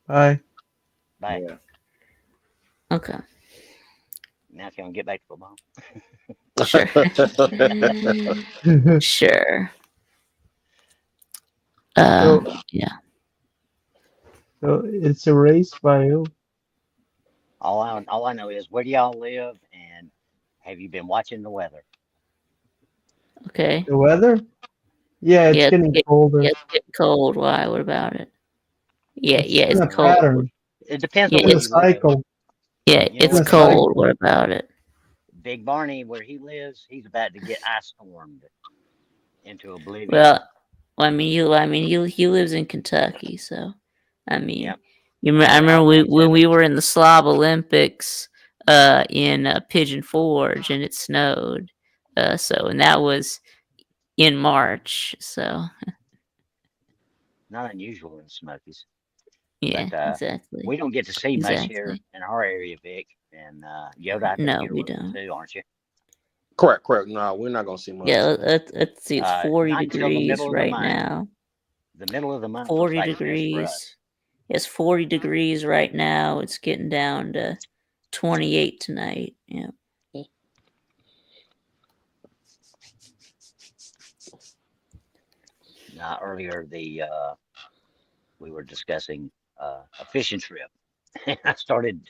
Bye. bye. Yeah. Okay. Now, if you want to get back to football, Sure. Sure. So, Yeah. so it's erased by who? all I know is where do y'all live, and have you been watching the weather? Okay. The weather? Yeah, it's Yeah, getting colder. yeah, it's getting cold. Why? What about it? Yeah, It's yeah, in it's a cold. pattern. It depends Yeah, on where In a you live. cycle. Yeah, You know it's what In a the cold. cycle. What about it? Big Barney, where he lives, he's about to get ice stormed into oblivion. Well, I mean, he lives in Kentucky, so I mean, Yep. I remember All when 27. we were in the Slob Olympics, in Pigeon Forge, and it snowed, and that was in March, so Not unusual in the Smokies, yeah, but exactly, we don't get to see much here exactly. in our area, Vic. And Yoda, I think No, you're we looking don't. too, aren't you? Correct. No, we're not gonna see Yeah, much. let's see. It's 40 Not until the degrees middle of the right month. now. The middle of the month looks 40 like it is for us. degrees. It's 40 degrees right now. It's getting down to 28 tonight. Yeah. Earlier, we were discussing a fishing trip. I started.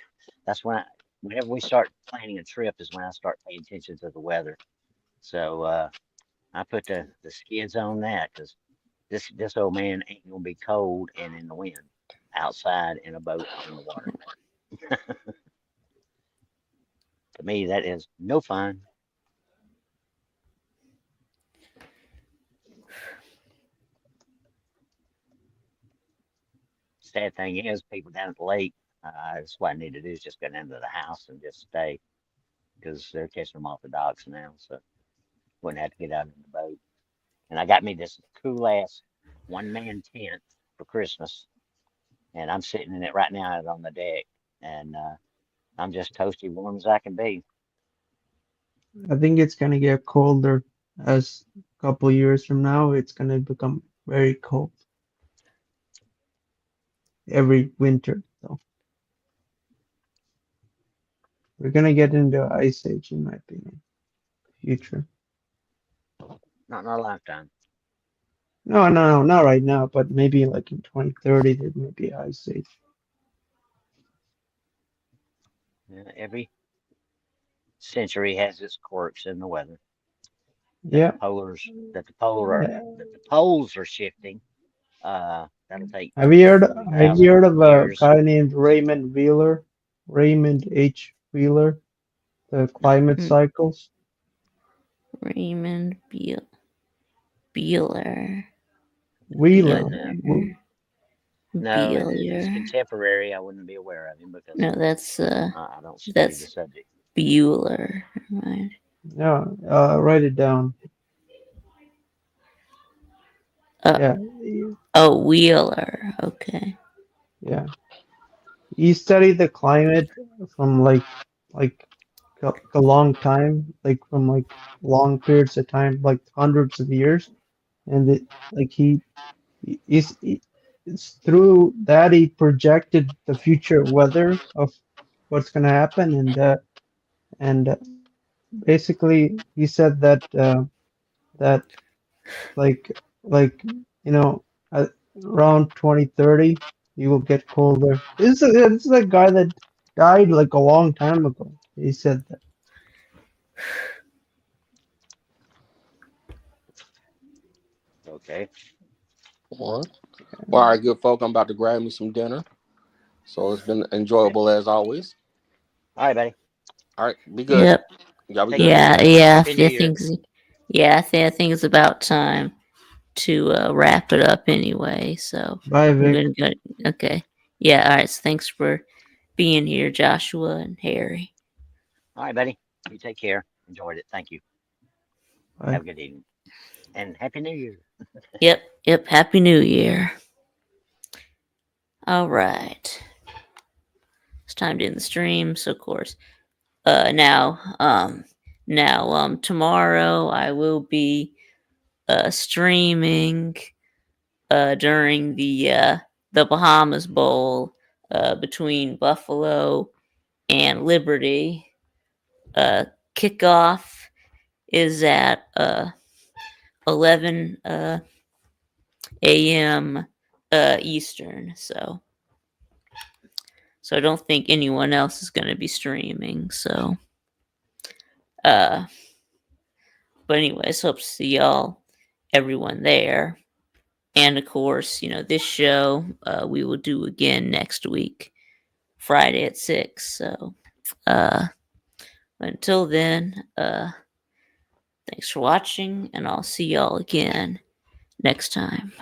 That's when whenever we start planning a trip is when I start paying attention to the weather. So I put the skids on that because this old man ain't gonna be cold and in the wind outside in a boat on the water. To me, that is no fun. Sad thing is, people down at the lake. That's what I need to do is just go down to the house and just stay because they're catching them off the docks now. So wouldn't have to get out in the boat. And I got me this cool ass 1-man tent for Christmas, and I'm sitting in it right now out on the deck, and I'm just toasty warm as I can be. I think it's gonna get colder as a couple years from now. It's gonna become very cold every winter. So we're gonna get into ice age, in my opinion. Future. Not in our lifetime. No, not right now, but maybe like in 2030 there may be ice age. Every century has its quirks in the weather. Yeah. That the poles are shifting. That'll take Have you heard 3,000 of a years. guy named Raymond Wheeler? Raymond H. Wheeler, the climate cycles? Raymond Beeler. Wheeler. No, if it's contemporary, I wouldn't be aware of him because No, that's I don't study the subject. Bueller. Right. No, write it down. Yeah. Oh, Wheeler. Okay. Yeah. He studied the climate from like a long time, like from like long periods of time, like hundreds of years, and it's through that he projected the future weather of what's going to happen, and basically he said that that like around 2030 you will get colder. This is a guy that died like a long time ago. He said that. Okay. All right, good folk. I'm about to grab me some dinner. So it's been enjoyable as always. All right, buddy. All right, be good. Yep. Y'all be good. Yeah. I think it's about time to wrap it up anyway. So Bye, Vic. Okay. Yeah. All right. So thanks for being here, Joshua and Harry. All right, buddy. You take care. Enjoyed it. Thank you. Bye. Have a good evening. And Happy New Year. Yep. Happy New Year. All right. timed in the stream. So of course, now tomorrow I will be streaming during the Bahamas Bowl between Buffalo and Liberty. Kickoff is at 11 a.m. Eastern. So I don't think anyone else is going to be streaming. So, but anyways, hope to see everyone there. And of course, this show we will do again next week, Friday at 6. So, until then, thanks for watching, and I'll see y'all again next time.